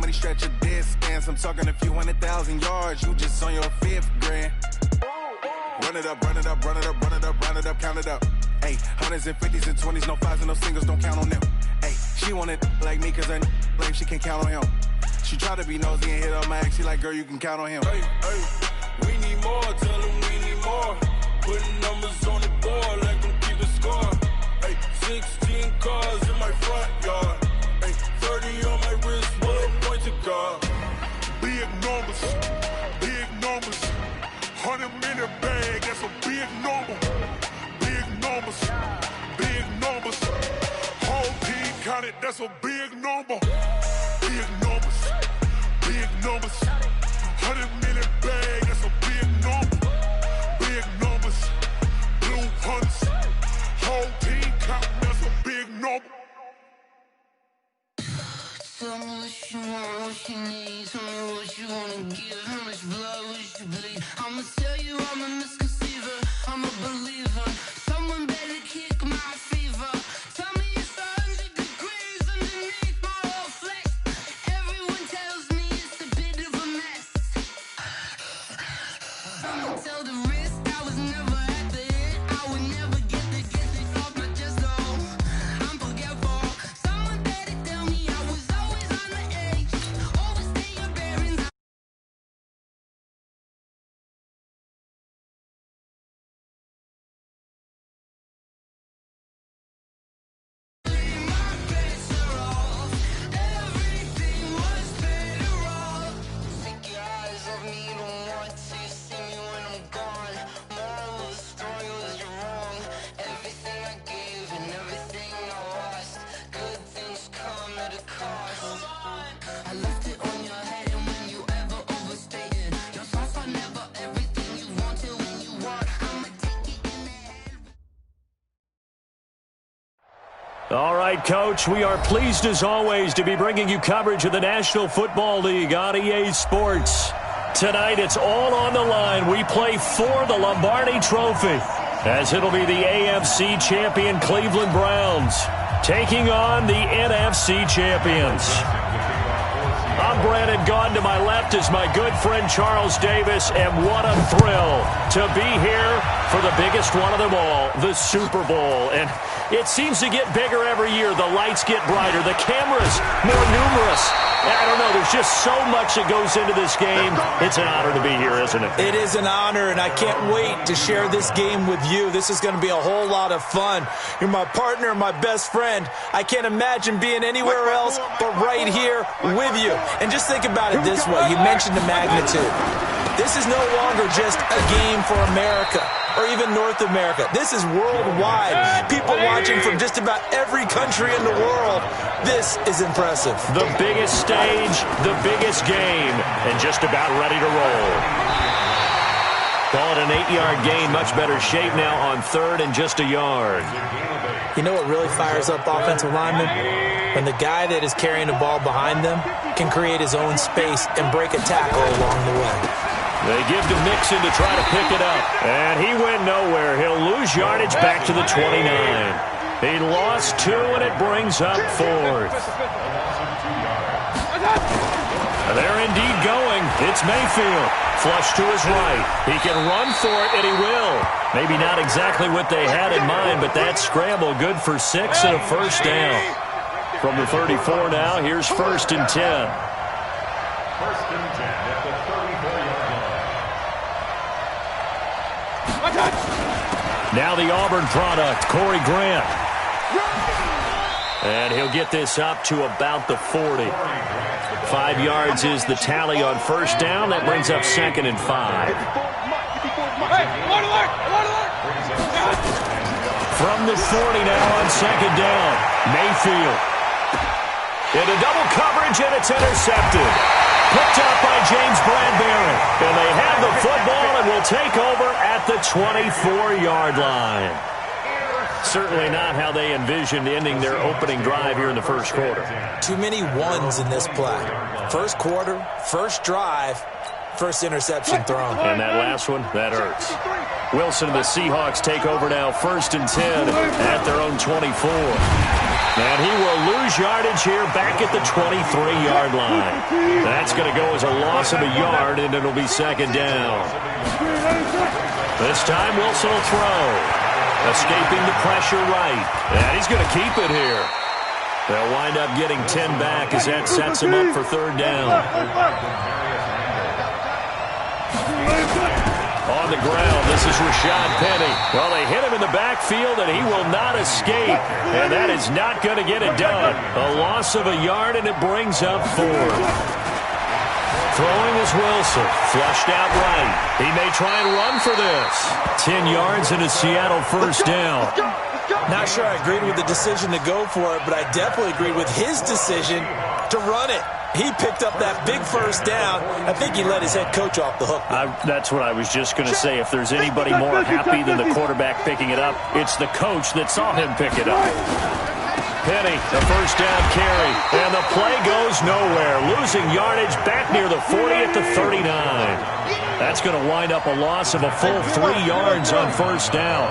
40 stretch a distance. I'm talking a few 100,000 yards. You just on your 5th grand. Run it up, run it up, run it up, run it up, run it up, count it up. Hey, hundreds and 50s and 20s, no 5s and no singles, don't count on them. Hey, she want it like me, cause her blame she can't count on him. She try to be nosy and hit up my ex, she like, girl, you can count on him. Hey, we need more, tell them we need more. Putting numbers on the board, like them keep a score. Hey, 16 cars in my front yard. Hey, 30 on my wrist, what point to guard. Big numbers, 100-minute bag, that's a big number. Big numbers, whole team counted, that's a big number. Big numbers, 100-minute bag, that's a big number. Big numbers, blue hunts, whole team counting, that's a big number. Tell me what you want, what you need. Tell me what you wanna give. How much blood would you bleed? I'ma tell you I'm a misconceiver. I'm a believer. Someone better kick my fever. Tell me it's 100 degrees underneath my whole flesh. Everyone tells me it's a bit of a mess. I'ma tell the risk I was never at the end. I would never get this off my chest though. I'm forgetful. Someone better tell me I was always on the edge. Overstay your bearings. My bets are off. Everything was better off. Take your eyes off me, don't want to see me when I'm gone. Moral of the story was you're wrong. Everything I gave and everything I lost. Good things come at a cost. I left it on your head, and when you ever overstay it, your thoughts are never everything you wanted when you want. I'ma take it in the head. All right, Coach, we are pleased as always to be bringing you coverage of the National Football League on EA Sports. Tonight, it's all on the line. We play for the Lombardi Trophy, as it'll be the AFC champion Cleveland Browns taking on the NFC champions. I'm Brandon Gaughan. To my left is my good friend Charles Davis, and what a thrill to be here for the biggest one of them all, the Super Bowl. And it seems to get bigger every year. The lights get brighter, the cameras more numerous. I don't know, there's just so much that goes into this game. It's an honor to be here, isn't it? It is an honor, and I can't wait to share this game with you. This is going to be a whole lot of fun. You're my partner, my best friend. I can't imagine being anywhere else but right here with you. And just think about it this way. You mentioned the magnitude. This is no longer just a game for America or even North America. This is worldwide. People watching from just about every country in the world. This is impressive. The biggest stage, the biggest game, and just about ready to roll. Call it an 8-yard gain. Much better shape now on third and just a yard. You know what really fires up offensive linemen? When the guy that is carrying the ball behind them can create his own space and break a tackle along the way. They give to Mixon to try to pick it up. And he went nowhere. He'll lose yardage back to the 29. He lost 2, and it brings up 4th. They're indeed going. It's Mayfield. Flush to his right. He can run for it, and he will. Maybe not exactly what they had in mind, but that scramble good for 6 and a first down. From the 34 now, here's 1st and 10. 1st and 10 at the 34-yard line. Now the Auburn product, Corey Grant. And he'll get this up to about the 40. 5 yards is the tally on first down. That brings up 2nd and 5. From the 40 now on 2nd down, Mayfield. Into double coverage, and it's intercepted. Picked up by James Bradbury. And they have the football and will take over at the 24-yard line. Certainly not how they envisioned ending their opening drive here in the first quarter. Too many ones in this play. First quarter, first drive, first interception thrown. And that last one, that hurts. Wilson and the Seahawks take over now, 1st and 10 at their own 24. And he will lose yardage here back at the 23-yard line. That's going to go as a loss of a yard, and it'll be second down. This time Wilson will throw. Escaping the pressure right. And he's going to keep it here. They'll wind up getting 10 back as that sets him up for third down. On the ground, this is Rashad Penny. Well, they hit him in the backfield, and he will not escape. And that is not going to get it done. A loss of a yard, and it brings up fourth. Throwing is Wilson. Flushed out right. He may try and run for this. 10 yards and a Seattle first down. Not sure I agreed with the decision to go for it, but I definitely agreed with his decision to run it. He picked up that big first down. I think he let his head coach off the hook. That's what I was just going to say. If there's anybody more happy than the quarterback picking it up, it's the coach that saw him pick it up. Penny, the first down carry, and the play goes nowhere. Losing yardage back near the 40 at the 39. That's going to wind up a loss of a full 3 yards on first down.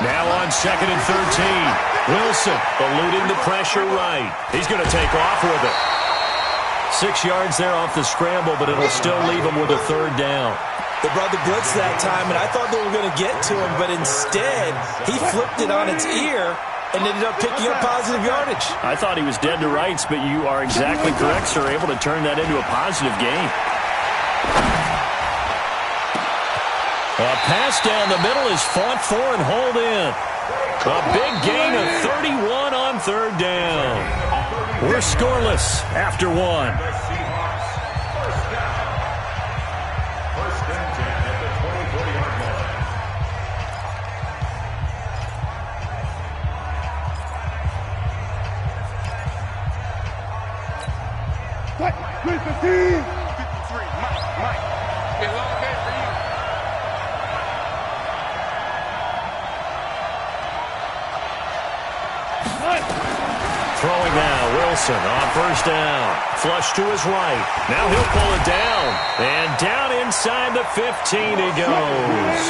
Now on second and 13. Wilson eluding the pressure right. He's going to take off with it. 6 yards there off the scramble, but it'll still leave him with a third down. They brought the blitz that time, and I thought they were going to get to him, but instead he flipped it on its ear and ended up picking up positive yardage. I thought he was dead to rights, but you are exactly correct, sir. Able to turn that into a positive gain. A pass down the middle is fought for and hauled in. A big gain of 31 on third down. We're scoreless after one. Throwing now, Wilson on first down. Flush to his right. Now he'll pull it down. And down inside the 15 he goes.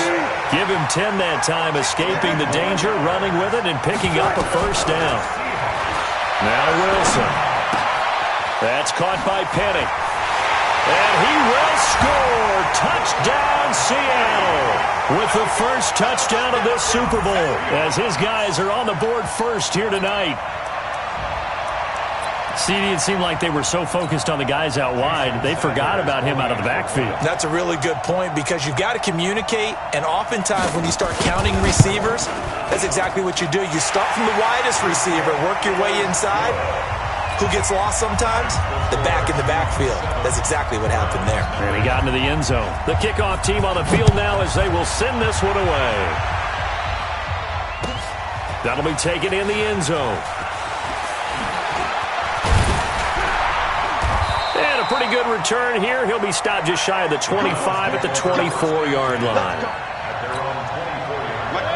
Give him 10 that time, escaping the danger, running with it, and picking up a first down. Now Wilson. That's caught by Penny. And he will score. Touchdown, Seattle. With the first touchdown of this Super Bowl. As his guys are on the board first here tonight. CD, it seemed like they were so focused on the guys out wide, they forgot about him out of the backfield. That's a really good point because you've got to communicate, and oftentimes when you start counting receivers, that's exactly what you do. You start from the widest receiver, work your way inside. Who gets lost sometimes? The back in the backfield. That's exactly what happened there. And he got into the end zone. The kickoff team on the field now as they will send this one away. That'll be taken in the end zone. And a pretty good return here. He'll be stopped just shy of the 25 at the 24-yard line.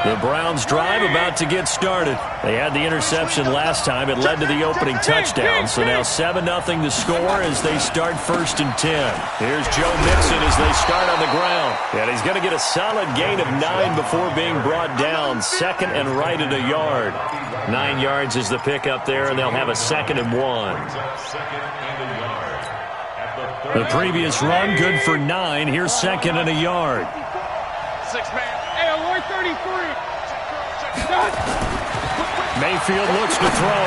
The Browns drive about to get started. They had the interception last time. It led to the opening touchdown. So now 7-0 to score as they start first and 10. Here's Joe Mixon as they start on the ground. And he's going to get a solid gain of 9 before being brought down. Second and right at a yard. 9 yards is the pickup there, and they'll have a second and 1. The previous run, good for 9. Here's second and a yard. 6-man. Hey, 133. Mayfield looks to throw.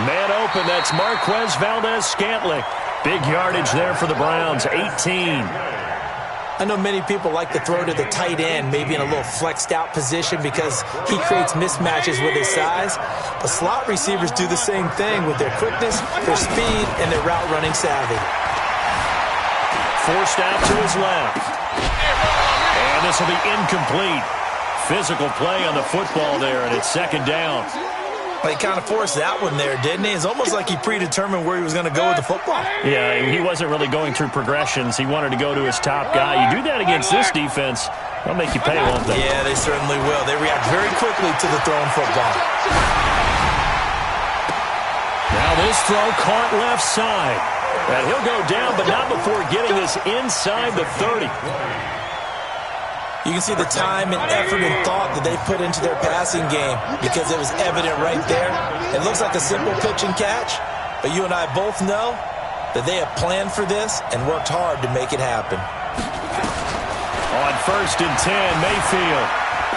Man open, that's Marquez Valdez-Scantling. Big yardage there for the Browns, 18. I know many people like to throw to the tight end, maybe in a little flexed out position because he creates mismatches with his size. But slot receivers do the same thing with their quickness, their speed, and their route running savvy. Forced out to his left. And this will be incomplete. Physical play on the football there, and it's second down. Well, he kind of forced that one there, didn't he? It's almost like he predetermined where he was going to go with the football. Yeah, he wasn't really going through progressions. He wanted to go to his top guy. You do that against this defense, they'll make you pay, won't they? Yeah, they certainly will. They react very quickly to the thrown football. Now this throw caught left side. And he'll go down, but not before getting this inside the 30. You can see the time and effort and thought that they put into their passing game because it was evident right there. It looks like a simple pitch and catch, but you and I both know that they have planned for this and worked hard to make it happen. On 1st and 10, Mayfield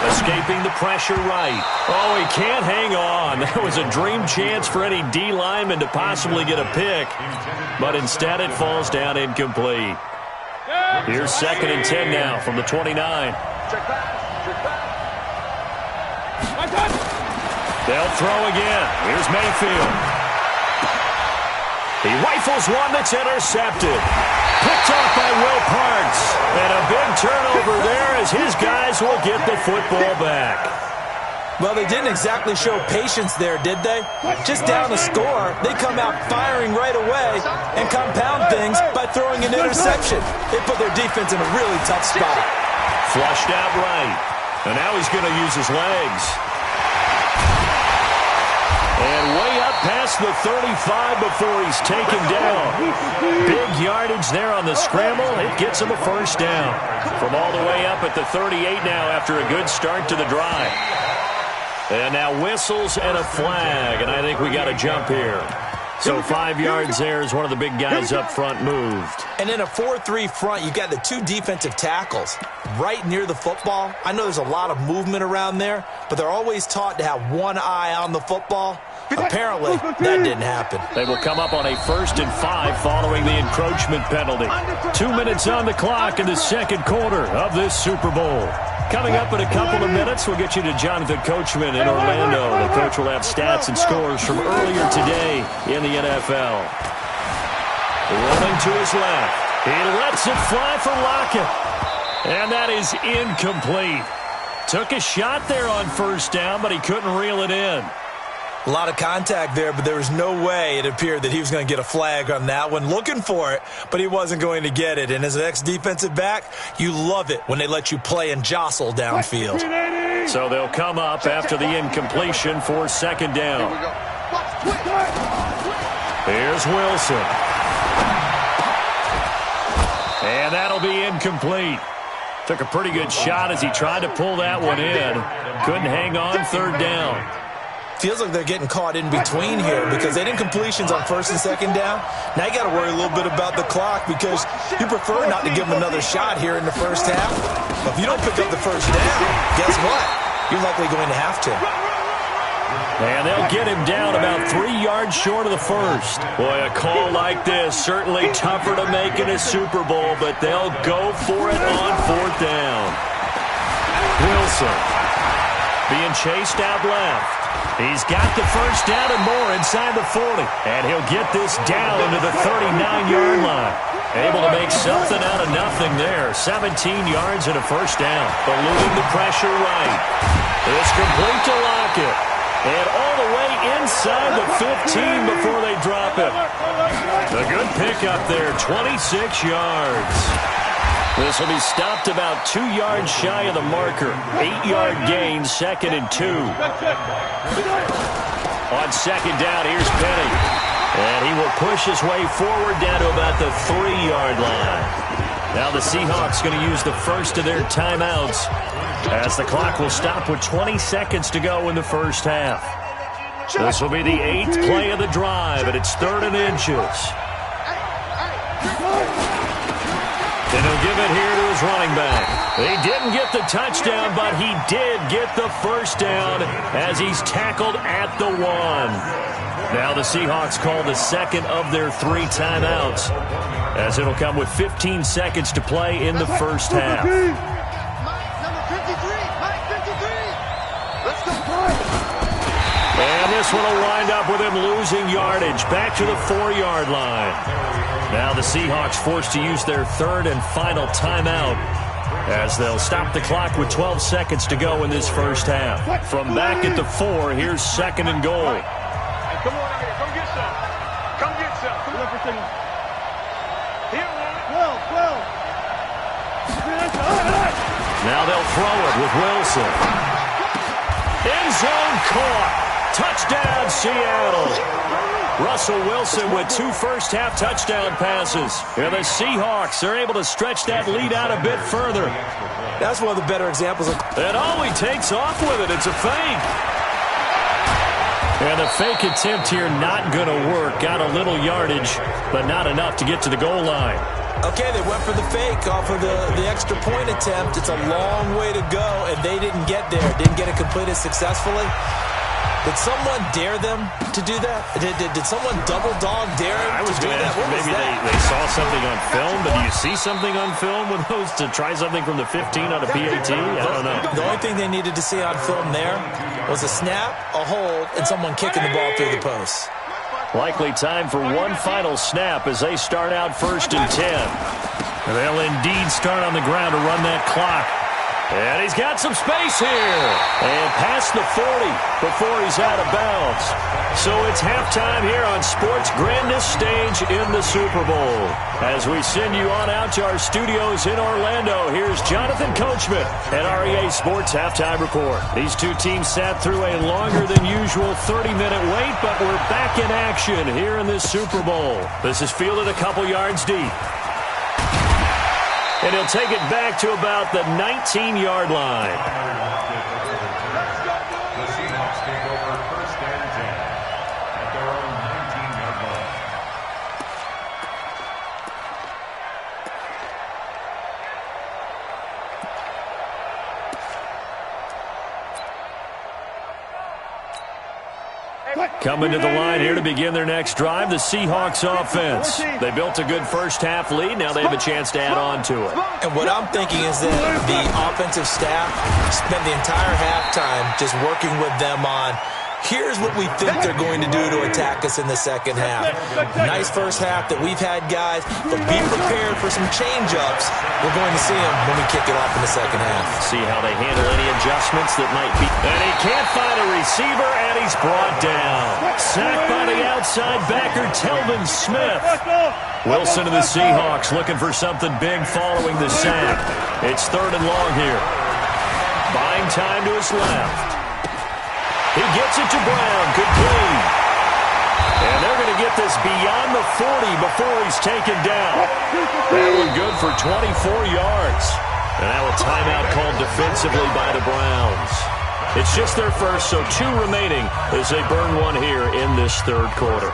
escaping the pressure right. Oh, he can't hang on. That was a dream chance for any D lineman to possibly get a pick, but instead it falls down incomplete. Here's 2nd and 10 now from the 29. They'll throw again. Here's Mayfield. He rifles one that's intercepted. Picked off by Will Parks. And a big turnover there as his guys will get the football back. Well, they didn't exactly show patience there, did they? Just down a score, they come out firing right away and compound things by throwing an interception. They put their defense in a really tough spot. Flushed out right. And now he's going to use his legs. And way up past the 35 before he's taken down. Big yardage there on the scramble. It gets him a first down. From all the way up at the 38 now after a good start to the drive. And now whistles and a flag, and I think we got a jump here. So 5 yards there as one of the big guys up front moved. And in a 4-3 front, you've got the 2 defensive tackles right near the football. I know there's a lot of movement around there, but they're always taught to have one eye on the football. Apparently, that didn't happen. They will come up on a 1st and 5 following the encroachment penalty. 2 minutes on the clock in the second quarter of this Super Bowl. Coming up in a couple of minutes, we'll get you to Jonathan Coachman in Orlando. The coach will have stats and scores from earlier today in the NFL. Rolling to his left. He lets it fly for Lockett. And that is incomplete. Took a shot there on 1st down, but he couldn't reel it in. A lot of contact there, but there was no way it appeared that he was going to get a flag on that one. Looking for it, but he wasn't going to get it. And as an ex-defensive back, you love it when they let you play and jostle downfield. So they'll come up after the incompletion for 2nd down. Here's Wilson. And that'll be incomplete. Took a pretty good shot as he tried to pull that one in. Couldn't hang on 3rd down. Feels like they're getting caught in between here because they did incompletions on 1st and 2nd down. Now you got to worry a little bit about the clock because you prefer not to give them another shot here in the 1st half. But if you don't pick up the 1st down, guess what? You're likely going to have to. And they'll get him down about 3 yards short of the 1st. Boy, a call like this, certainly tougher to make in a Super Bowl, but they'll go for it on 4th down. Wilson being chased out left. He's got the 1st down and more inside the 40. And he'll get this down to the 39-yard line. Able to make something out of nothing there. 17 yards and a 1st down. Eluding the pressure right. It's complete to Lockett. And all the way inside the 15 before they drop him. A good pickup there, 26 yards. This will be stopped about 2 yards shy of the marker. 8-yard gain, 2nd and 2. On 2nd down, here's Penny. And he will push his way forward down to about the 3-yard line. Now the Seahawks going to use the first of their timeouts as the clock will stop with 20 seconds to go in the 1st half. This will be the 8th play of the drive, and it's 3rd and inches. And he'll give it here to his running back. He didn't get the touchdown, but he did get the 1st down as he's tackled at the 1. Now the Seahawks call the 2nd of their 3 timeouts as it'll come with 15 seconds to play in the 1st half. And this one will wind up with him losing yardage back to the 4-yard line. Now the Seahawks forced to use their 3rd and final timeout as they'll stop the clock with 12 seconds to go in this 1st half. From back at the 4, here's 2nd and goal. Hey, come on in here. Come get some. Come get some. Come on. Here, Will. Now they'll throw it with Wilson. End zone caught. Touchdown, Seattle. Russell Wilson with 2 first-half touchdown passes. And the Seahawks are able to stretch that lead out a bit further. That's one of the better examples of... And he takes off with it. It's a fake. And the fake attempt here not going to work. Got a little yardage, but not enough to get to the goal line. Okay, they went for the fake off of the extra point attempt. It's a long way to go, and they didn't get there. Didn't get it completed successfully. Did someone dare them to do that? Did someone double-dog dare them to do that? Maybe they saw something on film, but do you see something on film with those to try something from the 15 on a PAT? I don't know. The only thing they needed to see on film there was a snap, a hold, and someone kicking the ball through the post. Likely time for one final snap as they start out 1st and 10. They'll indeed start on the ground to run that clock. And he's got some space here. And past the 40 before he's out of bounds. So it's halftime here on sports' grandest stage in the Super Bowl. As we send you on out to our studios in Orlando, here's Jonathan Coachman at REA Sports Halftime Report. These two teams sat through a longer than usual 30-minute wait, but we're back in action here in this Super Bowl. This is fielded a couple yards deep. And he'll take it back to about the 19-yard line. The Seahawks take over 1st and 10 at their own 19-yard line. Coming to the line here to begin their next drive, the Seahawks offense. They built a good first-half lead. Now they have a chance to add on to it. And what I'm thinking is that the offensive staff spent the entire halftime just working with them on, here's what we think they're going to do to attack us in the second half. Nice first half that we've had, guys, but be prepared for some change-ups. We're going to see them when we kick it off in the second half. See how they handle any adjustments that might be. And he can't find a receiver, and he's brought down. Sacked by the outside backer, Telvin Smith. Wilson and the Seahawks looking for something big following the sack. It's 3rd and long here. Buying time to his left. He gets it to Brown. Good play. And they're going to get this beyond the 40 before he's taken down. That one good for 24 yards. And now a timeout called defensively by the Browns. It's just their first, so 2 remaining as they burn one here in this 3rd quarter.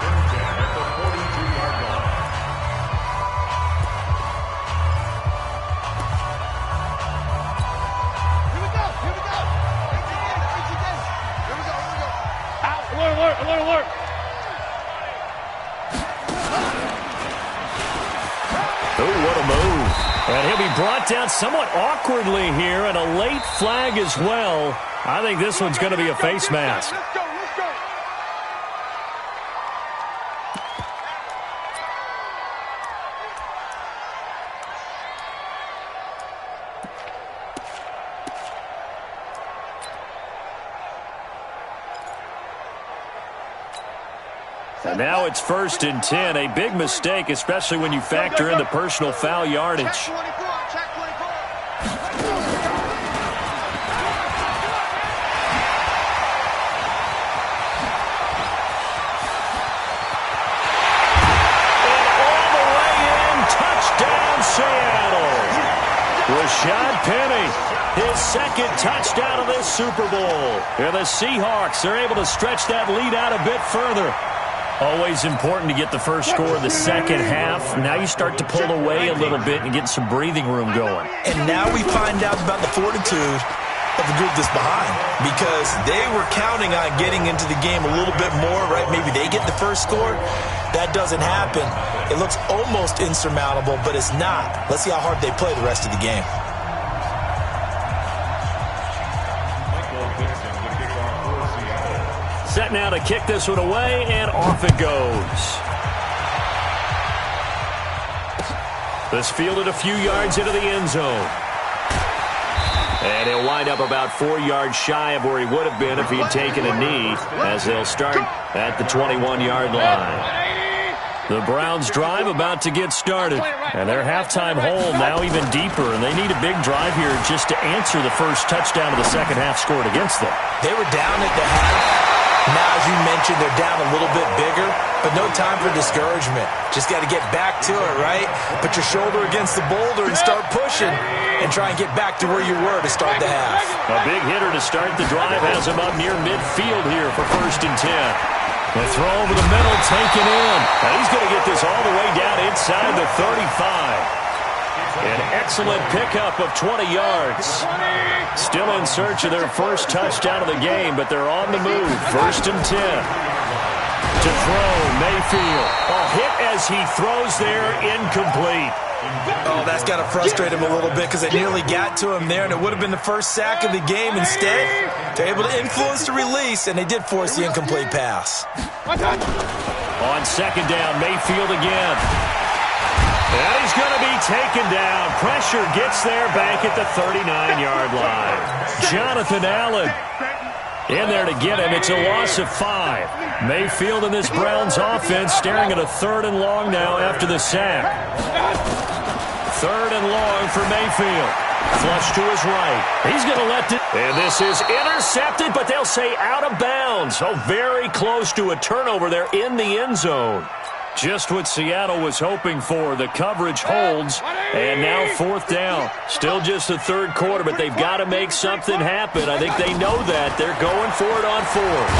Alert. Oh, what a move. And he'll be brought down somewhat awkwardly here, and a late flag as well. I think this one's going to be a face mask. Let's go. And now it's 1st and 10. A big mistake, especially when you factor in the personal foul yardage. Check 24. And all the way in, touchdown Seattle. Rashad Penny, his 2nd touchdown of this Super Bowl. And the Seahawks are able to stretch that lead out a bit further. Always important to get the first score of the second half. Now you start to pull away a little bit and get some breathing room going. And now we find out about the fortitude of the group that's behind, because they were counting on getting into the game a little bit more, right? Maybe they get the first score. That doesn't happen. It looks almost insurmountable, but it's not. Let's see how hard they play the rest of the game. Set now to kick this one away, and off it goes. This fielded a few yards into the end zone. And he'll wind up about 4 yards shy of where he would have been if he'd taken a knee, as they'll start at the 21-yard line. The Browns drive about to get started, and their halftime hole now even deeper, and they need a big drive here just to answer the first touchdown of the second half scored against them. They were down at the half. Now mentioned, they're down a little bit bigger, but no time for discouragement. Just got to get back to it, right? Put your shoulder against the boulder and start pushing and try and get back to where you were to start the half. A big hitter to start the drive has him up near midfield here for 1st and 10. The throw over the middle, taken in. And he's going to get this all the way down inside the 35. An excellent pickup of 20 yards. Still in search of their first touchdown of the game, but they're on the move. 1st and 10. To throw, Mayfield. A hit as he throws there, incomplete. Oh, that's got to frustrate him a little bit because they nearly got to him there, and it would have been the first sack of the game. Instead, they're able to influence the release, and they did force the incomplete pass. On 2nd down, Mayfield again. And he's going to be taken down. Pressure gets there back at the 39-yard line. Jonathan Allen in there to get him. It's a loss of 5. Mayfield in this Browns offense staring at a 3rd and long now after the sack. 3rd and long for Mayfield. Flush to his right. He's going to let it. And this is intercepted, but they'll say out of bounds. Oh, very close to a turnover there in the end zone. Just what Seattle was hoping for. The coverage holds, and now 4th down. Still just the 3rd quarter, but they've got to make something happen. I think they know that. They're going for it on 4th.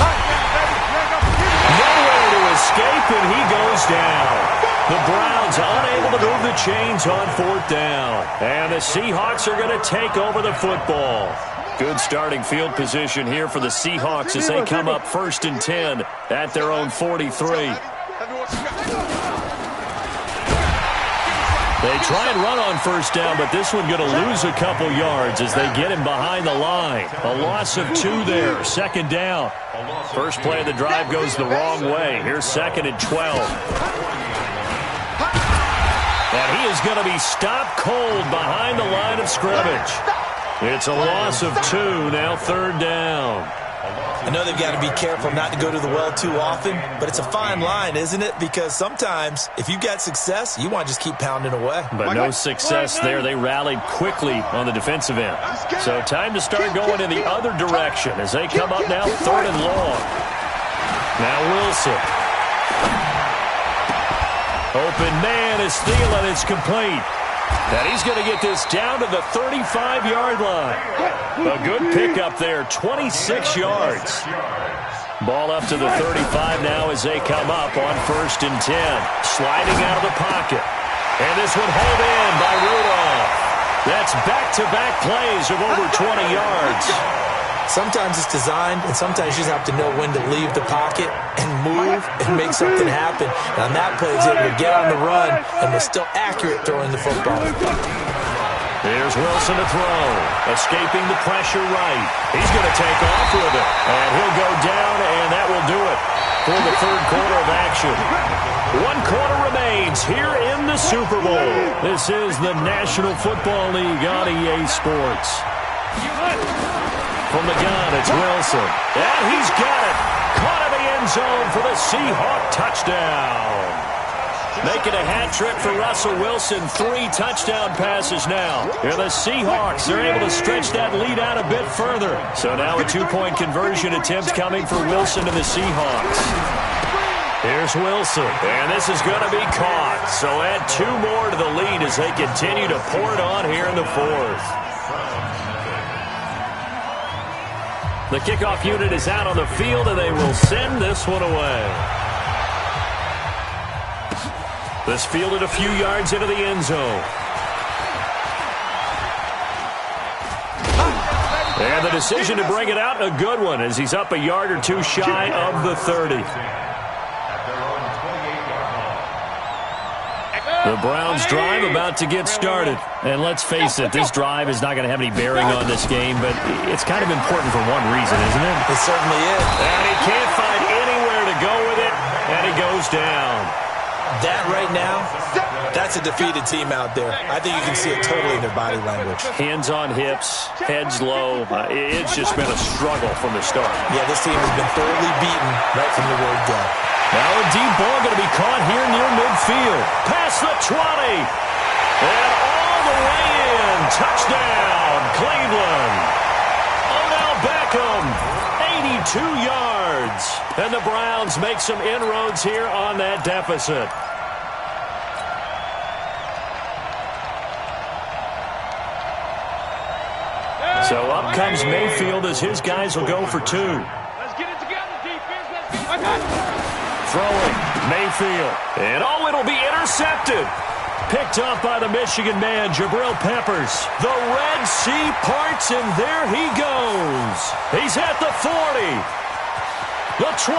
Nowhere to escape, and he goes down. The Browns unable to move the chains on 4th down. And the Seahawks are going to take over the football. Good starting field position here for the Seahawks as they come up 1st and 10 at their own 43. They try and run on 1st down, but this one going to lose a couple yards as they get him behind the line. A loss of 2 there, 2nd down. First play of the drive goes the wrong way. Here's 2nd and 12. And he is going to be stopped cold behind the line of scrimmage. It's a loss of 2, now 3rd down. I know they've got to be careful not to go to the well too often, but it's a fine line, isn't it? Because sometimes, if you've got success, you want to just keep pounding away. But no success there. They rallied quickly on the defensive end. So time to start going in the other direction as they come up now 3rd and long. Now Wilson. Open man is Thielen. It's complete. And he's going to get this down to the 35-yard line. A good pickup there, 26 yards. Ball up to the 35 now as they come up on 1st and 10. Sliding out of the pocket. And this one hauled in by Rudolph. That's back-to-back plays of over 20 yards. Sometimes it's designed, and sometimes you just have to know when to leave the pocket and move and make something happen. And on that play, he's able to get on the run and was still accurate throwing the football. Here's Wilson to throw. Escaping the pressure right. He's going to take off with it. And he'll go down, and that will do it for the 3rd quarter of action. 1 quarter remains here in the Super Bowl. This is the National Football League on EA Sports. From the gun, it's Wilson. And he's got it. Caught in the end zone for the Seahawk touchdown. Making a hat trick for Russell Wilson. 3 touchdown passes now. And the Seahawks are able to stretch that lead out a bit further. So now a 2-point conversion attempt coming for Wilson and the Seahawks. Here's Wilson. And this is going to be caught. So add 2 more to the lead as they continue to pour it on here in the 4th. The kickoff unit is out on the field, and they will send this one away. This fielded a few yards into the end zone. And the decision to bring it out, a good one, as he's up a yard or 2 shy of the 30. The Browns drive about to get started. And let's face it, this drive is not going to have any bearing on this game, but it's kind of important for one reason, isn't it? It certainly is. And he can't find anywhere to go with it, and he goes down. That right now, that's a defeated team out there. I think you can see it totally in their body language. Hands on hips, heads low. It's just been a struggle from the start. Yeah, this team has been thoroughly beaten right from the word go. Now a deep ball going to be caught here near midfield. Past the 20. And all the way in. Touchdown, Cleveland. Odell Beckham, 80 yards. And the Browns make some inroads here on that deficit. So up comes Mayfield as his guys will go for 2. Let's get it together, defense. Let's get it. Throwing, Mayfield. And it'll be intercepted. Picked off by the Michigan man, Jabril Peppers. The Red Sea parts, and there he goes. He's at the 40. The 20.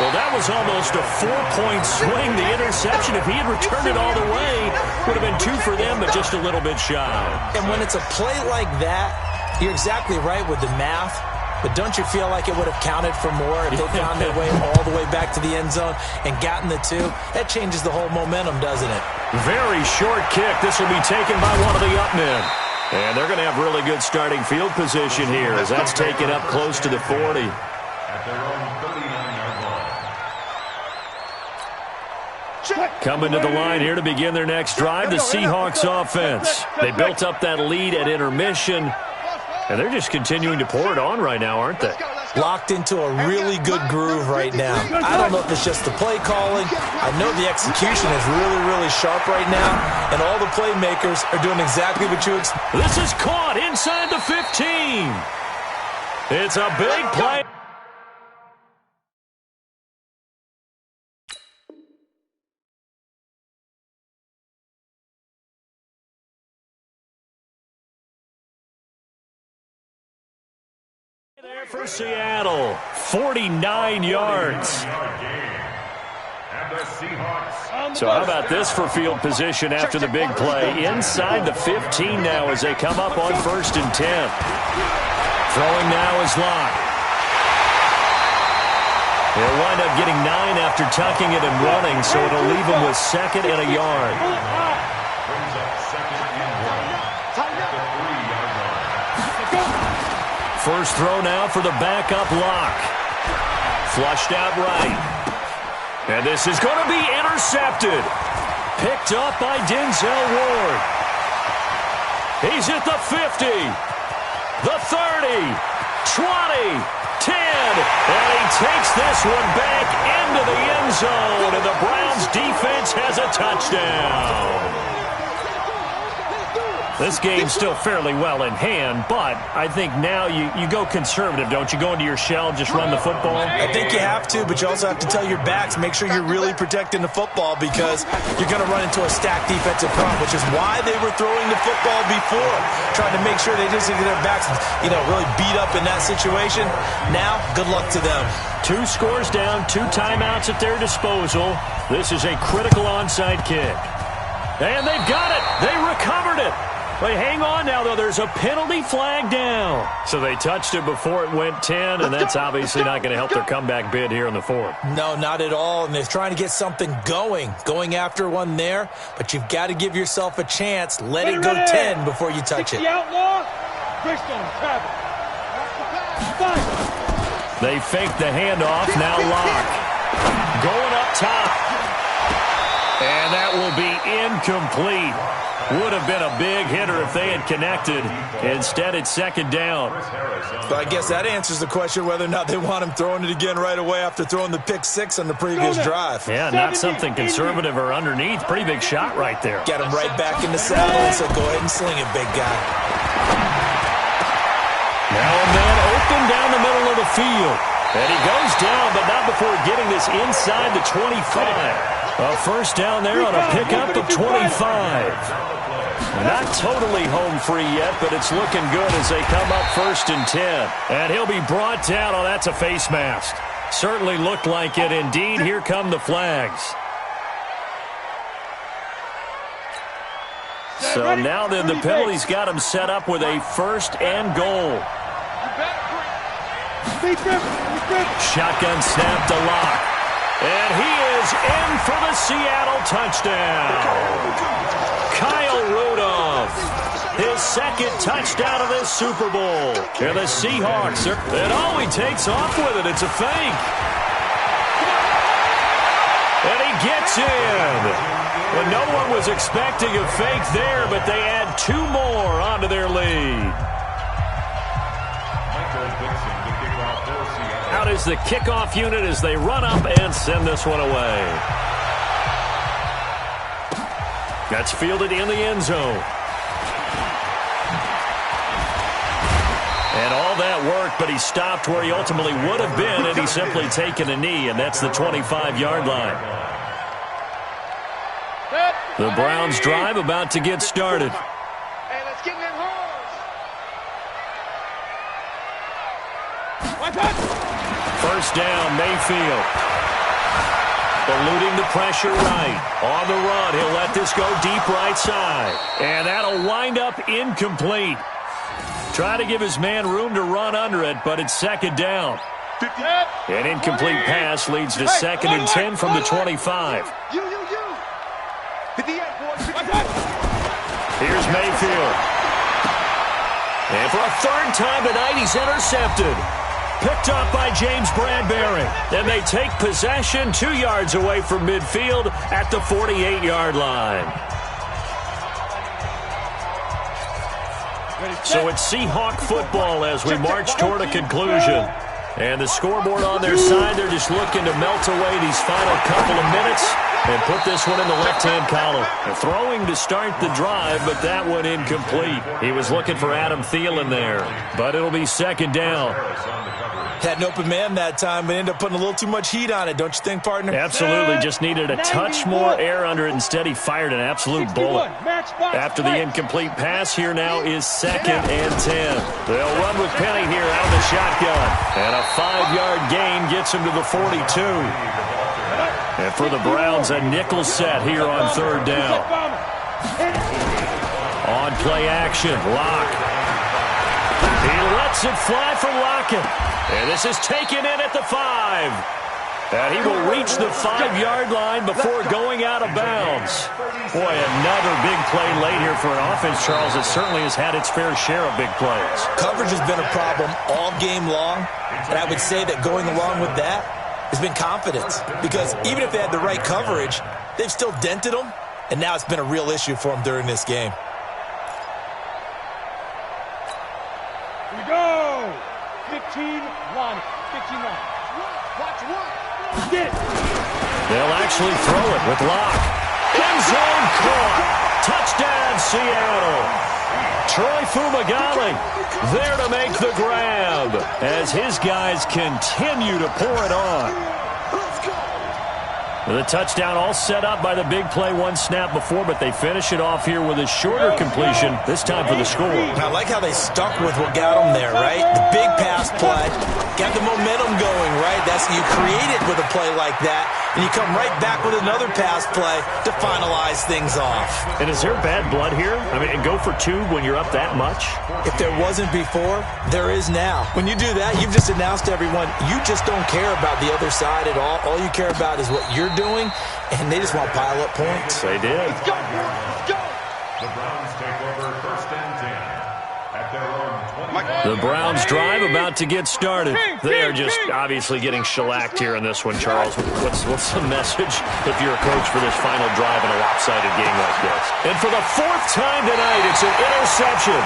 Well, that was almost a 4-point swing. The interception, if he had returned it all the way, would have been 2 for them, but just a little bit shy. And when it's a play like that, you're exactly right with the math. But don't you feel like it would have counted for more if they found their way all the way back to the end zone and gotten the 2? That changes the whole momentum, doesn't it? Very short kick. This will be taken by one of the up men. And they're going to have really good starting field position here as that's taken up close to the 40. At their own 39-yard line. Coming to the line here to begin their next drive, the Seahawks offense. They built up that lead at intermission, and they're just continuing to pour it on right now, aren't they? Locked into a really good groove right now. I don't know if it's just the play calling. I know the execution is really, really sharp right now, and all the playmakers are doing exactly what you expect. This is caught inside the 15. It's a big play. There for Seattle, 49 yards. So how about this for field position after the big play? Inside the 15 now as they come up on 1st and 10. Throwing now is Locke. They'll wind up getting 9 after tucking it and running, so it'll leave them with 2nd and a yard. Brings up 2nd and 1 at the 3-yard line. First throw now for the backup Locke. Flushed out right. And this is going to be intercepted. Picked up by Denzel Ward. He's at the 50. The 30. 20. 10. And he takes this one back into the end zone. And the Browns defense has a touchdown. This game's still fairly well in hand, but I think now you go conservative, don't you? Go into your shell, just run the football? I think you have to, but you also have to tell your backs, make sure you're really protecting the football because you're going to run into a stacked defensive front, which is why they were throwing the football before, trying to make sure they just get their backs, really beat up in that situation. Now, good luck to them. 2 scores down, 2 timeouts at their disposal. This is a critical onside kick. And they've got it. They recovered it. But hang on now, though. There's a penalty flag down. So they touched it before it went 10, and that's obviously not going to help their comeback bid here in the 4th. No, not at all. And they're trying to get something going after one there. But you've got to give yourself a chance. Let it go 10 before you touch it. They fake the handoff. Now Locke. Going up top. And that will be incomplete. Would have been a big hitter if they had connected. Instead, it's 2nd down. But I guess that answers the question whether or not they want him throwing it again right away after throwing the pick 6 on the previous drive. Yeah, not something conservative or underneath. Pretty big shot right there. Get him right back in the saddle and said, go ahead and sling it, big guy. Now a man open down the middle of the field. And he goes down, but not before getting this inside the 25. A first down there on a pickup of 25. Not totally home free yet, but it's looking good as they come up 1st and 10. And he'll be brought down. Oh, that's a face mask. Certainly looked like it. Indeed, here come the flags. So now then the penalty's got him set up with a 1st and goal. Shotgun snap to Locke. And he is in for the Seattle touchdown. Kyle Rudolph, his 2nd touchdown of this Super Bowl. And the Seahawks, and he takes off with it. It's a fake. And he gets in. And no one was expecting a fake there, but they add 2 more onto their lead. Out is the kickoff unit as they run up and send this one away. That's fielded in the end zone. And all that work, but he stopped where he ultimately would have been had he simply taken a knee, and that's the 25-yard line. The Browns drive about to get started. Hey, let's get in them holes. First down, Mayfield. Eluding the pressure right. On the run, he'll let this go deep right side. And that'll wind up incomplete. Try to give his man room to run under it, but it's second down. An incomplete pass leads to 2nd and 10 from the 25. Here's Mayfield. And for a third time tonight, he's intercepted. Picked up by James Bradbury. And they take possession 2 yards away from midfield at the 48-yard line. So it's Seahawk football as we march toward a conclusion. And the scoreboard on their side, they're just looking to melt away these final couple of minutes and put this one in the left-hand column. Throwing to start the drive, but that one incomplete. He was looking for Adam Thielen there, but it'll be second down. Had an open man that time, but ended up putting a little too much heat on it, don't you think, partner? Absolutely. Just needed a touch more air under it. Instead, he fired an absolute bullet. After the incomplete pass, here now is 2nd and 10. They'll run with Penny here out of the shotgun. And a 5-yard gain gets him to the 42. And for the Browns, a nickel set here on third down. On play action, Locke. He lets it fly for Lockett. And this is taken in at the 5. And he will reach the 5-yard line before going out of bounds. Boy, another big play late here for an offense, Charles. It certainly has had its fair share of big plays. Coverage has been a problem all game long. And I would say that going along with that has been confidence. Because even if they had the right coverage, they've still dented them. And now it's been a real issue for them during this game. Here we go. 15-1. 15-1. Watch one. Get it. They'll actually throw it with Locke. End zone caught. Touchdown, Seattle. Troy Fumagalli there to make the grab as his guys continue to pour it on. The touchdown all set up by the big play one snap before, but they finish it off here with a shorter completion, this time for the score. I like how they stuck with what got them there, right? The big pass play, got the momentum going, right? That's you create it with a play like that, and you come right back with another pass play to finalize things off. And is there bad blood here? I mean, and go for 2 when you're up that much? If there wasn't before, there is now. When you do that, you've just announced to everyone, you just don't care about the other side at all. All you care about is what you're doing, and they just want to pile up points. They did. Let's go. Let's go. The Browns take over 1st and 10 at their own 20. The Browns drive about to get started. They are just obviously getting shellacked here in this one, Charles. What's the message if you're a coach for this final drive in a lopsided game like this? And for the 4th time tonight, it's an interception.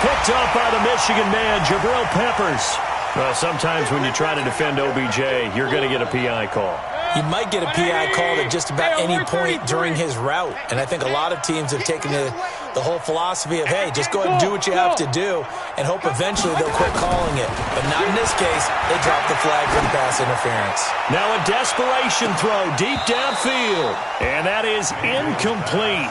Picked up by the Michigan man, Jabril Peppers. Well, sometimes when you try to defend OBJ, you're going to get a PI call. You might get a PI called at just about any point during his route. And I think a lot of teams have taken the whole philosophy of, hey, just go ahead and do what you have to do and hope eventually they'll quit calling it. But not in this case. They dropped the flag for the pass interference. Now a desperation throw deep downfield. And that is incomplete.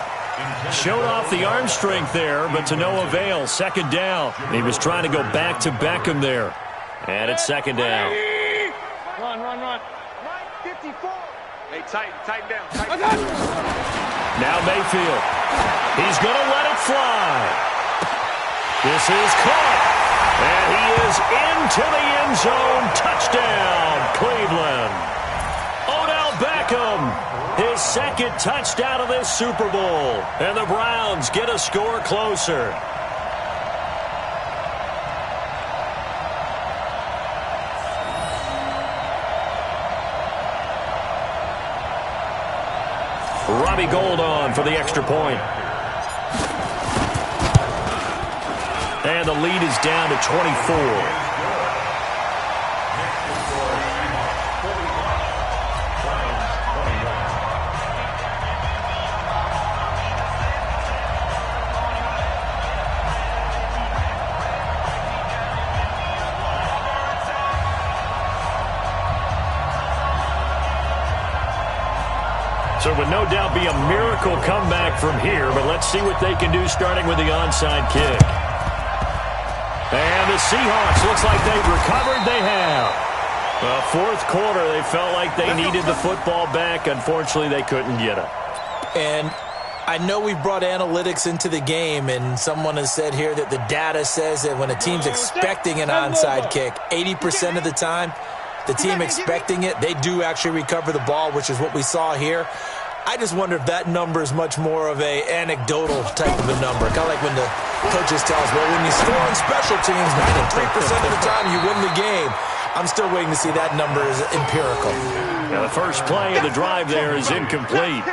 Showed off the arm strength there, but to no avail. Second down. He was trying to go back to Beckham there. And it's second down. Run. 54. Hey, tighten down. Now Mayfield. He's going to let it fly. This is caught. And he is into the end zone. Touchdown, Cleveland. Odell Beckham, his 2nd touchdown of this Super Bowl. And the Browns get a score closer. Robbie Gould on for the extra point. And the lead is down to 24. So it would no doubt be a miracle comeback from here, but let's see what they can do starting with the onside kick. And the Seahawks, looks like they've recovered. They have. Well, fourth quarter, they felt like they needed the football back. Unfortunately, they couldn't get it. And I know we've brought analytics into the game, and someone has said here that the data says that when a team's expecting an onside kick, 80% of the time, the team expecting it, they do actually recover the ball, which is what we saw here. I just wonder if that number is much more of a anecdotal type of a number. Kind of like when the coaches tell us, well, when you score on special teams, 93% of the time you win the game. I'm still waiting to see that number is empirical. Now the first play of the drive there is incomplete.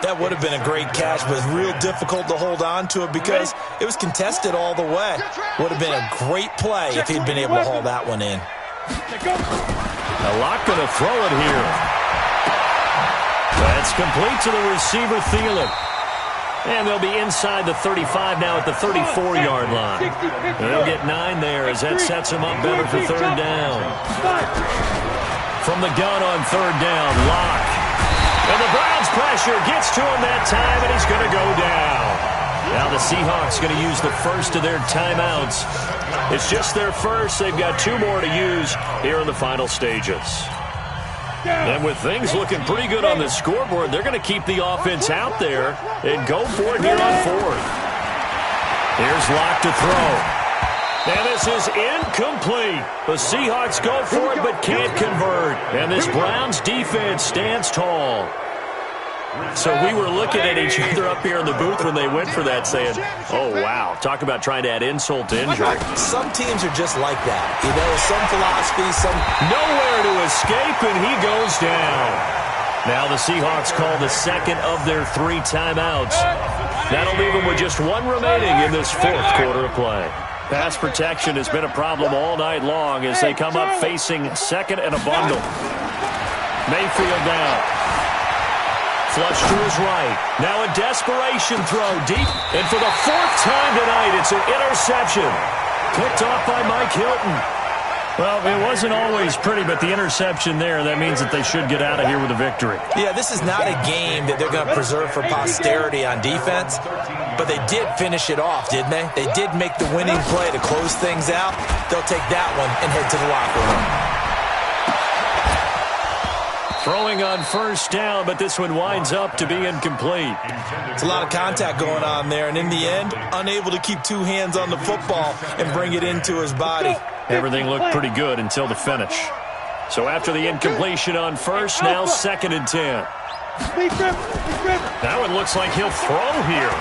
That would have been a great catch, but it's real difficult to hold on to it because it was contested all the way. Would have been a great play if he'd been able to haul that one in. A lot going to throw it here. That's complete to the receiver, Thielen. And they'll be inside the 35 now at the 34-yard line. They'll get 9 there as that sets them up better for third down. From the gun on third down, Locke. And the Browns pressure gets to him that time, and he's going to go down. Now the Seahawks going to use the first of their timeouts. It's just their first. They've got 2 more to use here in the final stages. And with things looking pretty good on the scoreboard, they're going to keep the offense out there and go for it here on fourth. Here's Locke to throw. And this is incomplete. The Seahawks go for it but can't convert. And this Browns defense stands tall. So we were looking at each other up here in the booth when they went for that saying, oh, wow, talk about trying to add insult to injury. Some teams are just like that. You know, some philosophy, some... Nowhere to escape, and he goes down. Now the Seahawks call the second of their 3 timeouts. That'll leave them with just 1 remaining in this fourth quarter of play. Pass protection has been a problem all night long as they come up facing second and a bundle. Mayfield down. Flush to his right. Now a desperation throw deep. And for the 4th time tonight, it's an interception. Picked off by Mike Hilton. Well, it wasn't always pretty, but the interception there, that means that they should get out of here with a victory. Yeah, this is not a game that they're going to preserve for posterity on defense, but they did finish it off, didn't they? They did make the winning play to close things out. They'll take that one and head to the locker room. Throwing on first down, but this one winds up to be incomplete. It's a lot of contact going on there, and in the end, unable to keep 2 hands on the football and bring it into his body. Everything looked pretty good until the finish. So after the incompletion on first, now 2nd and 10. That one looks like he'll throw here.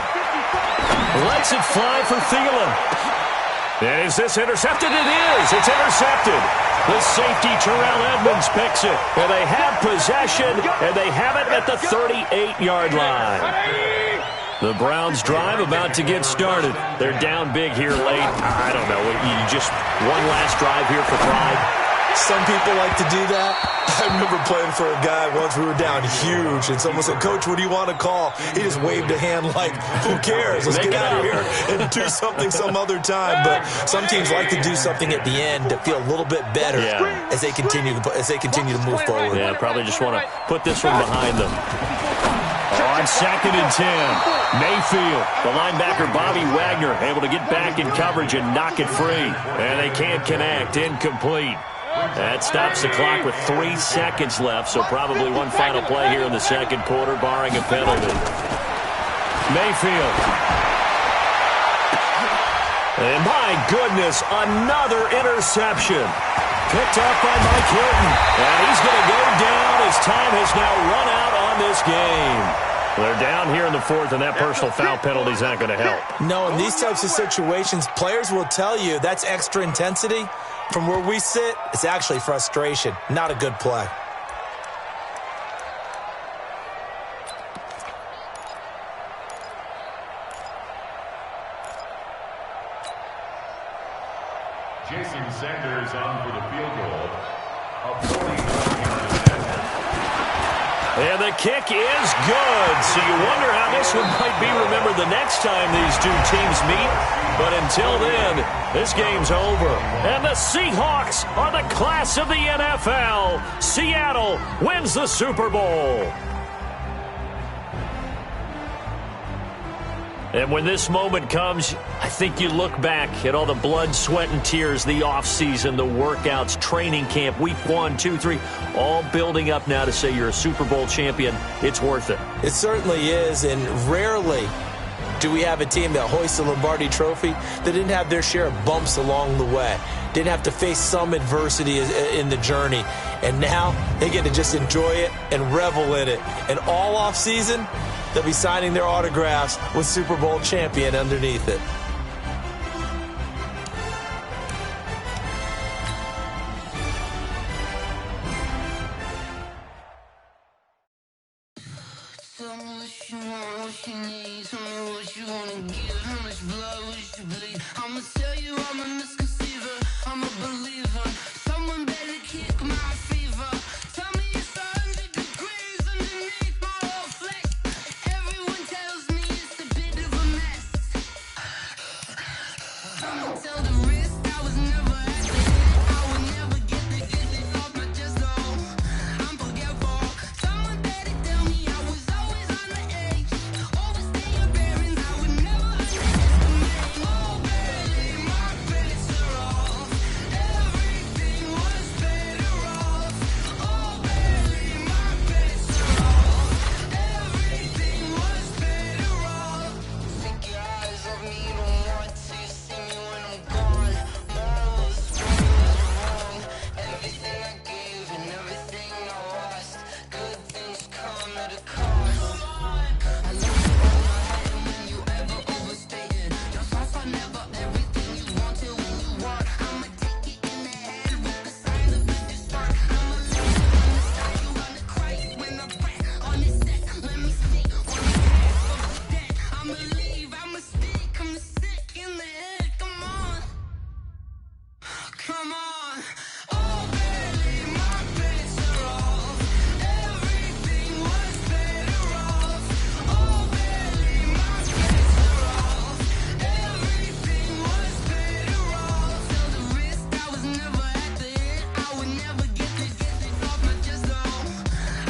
Lets it fly for Thielen. And is this intercepted? It is. It's intercepted. The safety, Terrell Edmonds, picks it. And they have possession, and they have it at the 38-yard line. The Browns drive about to get started. They're down big here late. I don't know. You just one last drive here for pride. Some people like to do that. I remember playing for a guy once. We were down huge, and someone said, Coach, what do you want to call? He just waved a hand like, who cares? Let's get out of here and do something some other time. But some teams like to do something at the end to feel a little bit better as they continue to move forward. Yeah, probably just want to put this one behind them. On 2nd and 10, Mayfield, the linebacker Bobby Wagner, able to get back in coverage and knock it free. And they can't connect, incomplete. That stops the clock with 3 seconds left, so probably one final play here in the second quarter, barring a penalty. Mayfield. And my goodness, another interception. Picked off by Mike Hilton. And he's going to go down as time has now run out on this game. They're down here in the 4th, and that personal foul penalty is not going to help. No, in these types of situations, players will tell you that's extra intensity. From where we sit, it's actually frustration. Not a good play. Jason Sanders on for the field goal. And the kick is good. So you wonder how this one might be remembered the next time these 2 teams meet. But until then, this game's over. And the Seahawks are the class of the NFL. Seattle wins the Super Bowl. And when this moment comes, I think you look back at all the blood, sweat, and tears, the offseason, the workouts, training camp, week 1, 2, 3, all building up now to say you're a Super Bowl champion. It's worth it. It certainly is, and rarely do we have a team that hoists a Lombardi trophy that didn't have their share of bumps along the way, didn't have to face some adversity in the journey, and now they get to just enjoy it and revel in it. And all offseason, they'll be signing their autographs with Super Bowl champion underneath it. Tell me what you want, what you need. Tell me what you wanna give. How much blood would you bleed? I'ma tell you I'm a misconceiver. I'm a believer. Someone better kick my fever. Tell me it's 100 degrees underneath my whole flesh. Everyone tells me it's a bit of a mess. I'ma tell the risk I was never at the end. I would never get this off my chest though. I'm forgetful. Someone better tell me I was always on the edge. Overstay your bearings, I would never underestimate. Oh baby, my bets are off. Everything was better off. Oh baby, my bets are off. Everything was better off. Take your eyes off me, don't want to see me when I'm gone. Morals, was wrong. Everything I gave and everything I lost. Good things come at a cost. I love you on my head when you ever overstay it. Your thoughts are never everything you wanted when you want. I'ma take it in the head with the sign of a distort. I'ma lay you on the side, you wanna cry when I press on this set. Let me see on the half of the dead. I'ma leave, I'ma stick, I'm sick in the head. Come on, come on. Oh baby, my bets are off. Everything was better off. Oh baby, my bets are off. Everything was better off. Till the risk I was never at the end. I would never get this off my chest though.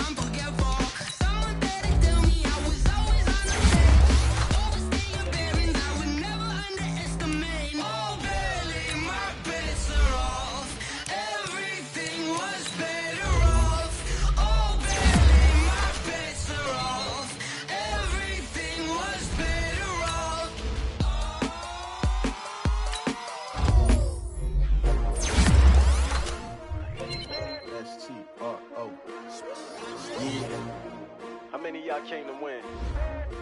I'm forgetful. Someone better tell me I was always on the edge. Overstay your bearings, I would never underestimate. Oh baby, my bets are off. Everything was better off. Oh baby, my bets are off. Everything was better off. S-T-R-O. Yeah. How many of y'all came to win?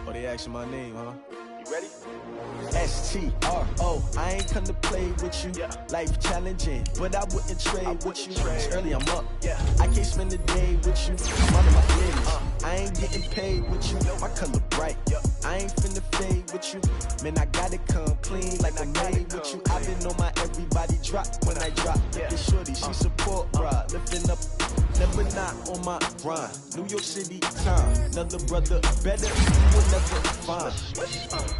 Oh, they asking my name, huh? You ready? S-T-R-O. I ain't come to play with you. Yeah. Life challenging, but I wouldn't trade with you. It's early, I'm up. Yeah. I can't spend the day with you. I'm under my business. I ain't getting paid with you. My color bright. I ain't finna fade with you. Man, I gotta come clean like I'm made with you. I've been on my everybody drop when I drop. Look at shorty, she support ride. Lifting up, never not on my grind. New York City time. Another brother better, you will never find.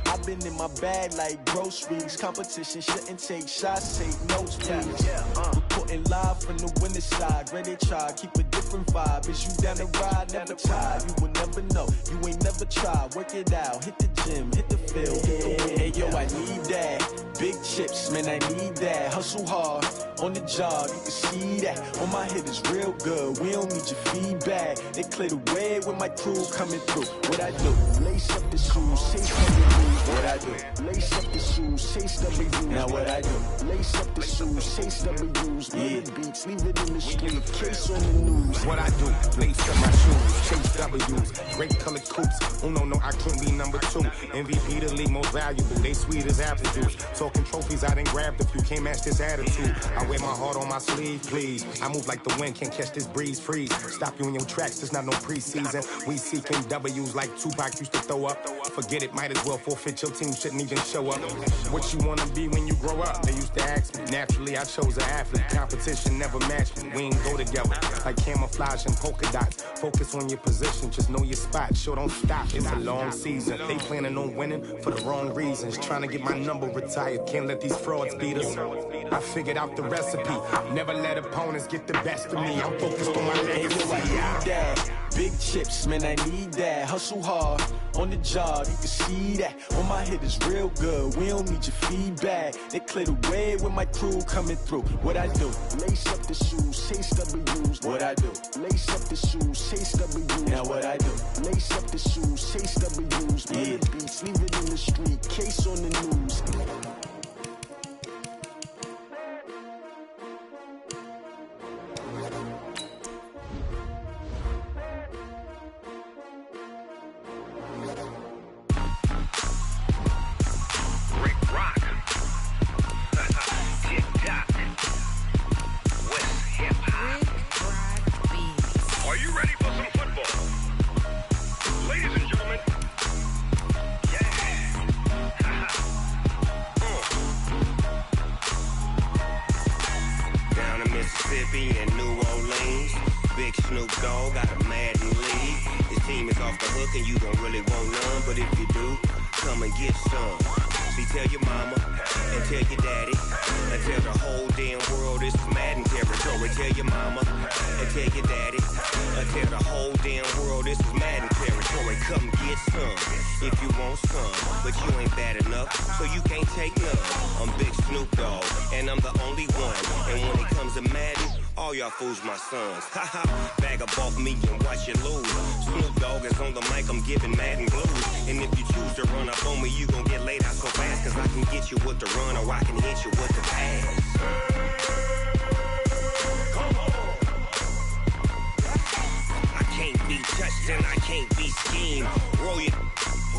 I've been in my bag like groceries. Competition shouldn't take shots, take notes, please. Reporting live from the winning side. Ready to try, keep a different vibe. Is you down the ride, never tired. You will never know, you ain't never tried. Work it out, hit the gym, hit the field, hit the win. Hey yo, I need that. Big chips, man, I need that. Hustle hard, on the job, you can see that. On my hit is real good, we don't need your feedback. They clear the way with my crew coming through. What I do? Lace up the shoes, chase up the blues. What I do? Lace up the shoes, chase up the blues. Now what I do? Lace up the shoes, chase W's. Yeah, beats, leave it in the street, case on the news. What I do, lace up my shoes, chase W's, great color coops. Oh no, I can't be number 2. MVP the league most valuable, they sweet as apple juice. Talking trophies, I done grabbed a few, can't match this attitude. I wear my heart on my sleeve, please. I move like the wind, can't catch this breeze, freeze. Stop you in your tracks, there's not no preseason. We seeking W's like Tupac used to throw up. Forget it, might as well forfeit, your team shouldn't even show up. What you wanna be when you grow up? They used to ask me. Naturally, I chose an athlete. Competition never matched me. We ain't go together like camouflage and polka dots. Focus on your position, just know your spot. Sure, don't stop. It's a long season. They planning on winning for the wrong reasons. Trying to get my number retired. Can't let these frauds beat us. I figured out the recipe. Never let opponents get the best of me. I'm focused on my legacy. I need that. Big chips, man, I need that. Hustle hard on the job, you can see that. On my head is real good, we don't need your feedback. They clear the way with my crew coming through. What I do? Lace up the shoes, chase W's. What I do? Lace up the shoes, chase W's. Now what I do? Lace up the shoes, chase W's. Yeah. Beats, leave it in the street, case on the news. Fools my sons. Haha, bag up off me and watch you lose. Snoop Dogg is on the mic, I'm giving Madden blues. And if you choose to run up on me, you gon' get laid out so fast. Cause I can get you with the run or I can hit you with the pass. Come on. I can't be touched and I can't be schemed. Roll you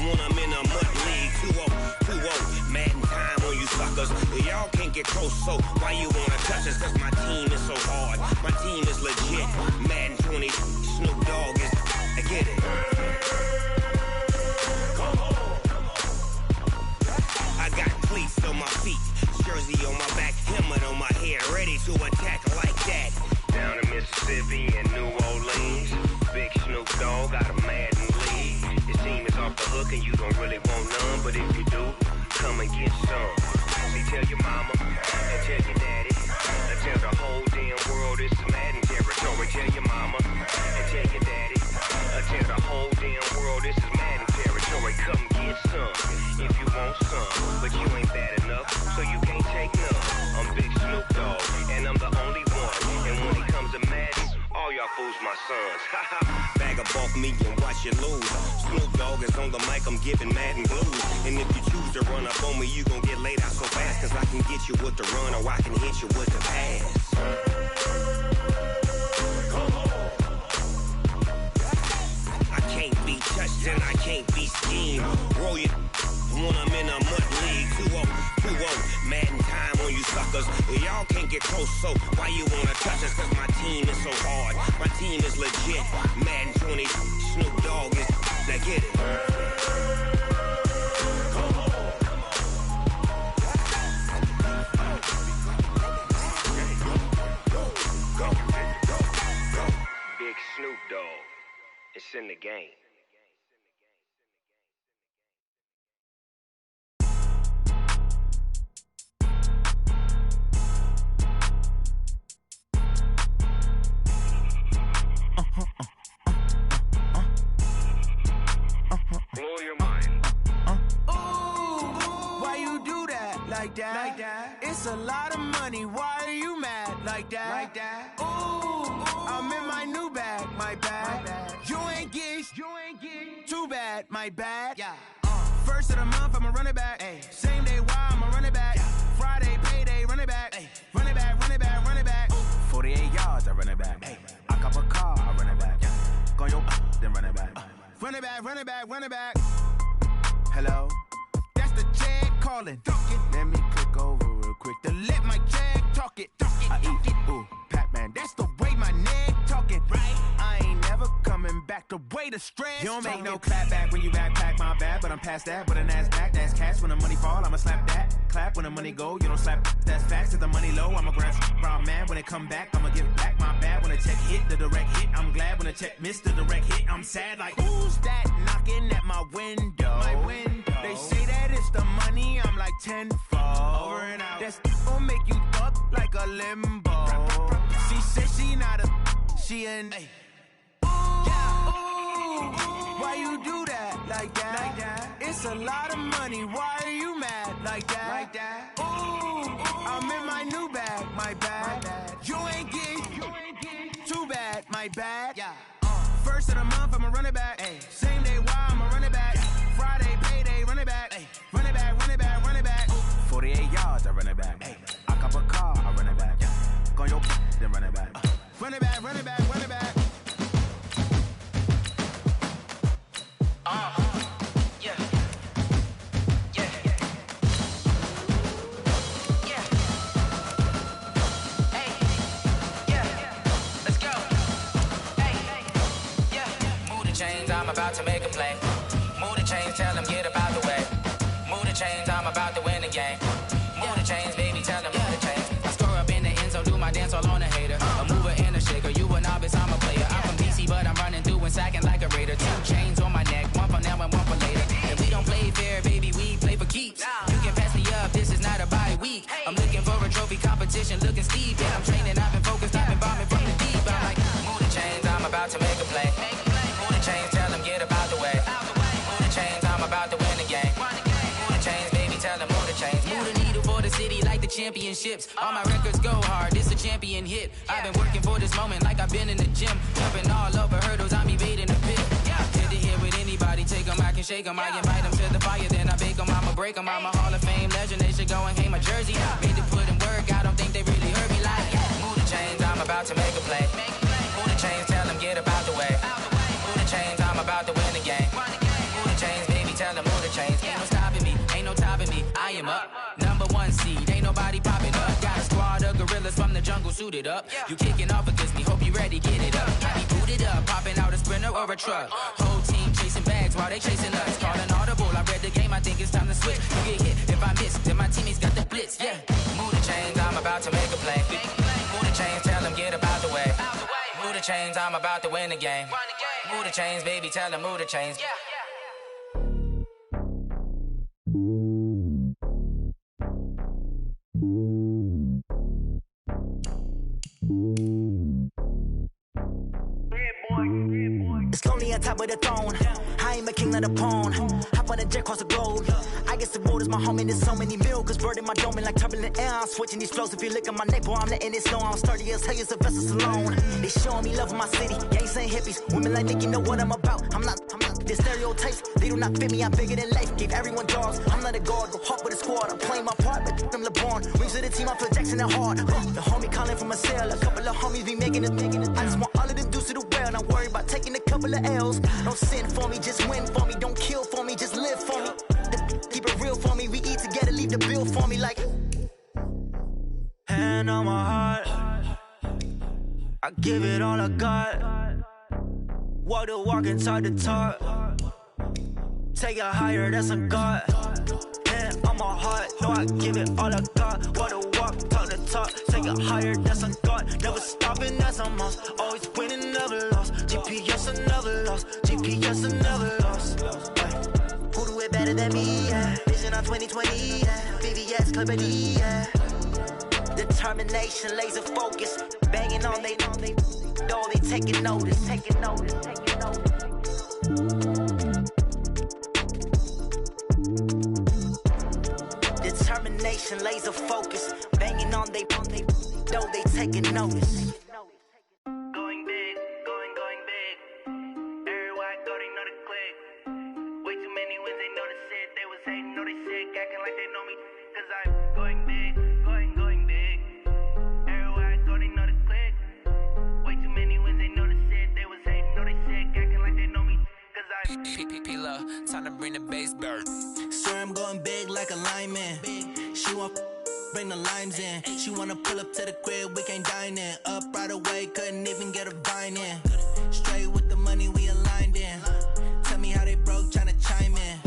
when I'm in a mud league. 2-0, Madden time on you suckers. Y'all can't get close, so why you wanna touch us? Cause my team is so hard. My team is legit. Madden 20, Snoop Dogg is. I get it. Come on. I got cleats on my feet, jersey on my back, helmet on my head, ready to attack like that. Down in Mississippi and New Orleans, big Snoop Dogg got a Madden league. His team is off the hook and you don't really want none, but if you do, come and get some. See, tell your mama and tell your daddy. Tell the whole damn world it's Madden territory. Tell your mama and tell your daddy. Tell the whole damn world this is Madden territory. Come get some if you want some, but you ain't bad enough, so you can't take none. I'm Big Snoop Dogg, and I'm the only one. And when it comes to Madden, all y'all fools my sons. Bag up off me and watch you lose. Snoop Dogg is on the mic, I'm giving Madden blues. And if you choose to run up on me, you gon' get laid out so fast. Cause I can get you with the run or I can hit you with the pass. Come on. I can't be touched and I can't be schemed. Roll you when I'm in a mud league. 2-0, Madden time on you suckers. Y'all can't get close, so why you wanna touch us? Cause my team is so hard. My team is legit. Madden 20, Snoop Dogg is. Now get it. Come on. Big Snoop Dogg. It's in the game. Blow your mind. Ooh, why you do that? Like that? It's a lot of money. Why are you mad? Like that? Ooh, I'm in my new bag. My bad. You ain't get too bad. My bad. Yeah. First of the month, I'ma run it back. Ay. Same day, why I'ma run it back. Yeah. Friday, payday, run it back. Ay. Run it back, run it back, run it back. 48 yards, I run it back. Ay. I cop a car, I run it back. Yeah. Go your then run it back. Run it back, run it back, run it back. Hello? That's the jag calling. Let me click over real quick to let my jag talk it. I eat it, ooh, Pac-Man. That's the way my neck talking. Right? I ain't never coming back the way the stress. You don't make no clap back when you backpack, my bad. But I'm past that with a NASDAQ. That's cash when the money fall, I'ma slap that. Clap when the money go, you don't slap. That's facts. If the money low, I'ma grab brown man. When it come back, I'ma give back my bad. When the check hit, the direct hit, I'm glad. When the check missed the direct hit, I'm sad. Like, who's that knocking at my window? My window. They say that it's the money, I'm like tenfold. Over and out. That's gon' make you thug like a limbo. She said she not a, she an. Why you do that like that? It's a lot of money. Why are you mad like that? Ooh, I'm in my new bag, my bad. You ain't getting too bad, my bad. First of the month, I'ma run it back. Same day, why I'ma run it back. Friday, payday, run it back. Run it back, run it back, run it back. 48 yards, I run it back. I cop a car, I run it back. Go on your then run it back. Run it back, run it back, run it back. I'm about to make a play. Move the chains, tell them get about the way. Move the chains, I'm about to win the game. Move the chains, baby, tell them move the chains. I score up in the end zone, do my dance all on a hater. A mover and a shaker, you a novice, I'm a player. I'm from DC, but I'm running through and sacking like a raider. 2 chains on my neck, one for now and one for later. And we don't play fair, baby, we play for keeps. You can pass me up, this is not a bye week. I'm looking for a trophy competition, looking steep. Yeah, I'm training, I've been focused, I've been bombing from the deep. I'm like, move the chains, I'm about to make a play. Move the chains, tell them get about the way. Move the chains, I'm about to win the game. Move the chains, baby, tell them move the chains. Move the needle for the city like the championships. All my records go hard, this a champion hit. I've been working for this moment like I've been in the gym. Jumping all over hurdles, I'm evading the pit. Hit to hit with anybody, take them, I can shake them. I invite them to the fire, then I bake them. I'ma break them, I'm a Hall of Fame legend. They should go and hang my jersey. Made to put in work, I don't think they really heard me like. Move the chains, I'm about to make a play. Move the chains, tell them get about the way. Move the chains, I'm about to win the game. Move the chains, baby, tell them move the chains. Ain't no stopping me, ain't no topping me. I am up, #1 seed, ain't nobody popping up. Got a squad of gorillas from the jungle suited up. You kicking off against me, hope you ready, get it up. I be booted up, popping out a Sprinter or a truck. Whole team chasing bags while they chasing us. Call an audible, I read the game, I think it's time to switch. You get hit, if I miss, then my teammates got the blitz, yeah. Move the chains, I'm about to make a play. Move the chains, tell them get about the way. Move the chains, I'm about to win the game. Move the chains, baby, tell them move the chains. It's lonely on top of the throne. I ain't a king of the pawn. Hop on a jet across the globe. I guess the world is my home and there's so many milk. Bird in my dome and like turbulent air. I'm switching these flows. If you look at my neck, boy, I'm letting it snow. I'm sturdy as hell as a vessel alone. They showing me love in my city. Gangs ain't hippies. Women like Nicky know what I'm about. I'm not the stereotypes. They do not fit me. I'm bigger than life. Gave everyone dogs. I'm not a guard. Go hard with a squad. I'm playing my part, but them LeBron. Rings to the team. I feel Jackson and hard. The homie calling from a cell. A couple of homies be making it. I just want all of them dudes to the well. Not worry about taking a couple of L's. Don't sin for me, just win for me. Don't kill for me, just live for me. Keep it real for me. We eat together, leave the bill for me like. Hand on my heart, I give it all I got. Walk the walk and talk the talk. Take it higher, that's a God. Hand on my heart, no, I give it all I got. Walk the walk, talk the talk. Take it higher, that's a God. Never stopping, that's a must. Always winning, never lost. GPS, I never lost. GPS, I never lost. Who do it better than me? Yeah. Vision on 2020. Yeah. VVS, Clippity. Yeah. Determination, laser focus. Banging on they know they taking notice. Taking notice. Taking notice. Determination, laser focus. Banging on they know they taking notice. Going big, going big. Everywhere I go, they know the click. Way too many wins, they know the shit. They was hating, know they sick, acting like they know me. Cause I'm going big, going big. Everywhere I go, they know the click. Way too many wins, they know the shit. They was hating, know they sick, acting like they know me. Cause I'm P-P-P-Love, time to bring the bass bird. Sir, I'm going big like a lineman. She want bring the limes in. She wanna pull up to the crib, we can't dine in. Up right away, couldn't even get a vine in. Straight with the money, we aligned in. Tell me how they broke, tryna chime in.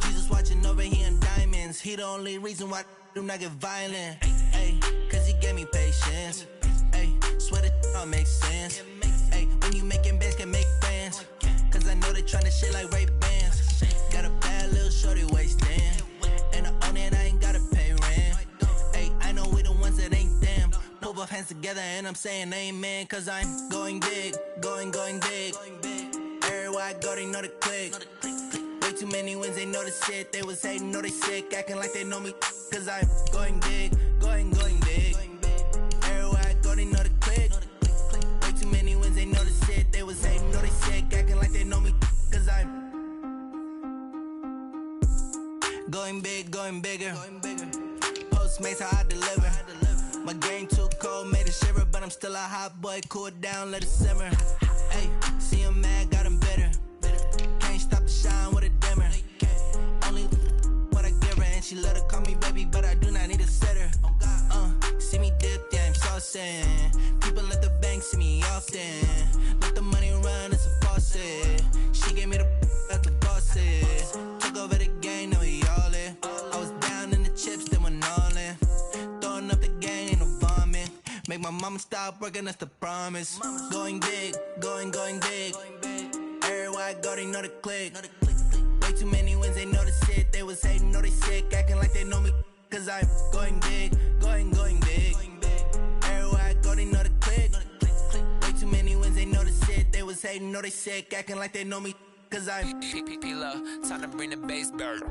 Jesus watching over here in diamonds. He the only reason why do not get violent. Ay, cause he gave me patience. Ay, swear that all makes sense. Ay, when you making bands, can make friends. Cause I know they tryna shit like Ray-Bans. Got a bad little shorty wasting. And I own it, I ain't gotta pay rent. Ay, I know we the ones that ain't them. both hands together and I'm saying amen, cause I'm going big, going big. Everywhere I go, they know the click. Way too many wins, they know the shit. They was hating, know they sick, acting like they know me, cause I'm going big, going big. Everywhere I go, they know the click. Way too many wins, they know the shit. They was hating, know they sick, acting like they know me, cause I'm going big, going bigger. Postmates, how I deliver. My game too cold, made it shiver, but I'm still a hot boy. Cool it down, let it simmer. Hey, see him mad, got him bitter. Can't stop the shine with a dimmer. Only what I give her, and she let her call me baby, but I do not need a sitter. See me dip, yeah, I'm saucing. People at the bank see me often. Let the money run, it's a faucet. She gave me the at the bosses. Took over the game, now we all in. I was down in the chips, then went all in. Throwing up the game, ain't no bombing. Make my mama stop working, that's the promise. Going big, going big. Everywhere I go, they know the click. Way too many wins, they know the shit. They was hating, know they sick, acting like they know me, cause I'm going big, going big. Everywhere I go, they know the click. Way too many wins, they know the shit. They was hating, know they sick, acting like they know me, cause I'm P-Love, time to bring the bass bird.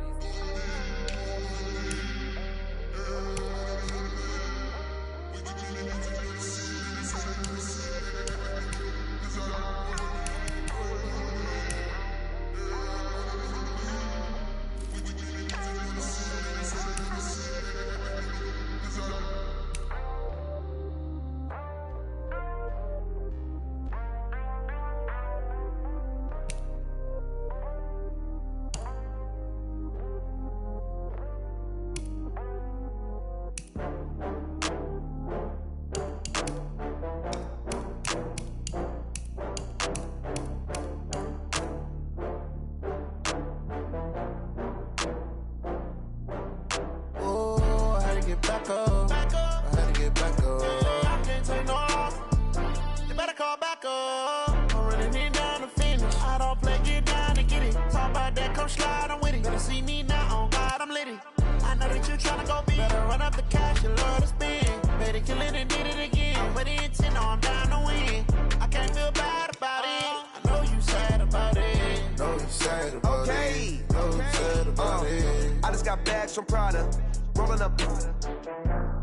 From Prada, rolling up.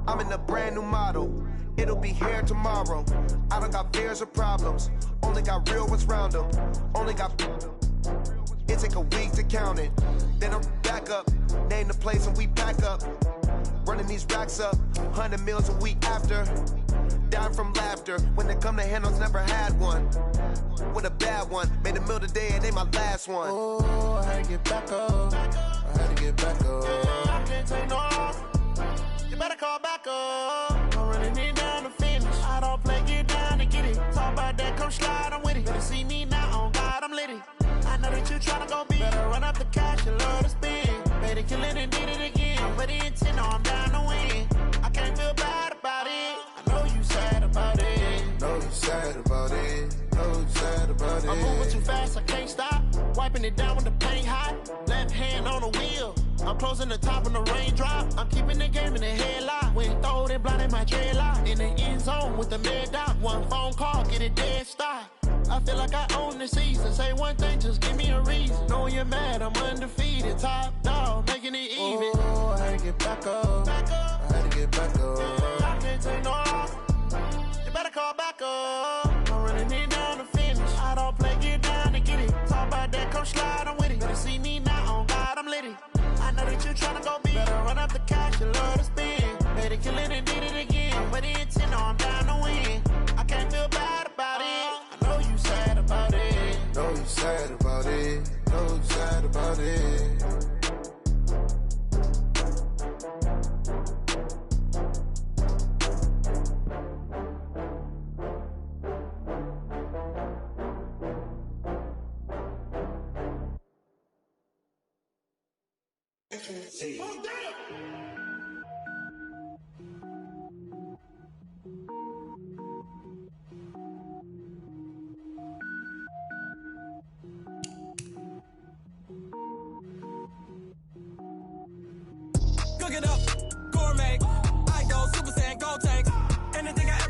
I'm in a brand new model. It'll be here tomorrow. I don't got fears or problems. Only got real ones round them. Only got. It take a week to count it. Then I'm back up. Name the place and we pack up. Running these racks up. 100 meals a week after. Dying from laughter. When it come to handles, never had one. With a bad one. Made a meal today and they my last one. Oh, I had to get back up. I had to get back up. I can't take no loss. You better call back up. I'm running it down to finish. I don't play, get down to get it. Talk about that, come slide, I'm with it. Better see me now, on God, I'm litty. I know that you tryna go big. Better run up the cash, you love to spend. Better kill it and did it again. I'm with the intent, no, I'm down to win. I can't feel bad about it. I know you sad about it. Know you sad about it. Know you sad about it. I'm moving too fast, I can't stop. Wiping it down with the paint hot. Left hand on the wheel. I'm closing the top on the raindrop. I'm keeping the game in the headlock. When throwed and blinded my dreadlock. In the end zone with the mid dot. One phone call, get it dead stop. I feel like I own the season. Say one thing, just give me a reason. Knowing you're mad, I'm undefeated. Top dog, making it even. Oh, I had to get back up. I had to get back up. I can't take no loss. You better call back up. I'm running it down to finish. I don't play, get down to get it. Talk about that, come slide, I'm with it. Better see me now, on God, I'm litty. I know that you tryna go big. Better run up the cash, you love to spend. Better kill it and did it again. But the intent, no, I'm down to win. I can't feel bad about it. I know you sad about it. Know you sad about it. Know you sad about it. Cook it up, gourmet. I go Super Saiyan, go tank. Anything I ever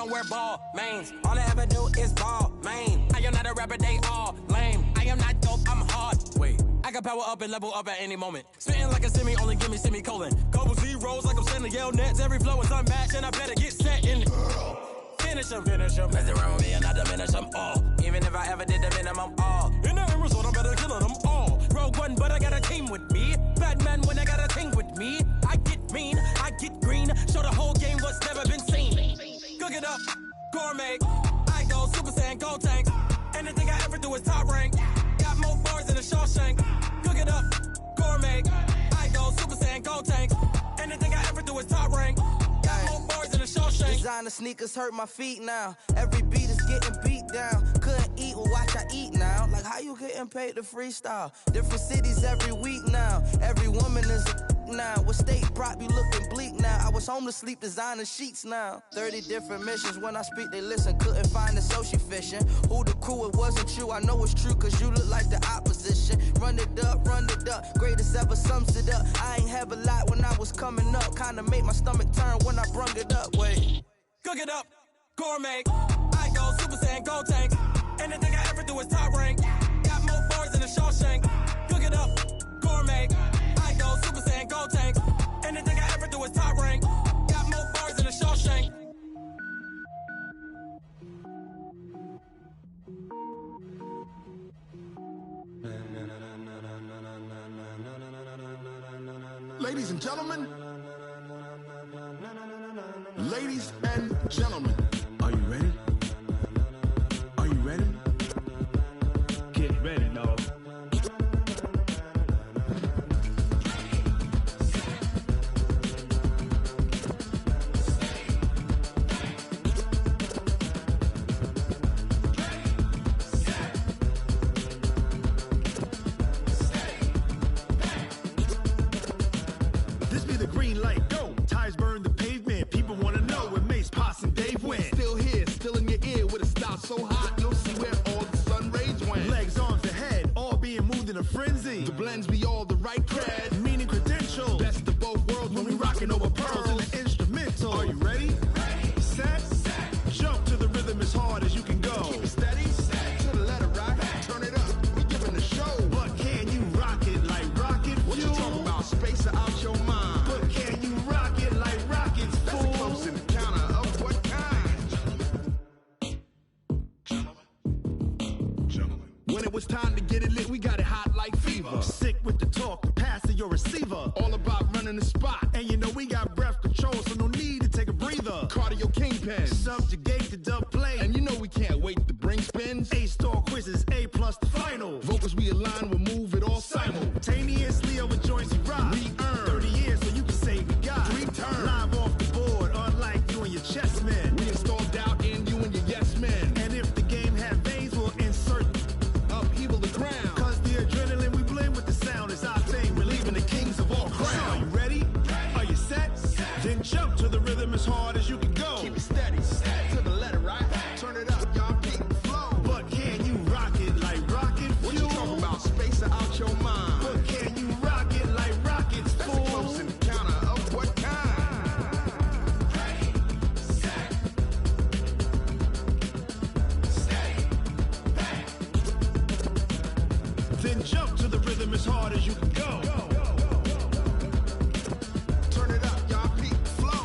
don't wear ball mains. All I ever do is ball, man. I am not a rapper, they all lame. I am not dope, I'm hard. Wait, I can power up and level up at any moment. Spitting like a semi, only give me semicolon. Couple zeros like I'm sending yell nets. Every flow is unmatched, and I better get set in. Finish them. Mess around with me and I diminish them all. Even if I ever did the minimum, all. In the end result, I better kill them all. Rogue One, but I got a team with me. Batman when I got a team with me. I get mean, I get green. Show the whole game what's never been seen. Cook it up, gourmet. I go Super Saiyan, Gold Tank. Anything I ever do is top rank. Got more bars than a Shawshank. Cook it up, gourmet. I go Super Saiyan, Gold Tank. Anything I ever do is top rank. Got more bars than a Shawshank. Designer sneakers hurt my feet now. Every beat is getting beat down. Couldn't eat, well watch I eat now. Like how you getting paid to freestyle? Different cities every week now. Every woman is a now. What state prop you looking bleak now? I was home to sleep, designer sheets now. 30 different missions. When I speak they listen. Couldn't find it, so she fishing. Who the crew, it wasn't you. I know it's true cause you look like the opposition. Run it up, greatest ever sums it up. I ain't have a lot when I was coming up. Kinda made my stomach turn when I brung it up. Wait, cook it up, gourmet. I go Super Saiyan, Gold Tank. Anything I ever do is top rank. Got more bars than a Shawshank. Cook it up, gourmet. I go Super Saiyan, Gold Tank. Anything I ever do is top rank. Got more bars than a Shawshank. Ladies and gentlemen, ladies and gentlemen, are you ready? Are you ready? Get ready, dog. This be the green light, go. Tires burn the pavement. People wanna know where Mace, Potts, and Dave went. Still here, still in your ear with a style so hot, you'll see where all the sun rays went. Legs, arms, and head, all being moved in a frenzy. The blends be all the right cred, meaning credential. Best of both worlds when we rockin' over pearls in the instrumental. Are you ready? Set, jump to the rhythm as hard as you can go. Keep it steady, to the letter right. Turn it up, we giving the show. But can you rock it like rocket fuel? What you talking about? Space out your mind. But can you rock it like rockets, fool? That's a close encounter of what kind? Gentlemen. When it was time to get it lit, we got it hot like fever. Sick with the talk, pass to your receiver. All about running the spot. And you know we got breath control, so no need to take a breather. Cardio kingpin, subjugate the dub play. And you know we can't wait to bring spins. A-star quizzes, A+ the final. Vocals we align, we'll move it all simultaneously over joints we rock. We earn 30 years, so you can say we got 3 turns. Live off the board, unlike you and your chess men. We install doubt in you and your yes men. And if the game had veins, we'll insert upheaval the ground. Cause the adrenaline we blend with the sound is our thing. We're leaving the kings of all crowns. Are you ready? Are you set? Then jump to the rhythm as hard as you can go. Keep it steady, to the letter right. Turn it up, y'all beat the flow. But can you rock it like rocket fuel? What you talking about? Space out your mind. But can you rock it like rockets, fool? That's a close encounter of what kind? Then jump to the rhythm as hard as you can go. Turn it up, y'all beat the flow.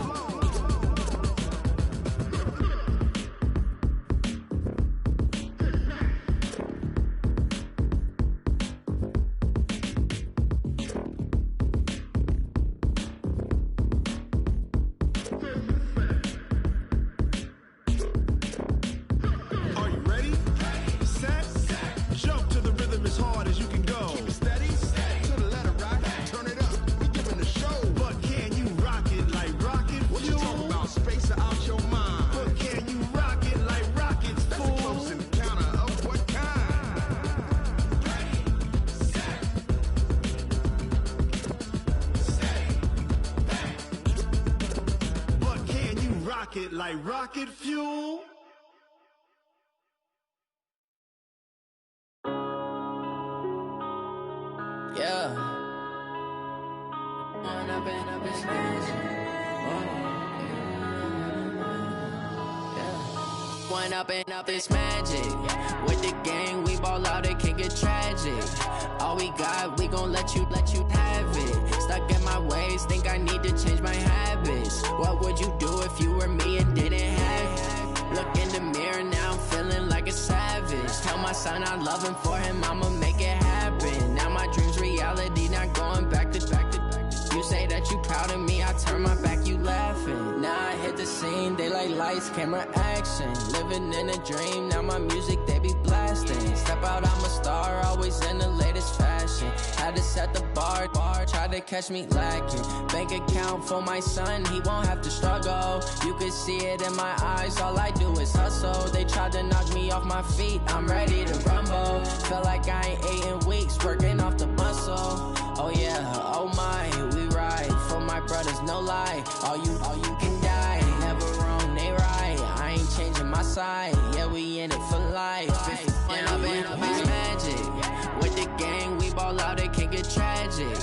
Are you ready? Set, jump to the rhythm as hard as you can go. Keep it steady, to the letter right. Turn it up, we giving the show. But can you rock it like rocket fuel? What you talking about? Space out your mind. But can you rock it like rockets, fool? That's a close encounter of what kind? But can you rock it like rocket fuel? Yeah. Run up in a bitch. Yeah. one up and up, it's magic. With the gang, we ball out, it can get tragic. All we got, we gon' let you have it. Stuck in my ways, think I need to change my habits. What would you do if you were me and didn't have it? Look in the mirror, now I'm feeling like a savage. Tell my son I love him, for him I'ma make it happen. Now my dream's reality, not going back to. You say that you proud of me, I turn my back, you laughing. Now I hit the scene, they like lights, camera, action. Living in a dream, now my music, they be blasting. Step out, I'm a star, always in the latest fashion. Had to set the bar, try to catch me lacking. Bank account for my son, he won't have to struggle. You can see it in my eyes, all I do is hustle. They tried to knock me off my feet, I'm ready to rumble. Feel like I ain't ate in weeks, working off the muscle. Oh yeah, oh my, we ride for my brothers, no lie. All you can die, never wrong, they right. I ain't changing my side, yeah, we in it for life. And I've been magic. With the gang, we ball out, it can get tragic.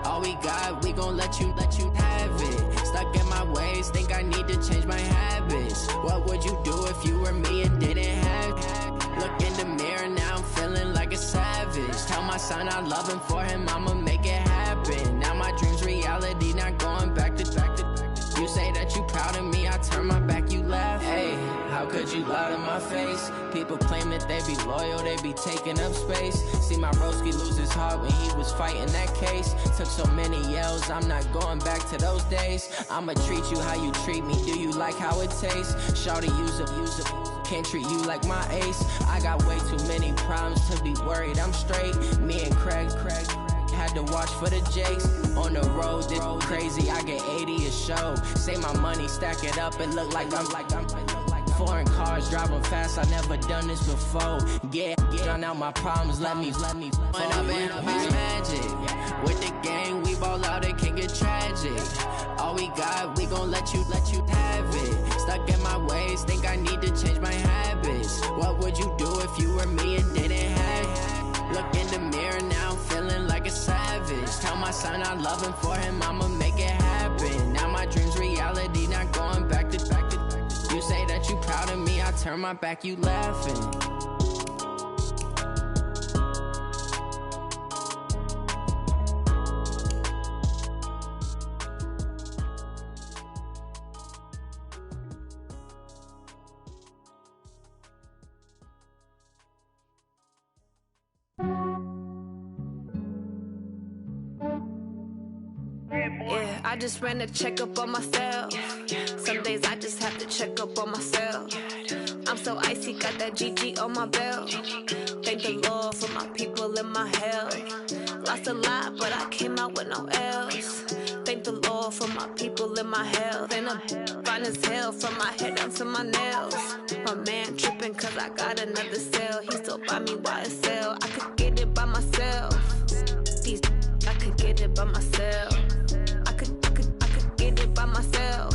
All we got, we gon' let you have it. Stuck in my ways, think I need to change my habits. What would you do if you were me and didn't have it? Look in the mirror, now I'm feeling like a savage. Tell my son I love him, for him I'ma make it happen. Now my dream's reality, not going back to. You say that you proud of me, I turn my back, you laugh. Hey, how could you lie to my face? People claim that they be loyal, they be taking up space. See my broski lose his heart when he was fighting that case. Took so many yells, I'm not going back to those days. I'ma treat you how you treat me, do you like how it tastes? Shawty, use it. Can't treat you like my ace. I got way too many problems to be worried, I'm straight. Me and Craig had to watch for the Jakes. On the road, this crazy, I get 80 a show. Say my money, stack it up, it look like I'm foreign cars, driving fast, I never done this before. Get done out my problems, let me When I've been magic. With the gang, we ball out, it can get tragic. All we got, we gon' let you have it. Stuck in my ways, think I need to change my habits. What would you do if you were me and didn't have it? Look in the mirror, now I'm feeling like a savage. Tell my son I love him, for him I'ma make it happen. Now my dream's reality, not going back to. You say that you proud of me, I turn my back, you laughing. Yeah, I just ran a checkup on myself. Some days I just have to check up on myself. I'm so icy, got that GG on my belt. Thank the Lord for my people and my health. Lost a lot, but I came out with no L's. Thank the Lord for my people and my health. And I'm fine as hell from my head down to my nails. My man tripping cause I got another cell. He still buy me YSL. I could get it by myself. These I could get it by myself. I could get it by myself.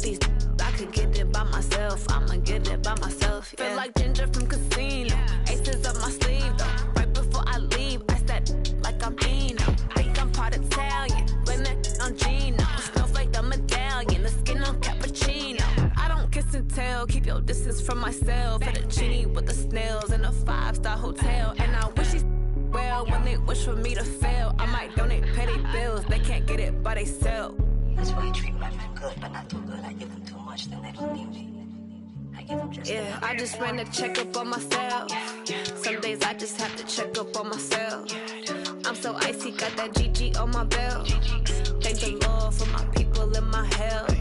These I could get it by myself. I'ma get it by myself. Yeah. Feel like Ginger from Casino. Aces up my sleeve though. Right before I leave, I said like I'm Dino. Think I'm part Italian. Blame it on Gino. Snowflake the medallion. The skin on cappuccino. I don't kiss and tell. Keep your distance from myself. For the genie with the snails in a 5-star hotel. And I wish he's well when they wish for me to fail. I might donate petty bills. They can't get it by they sell. That's why you treat my men good, but not too good. I give them too much, then they don't need me. I give them just yeah, I just ran a checkup on myself. Some days I just have to check up on myself. I'm so icy, got that GG on my belt. Thank the Lord for my people and my health.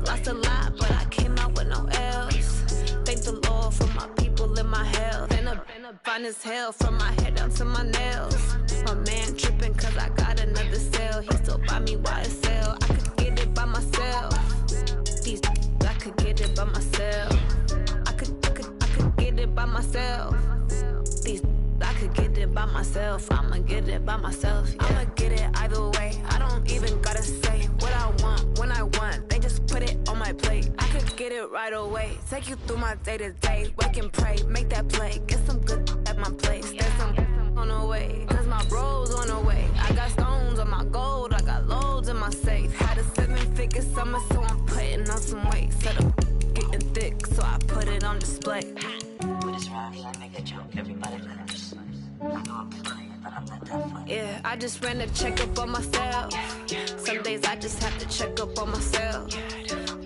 Lost a lot, but I came out with no L's. Thank the Lord for my people and my health. And I'm fine as hell from my head down to my nails. My man tripping cause I got another cell. He still buy me YSL. I could get it by myself. These I could get it by myself. I could get it by myself. These I could get it by myself. I'ma get it by myself. Yeah. I'ma get it either way. I don't even gotta say what I want when I want. They just put it on my plate. I could get it right away. Take you through my day to day. Wake and pray, make that play. Get some good at my place. There's some on the way. Cause my bro's on the way. I got stones on my gold. I got loads in my safe. Had a 7-figure summer, so I'm putting on some weight. Set up getting thick, so I put it on like, With this round here, I make a joke, everybody laughs. I know I'm playing, but I'm not that funny. yeah, I just ran a checkup on myself. Some days I just have to check up on myself.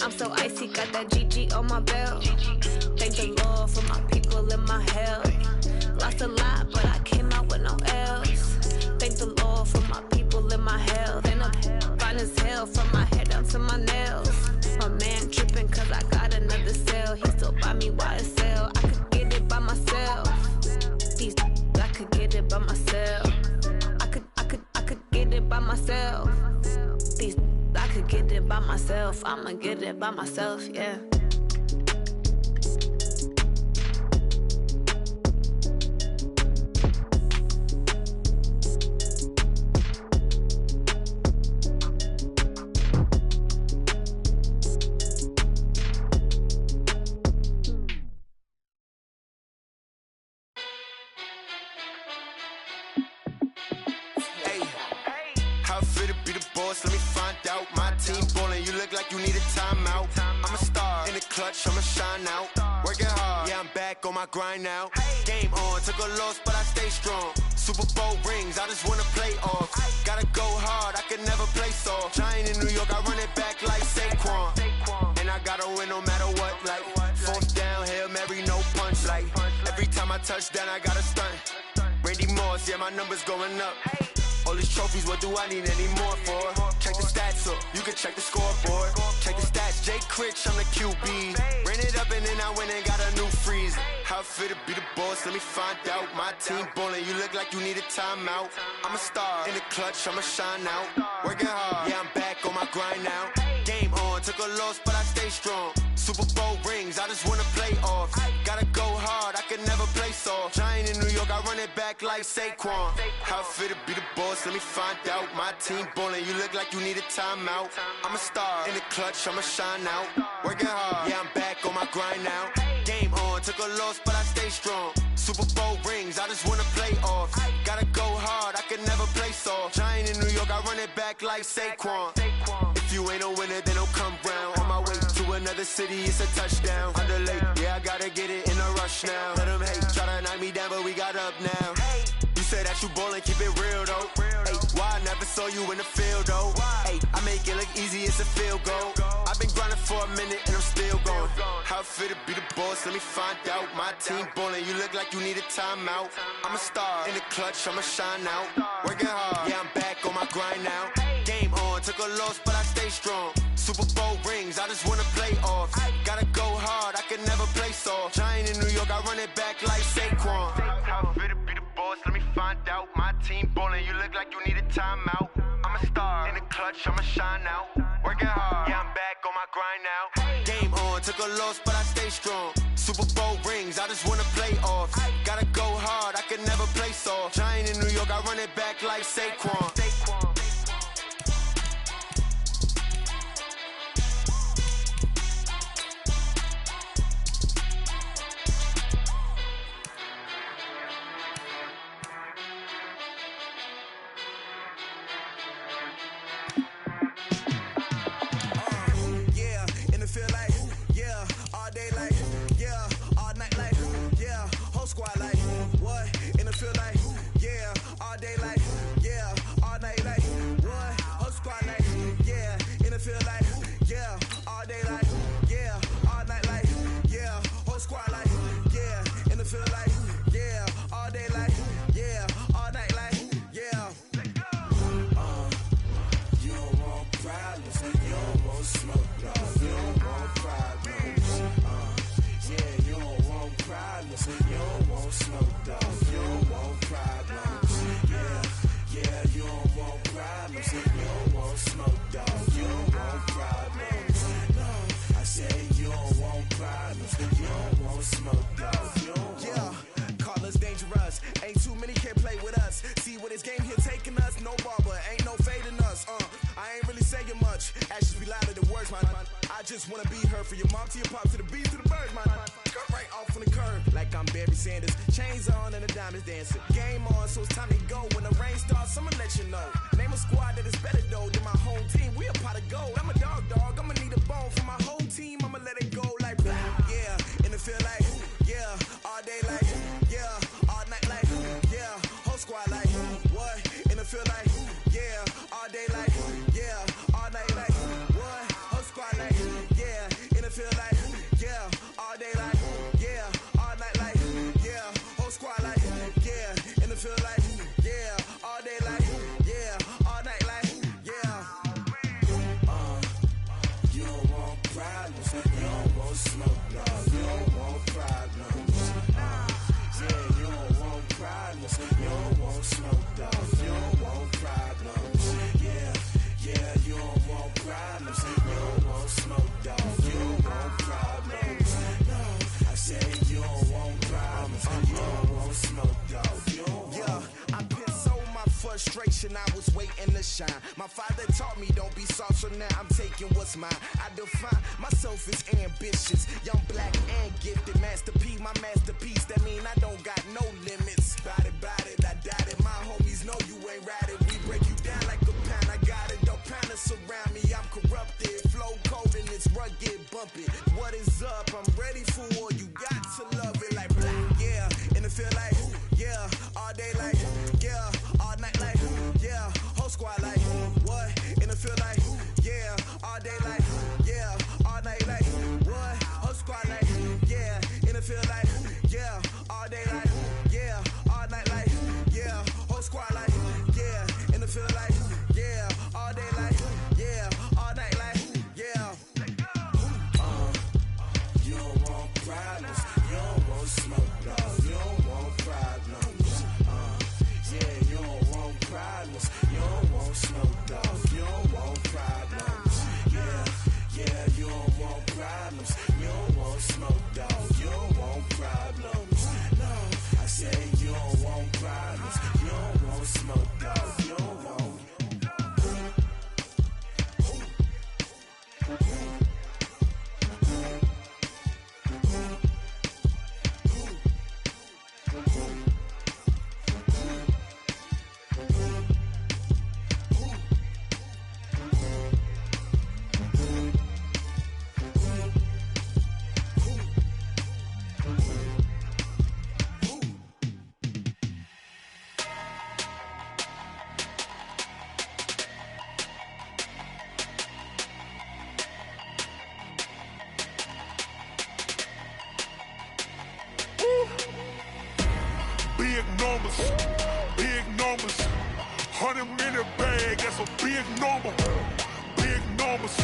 I'm so icy, got that GG on my belt. Thank the Lord for my people in my health. Lost a lot, but I came out with no else. Thank the Lord for my people in my health. And I'm fine as hell from my head down to my nails. My man tripping cause I got another cell. He still buy me YSL. I could get it by myself. These I could get it by myself. I could get it by myself. These I could get it by myself. I'ma get it by myself, yeah. How fit to be the boss? Let me find out. My team ballin', you look like you need a timeout. I'm a star in the clutch, I'ma shine out. Working hard, yeah, I'm back on my grind now. Game on, took a loss, but I stay strong. Super Bowl rings, I just wanna play off. Gotta go hard, I can never play soft. Giant in New York, I run it back like Saquon. And I gotta win no matter what, like fourth down, Hail Mary, no punch. Like every time I touch down, I gotta stunt. Randy Moss, yeah, my numbers going up. All these trophies, what do I need any more for? Check the stats up, you can check the scoreboard. Check the stats, Jake Critch, I'm the QB. Ran it up and then I went and got a new freeze. How fit to be the boss, let me find out. My team ballin', you look like you need a timeout. I'm a star in the clutch, I'ma shine out. Working hard, yeah, I'm back on my grind now. Game on, took a loss, but I stay strong. Super Bowl rings, I just wanna play off. Gotta go hard, I can never play soft. Giant in New York, I run it back like Saquon. How fit to be the boss, let me find out. My team ballin', you look like you need a timeout. I'm a star in the clutch, I'ma shine out. Working hard, yeah, I'm back on my grind now. Game on, took a loss, but I stay strong. Super Bowl rings, I just wanna play off. Gotta go hard, I can never play soft. Giant in New York, I run it back like Saquon. If you ain't a winner, then don't come round. On my way to another city, it's a touchdown. Underlay, yeah, I gotta get it in a rush now. Let them hate, try to knock me down, but we got up now. You say that you ballin', keep it real though. Hey, why I never saw you in the field though? Hey, I make it look easy, it's a field goal. I've been grinding for a minute and I'm still going. How fit to be the boss, let me find out. My team ballin', you look like you need a timeout. I'm a star in the clutch, I'ma shine out. Working hard, yeah, I'm back on my grind now. Game on, took a loss, but I stay strong. Super Bowl rings, I just wanna play off. Gotta go hard, I can never play soft. Giant in New York, I run it back like Saquon. How fit to be the boss, let me find out. My team ballin', you look like you need a timeout. I'm a star in the clutch, I'ma shine out. Working hard, yeah, I'm back on my grind now. Game on, took a loss, but I stay strong. Super Bowl rings, I just wanna play off. Gotta go hard, I can never play soft. Giant in New York, I run it back like Saquon. just wanna be her. From your mom to your pop to the beat to the birds, man. Cut right off on the curb like I'm Barry Sanders. Chains on and the diamonds dancing. Game on, so it's time to go. When the rain starts, I'ma let you know. Name a squad that is better though than my home team. We a pot of gold. I'm a dog. I'ma need a bone for my whole team. I'ma let it go like blah. Yeah, and it feel like it feel like, yeah, all day like, yeah, all night like, what? Whole squad like, yeah, and it feel like, yeah, all day like, yeah, all night like, yeah, whole squad like, yeah, and it feel like, yeah, all day like, yeah, all night like, yeah. You don't want problems, you don't want smoke, dog, you don't want problems. Yeah, you don't want problems, you don't want smoke, dog, you don't want problems. Yeah, you don't want problems, you don't want smoke, dog, you don't want problems. No, I said you don't want problems, you don't want smoke, dog, you don't want. Yeah, I pissed so my frustration, I was waiting to shine. My father taught me don't be soft, so now I'm taking what's mine. I define myself as ambitious, young, black, and gifted. Master P, my masterpiece, that mean I don't got no limits. Bout it, I doubt it. My homies know you ain't ratted. We break you down like a pound. I got it, don't pound to surround me. I'm corrupted, flow cold and it's rugged, bumpy. What is up? I'm ready for war. You got to love it like black, yeah. And it feel like, yeah, all day like, yeah, all night like, yeah, whole squad like, what? And it feel like, yeah, all day like, yeah, all night like, what? Whole squad like, yeah, and it feel like, yeah, all day like, yeah, all night like, yeah, whole squad like, yeah, and it feel like, yeah, all day like, yeah, all night like, yeah. You don't want problems, you don't want smoke, dog, you don't want problems. Yeah, you don't want problems, you don't want smoke, dog, you don't want problems. Yeah, you don't want problems, you don't want smoke, dog, you don't want problems. No, I say you don't want problems, you don't want smoke, dog, you don't want. Big numbers, 100-minute bag, that's a big number. Big numbers,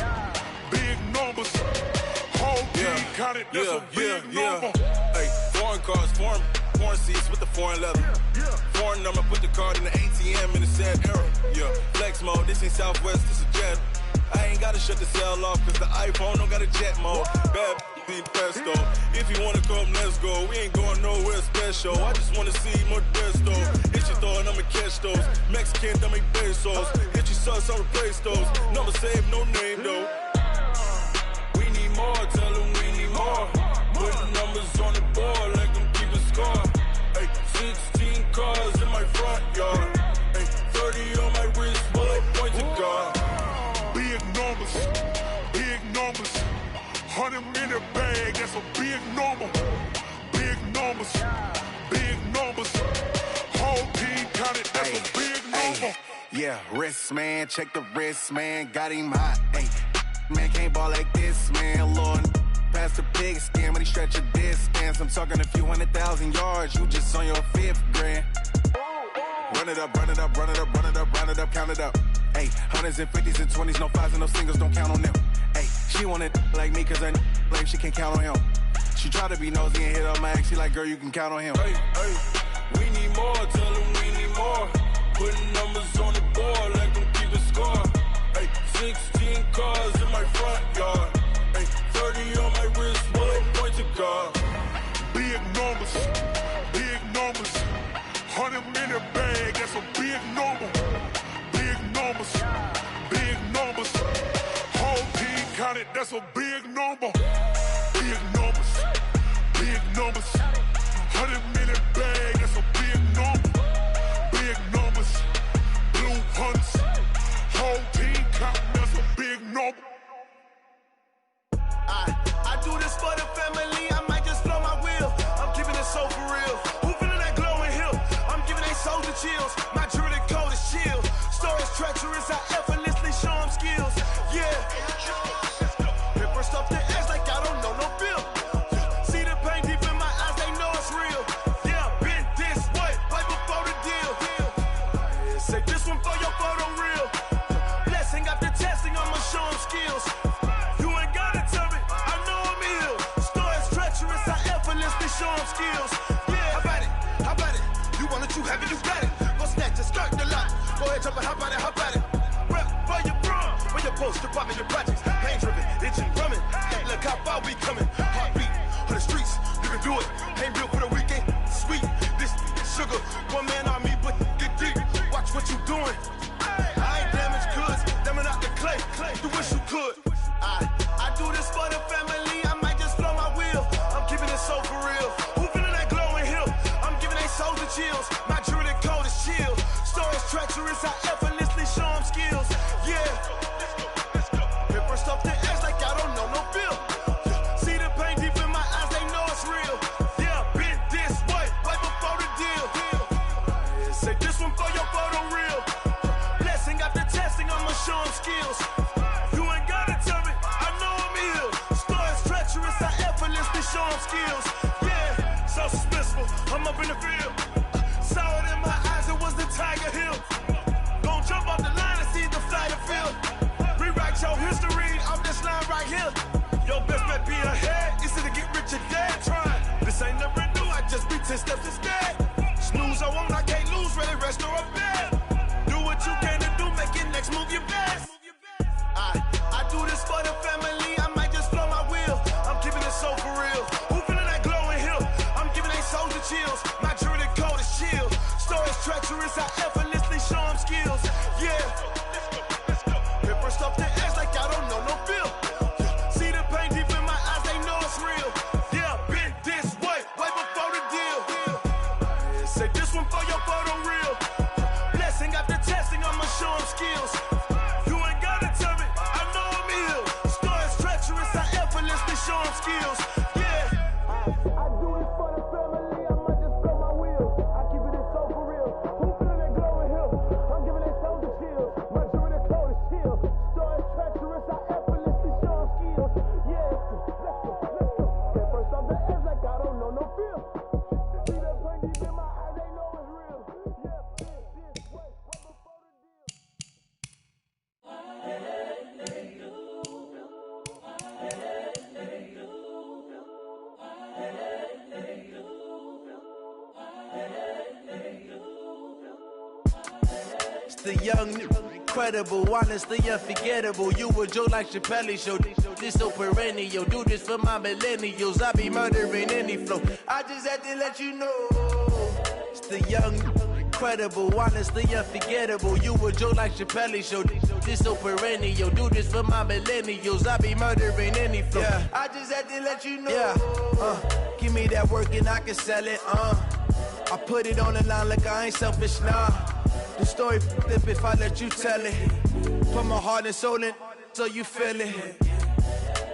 whole team counted, that's a big number. Hey, foreign cars, foreign seats with the foreign leather. Foreign number, put the card in the ATM in the sad era. Yeah, flex mode, this ain't Southwest, this a jet. I ain't gotta shut the cell off, cause the iPhone don't got a jet mode. Bad be presto. If you wanna come, let's go. We ain't going nowhere special. I just wanna see more presto. Hit your thought, I'ma catch those. Mexican, I make pesos. Hit your sus, I'll replace those. Number saved, no name though. We need more, tell them we need more. Putting numbers on the board like I'm keeping score. Hey, 16 cars in my front yard. Hey, 30 on my wrist, while I point to God. Big numbers, 100-minute bag, that's a big number. Big numbers, whole team counted, that's a big number. Yeah, wrist man, check the wrist man, got him hot. Ay, man can't ball like this, man. Lord, past the pig skin, but he stretch a distance. I'm talking a few 100,000 yards, you just on your 5th grand. Run it up, count it up. Ay, hundreds and 50s and 20s, no 5s and no singles, don't count on them. Ay, she want it like me, cause her like she can't count on him. She try to be nosy and hit up my ex, she like, girl, you can count on him. Hey, we need more, tell them we need more. Putting numbers on the board like I'm keeping score. Hey, 16 cars in my front yard. Hey, 30 on my wrist, while I point to God. Big numbers, 100-minute bag, that's a big number. Big numbers, whole team counted, that's a big number. Big numbers, 100-minute bag, that's a big number. Big numbers, blue hunts, whole team counting, that's a big number. I do this for the family, I might just blow my wheel. I'm keeping it so for real. Who feeling that glowing hill? I'm giving they soldier chills. My jewelry coat is chill. Say this one for your photo reel. Blessing after testing, I'ma show them skills. You ain't gotta tell me, I know I'm ill. Stories treacherous, I effortlessly show them skills. Yeah, how about it? How about it? You want it, you have it, you got it. Go snatch it, skirt the lot. Go ahead, jump it, how about it? How about it? Rep for your bro, for your poster, popping your projects. Pain driven, itching, drumming. Hey, look how far we coming. Heartbeat on the streets, you can do it. Ain't built for the weekend. Sweet, this sugar, one man army, but get deep. Watch what you doing. I ain't damaged goods, damn it out the clay. You wish you could. I do this for the family. I might just blow my wheel. I'm keeping it so for real. Who feeling that glowing hill? I'm giving they souls the chills. My jewelry code is chill. Stories treacherous, I effortlessly show them skills. Yeah. Hit first off the edge like I don't know no feel. See the pain deep in my eyes, they know it's real. Yeah, been this way, right before the deal. Say this one for your photo reel. Blessing after testing, I'ma show them skills. You ain't gotta tell me, I know I'm ill. Stories treacherous, I effortlessly show them skills. Yeah, so suspenseful, I'm up in the field. Saw it in my eyes, it was the Tiger Hill. Gon' jump off the line and see the flight of field. Rewrite your history off this line right here. Your best bet be ahead, it's to get rich or dead trying. This ain't never new, I just be 10 steps instead. Snooze, I won't, I can't lose, ready, rest or a bed. Do what you can to do, make it next move your best. I do this for the family, I might just blow my wheel. I'm keeping it so for real. Who feeling that glowing hill? I'm giving they souls the chills. My jewelry code is chill. Stories treacherous, I effortlessly show them skills. Yeah. Hit first off the edge like I don't know no feel. See the pain deep in my eyes, they know it's real. Yeah, been this way, way before the deal. Say this one for your photo reel. Blessing after testing, I'ma show them skills. You ain't gotta tell me, I know I'm ill. Stories treacherous, I effortlessly show them skills. Yeah. I do this for the family, I might just blow my wheel. I keep it so for real. Who feeling that glowing hill? I'm giving they souls the chills. My jewelry code is chill. Stories treacherous, I effortlessly show them skills. Yeah. Let's go. Get first off the edge like I don't know no feel. See that pain deep in my eyes, they know it's real. Yeah, this way, way before the deal. It's the young, incredible, honestly unforgettable. You a Joe like Chappelle show. This so perennial. Do this for my millennials. I be murdering any flow. I just had to let you know. It's the young, incredible, honestly unforgettable. You a Joe like Chappelle show. This so perennial. Do this for my millennials. I be murdering any flow. Yeah. I just had to let you know. Yeah. Give me that work and I can sell it. I put it on the line like I ain't selfish, nah. The story flip if I let you tell it. Put my heart and soul in so you feel it.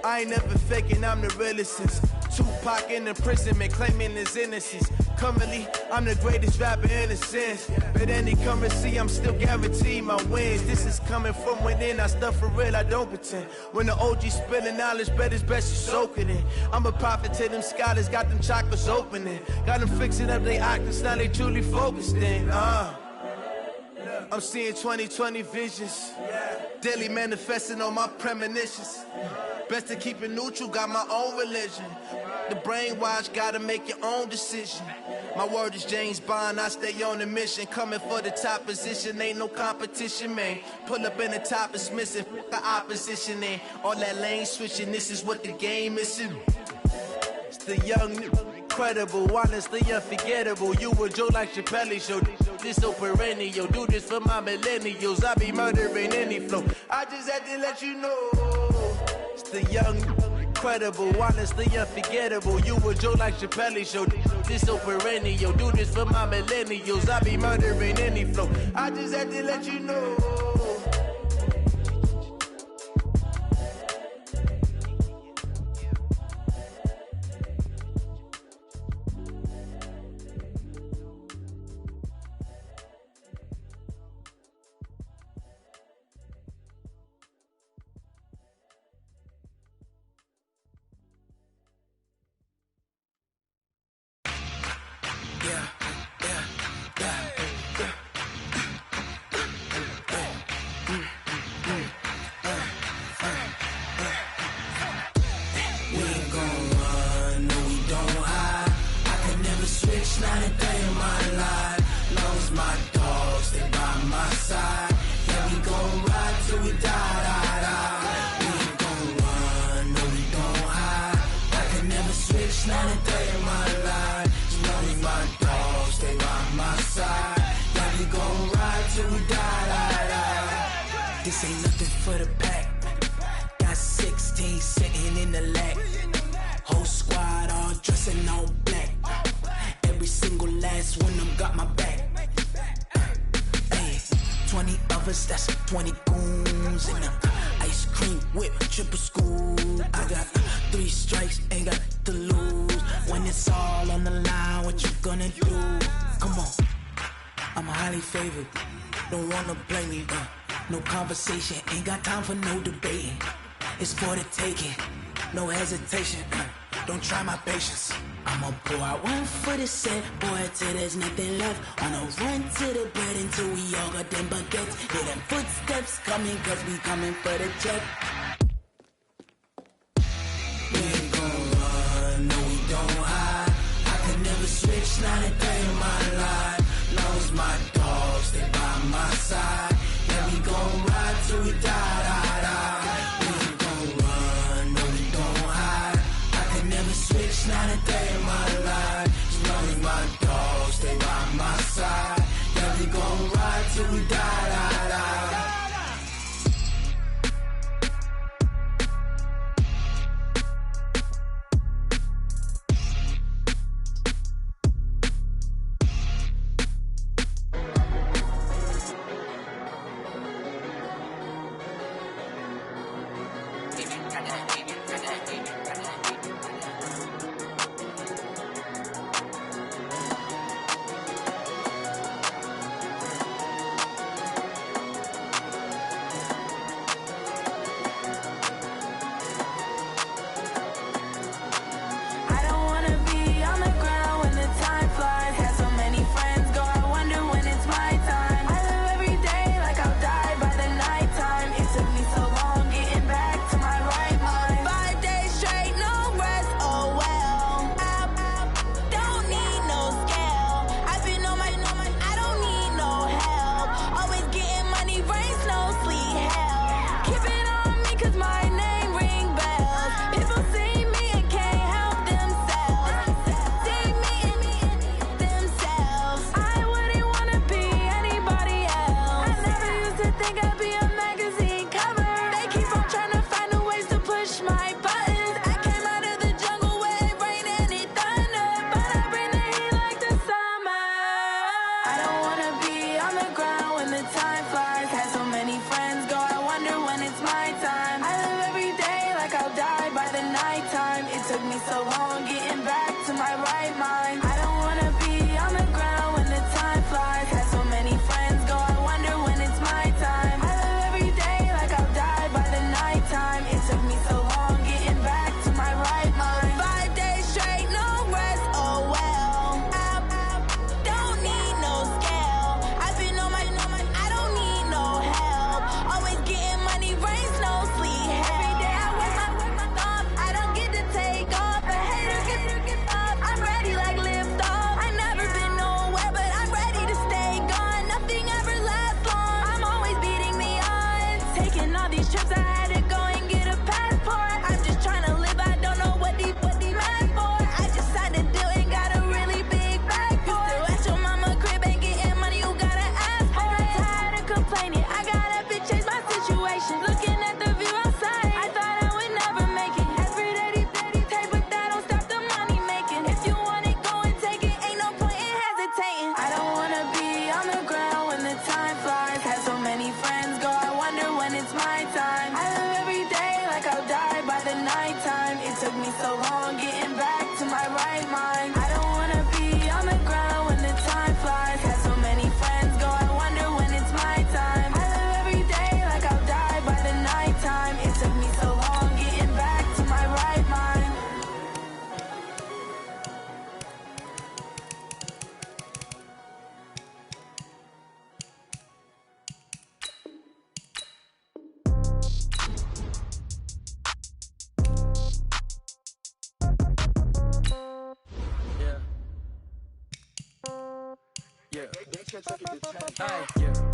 I ain't never faking, I'm the realest since Tupac in imprisonment, claiming his innocence. Currently, I'm the greatest rapper in a sense. But any currency, I'm still guaranteed my wins. This is coming from within, I stuff for real, I don't pretend. When the OG spilling knowledge, bet it's best you soak it in. I'm a prophet to them scholars, got them chakras opening. Got them fixing up they octaves, now they truly focused in. I'm seeing 2020 visions. Daily manifesting on my premonitions. Best to keep it neutral, got my own religion. The brainwash, gotta make your own decision. My word is James Bond, I stay on the mission. Coming for the top position, ain't no competition, man. Pull up in the top, it's missing, the opposition ain't. All that lane switching, this is what the game is. It's the young, incredible, honestly unforgettable. You a Joe like Chappelle show. This so perennial. Do this for my millennials. I be murdering any flow. I just had to let you know. It's the young, incredible, honestly unforgettable. You a Joe like Chappelle show. This so perennial. Do this for my millennials. I be murdering any flow. I just had to let you know. This ain't nothing for the pack. Got 16 sitting in the lap. Whole squad all dressing all black. Every single last one of them got my back. Hey, 20 of us, that's 20 goons in them. Ice cream whip, triple scoop. I got 3 strikes, ain't got to lose. When it's all on the line, what you gonna do? Come on, I'm highly favored. Don't wanna blame me, no conversation, ain't got time for no debating. It's for the taking, no hesitation, don't try my patience. I'ma pour out one for the set, boy, till there's nothing left. On a run to the bread until we all got them baguettes. Hear them footsteps coming, cause we coming for the check. We ain't gon' run, no we don't hide. I could never switch, not a day in my life. Long as my dogs, they by my side. Yeah, we gon' ride till we die, die, die. We ain't gon' run, no we don't hide. I could never switch, not a day in my life. As long as my dogs, stay by my side. Yeah, we gon' ride till we die, die, die.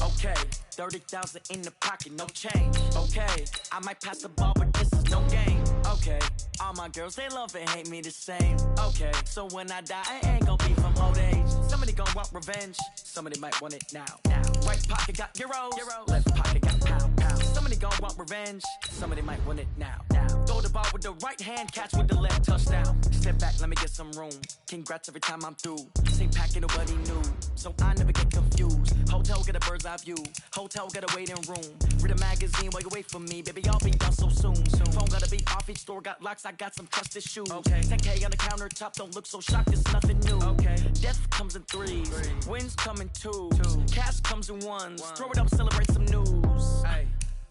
Okay, 30,000 in the pocket, no change. Okay, I might pass the ball, but this is no game. Okay, all my girls, they love and hate me the same. Okay, so when I die, I ain't gon' be from old age. Somebody gon' want revenge, somebody might want it now. Right pocket got euros, left pocket got pound. gon' want revenge. Somebody might want it now. Throw the ball with the right hand, catch with the left, touchdown. Step back, let me get some room. Congrats every time I'm through. This ain't packing, nobody knew, so I never get confused. Hotel get a bird's eye view. Hotel got a waiting room. Read a magazine while you wait for me, baby. I'll be done so soon. Phone gotta be off, each store got locks. I got some trusted shoes. 10K on the countertop, don't look so shocked. It's nothing new. Death comes in threes, wins come in twos, cash comes in ones. Throw it up, celebrate some news.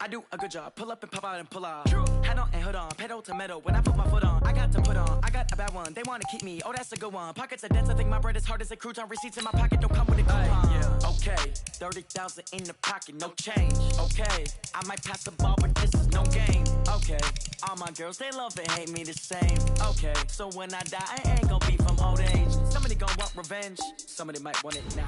I do a good job, pull up and pop out and pull off. Head on and hood on, pedal to metal. When I put my foot on, I got to put on. I got a bad one, they wanna keep me. Oh, that's a good one. Pockets are dense, I think my bread is hard as a crouton. Receipts in my pocket don't come with a coupon. Okay, 30,000 in the pocket, no change. Okay, I might pass the ball, but this is no game. Okay, all my girls, they love and hate me the same. Okay, so when I die, I ain't gon' be from old age. Somebody gon' want revenge, somebody might want it now.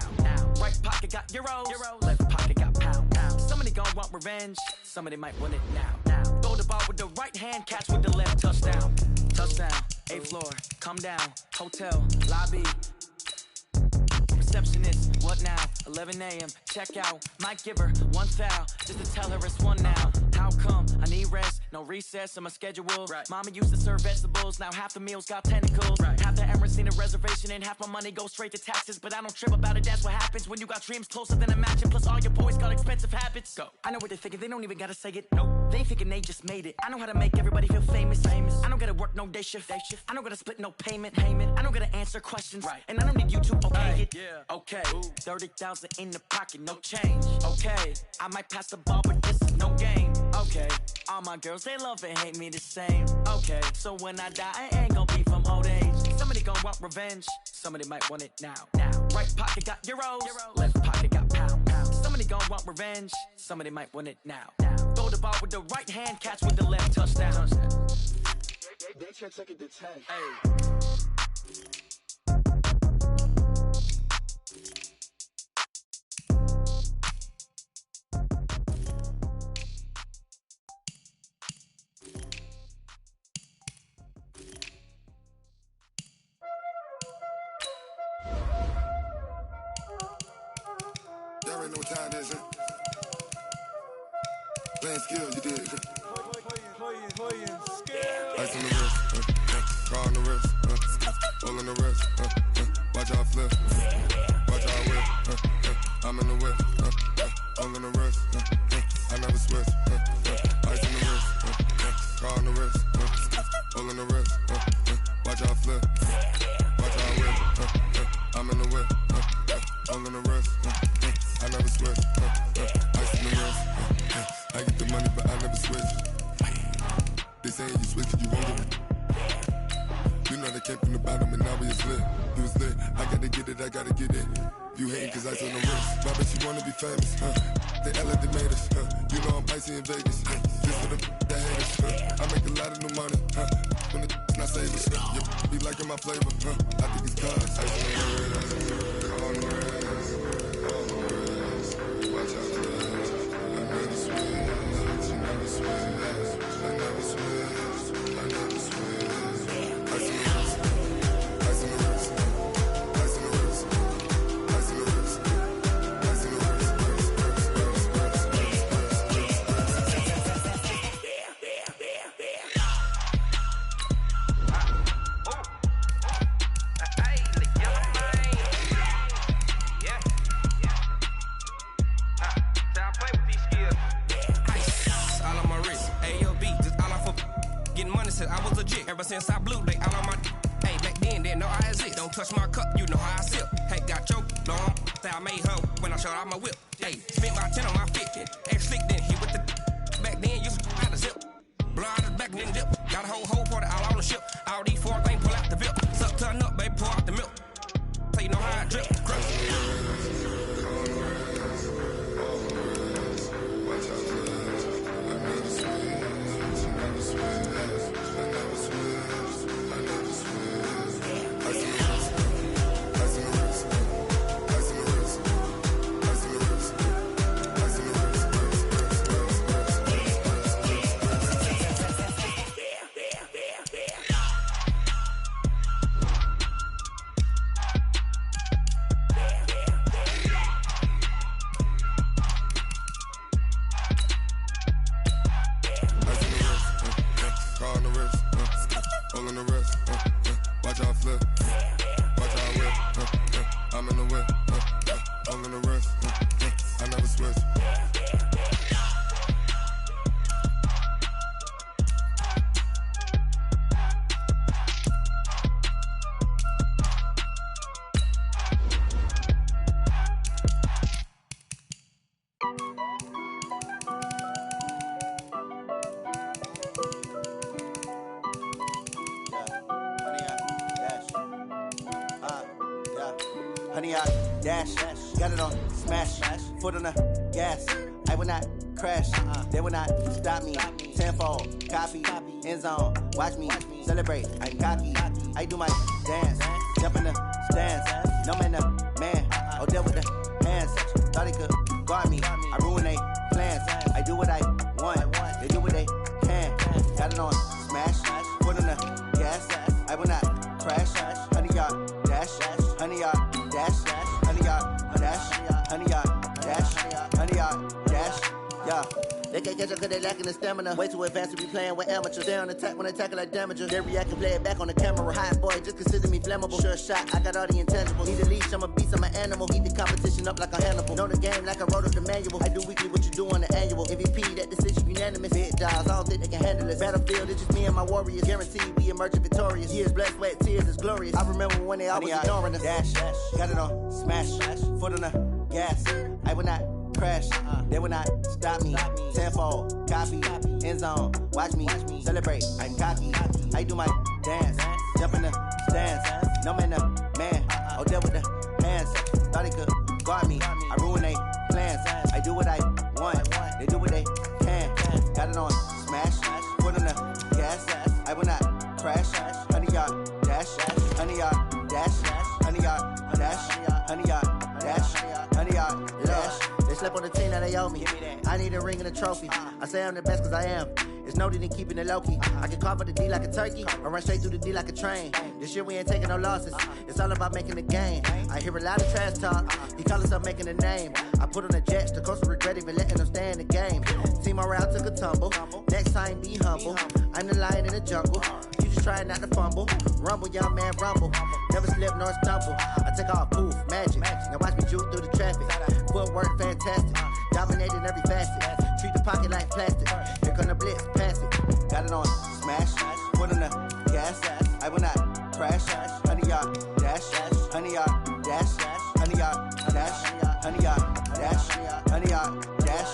Right pocket got euros, left pocket got pound. Somebody gon' want revenge, somebody might want it now. Throw the ball with the right hand, catch with the left, touchdown. Touchdown, 8th floor, come down, hotel, lobby. Receptionist, what now? 11 a.m., check out. Might give her one foul, just to tell her it's one now. How come? I need rest, no recess in my schedule. Mama used to serve vegetables, now half the meals got tentacles. Half the Emirates need a reservation and half my money goes straight to taxes. But I don't trip about it, that's what happens when you got dreams closer than a mansion. Plus all your boys got expensive habits. Go. I know what they're thinking, they don't even gotta say it. Nope. They thinking they just made it. I know how to make everybody feel famous. I don't gotta work no day shift. I don't gotta split no payment. I don't gotta answer questions. And I don't need you to okay it. Okay, 30,000 in the pocket, no change. Okay, I might pass the ball, but this is no game. Okay, all my girls, they love and hate me the same. Okay, so when I die, I ain't gon' be from old age. Somebody gon' want revenge, somebody might want it now. Right pocket got euros, left pocket got pound. Somebody gon' want revenge, somebody might want it now. Throw the ball with the right hand, catch with the left, touchdown. They check it to 10. Y'all already know what time it is, huh? Playing skill, you did. Ice on the wrist, car on the wrist, hole in the wrist, watch out flip, watch out whip, I'm in the whip, hole in the wrist, I never switch, ice on the wrist, car on the wrist, hole in the wrist, watch out flip, watch out whip, I'm in the whip, hole in the wrist, I never switch, ice on the wrist, I get the money but I never switch. They saying you switch, you won't get it. You know they came from the bottom and now we is lit. You was lit, I gotta get it, I gotta get it. You hating cause I told them wrist. My bitch, you wanna be famous, They elevators, You know I'm icy in Vegas, Just for the haters, I make a lot of new money, When the not savers, You be liking my flavor, I think it's cause ice on the wrist, on the wrist, on the wrist. Watch out for this, I never switch, I never switch. I never switch, I never switch. Ice in the wrist, ice in the wrist, ice in the wrist, ice in the wrist, ice in the wrist, I was legit ever since I blew they all on my hey back then didn't know I exist. Don't touch my cup, you know how I sip. Hey, got your long that I made her when I showed out my whip. Hey, spent my 10 on my 50. Ex slick then hit with the back then used to out of zip. Blow out his back then dip. Got a whole for the all on the ship. All these 4 things pull out the VIP. Suck turn up, baby, pour out the milk. So you know how I drip. Ice in the wrist, ice in the wrist, ice in the wrist, ice in the wrist. honey, I dash. Got it on smash. Foot on the gas. I will not crash. They will not stop me. Tenfold, copy, end zone. Watch me celebrate. I'm cocky. I do my dance. Jump in the stands. No man, the man. Oh, there with the hands. Thought he could guard me. I ruin they plans. I do what I want. They do what they can. Got it on smash. Foot on the gas. I will not crash. Honey, yard dash. Honey, yard dash. Honey, yard dash. Honey, yard dash. Honey, yard dash. Yeah. They can't catch up cause they lacking the stamina. Way too advanced to be playing with amateurs. They on attack when they tackle like damagers. They react and play it back on the camera. Hot boy, just consider me flammable. Sure shot, I got all the intangibles. Need a leash, I'm a beast, I'm an animal. Eat the competition up like a Hannibal. Know the game like I wrote up the manual. I do weekly what you do on the annual. MVP, that decision unanimous. Big dogs, I don't think they can handle it. Battlefield, it's just me and my warriors. Guaranteed we emerge victorious. Years, blood, sweat, tears, it's glorious. I remember when they always ignoring us. Dash, got it on smash. Foot on the gas. I will not crash. They will not stop me. Tenfold, copy, end zone. Watch me celebrate. I'm cocky. I do my dance. Jump in the stands. No man, the man. Oh, there with the hands. Thought he could guard me. I ruin they plans. I do what I want. They do what they can. Got it on smash. Foot on the gas. I will not crash. Honey, yard dash. Honey, yard dash. Honey, yard dash. Honey, yard dash. Honey, yard dash. They slept on the team that they owe me. I need a ring and a trophy. I say I'm the best cause I am. It's no need in keeping it low-key. I can carve up the D like a turkey or run straight through the D like a train. This year we ain't taking no losses. It's all about making the game. I hear a lot of trash talk. He call himself making a name. I put on the Jets. The coach will regret even letting them stay in the game. Team morale took a tumble. Next time be humble. I'm the lion in the jungle. You just try not to fumble. Rumble, young man, rumble. Never slip nor stumble. I take off, poof, magic. Now watch me juke through the traffic. Footwork fantastic. Dominating every facet. Treat the pocket like plastic. Here come the blitz, pass it. Got it on smash. Foot on the gas. I will not crash. Honey, yard dash. Honey, yard dash. Honey, yard dash. Honey, yard dash. Honey, yard dash.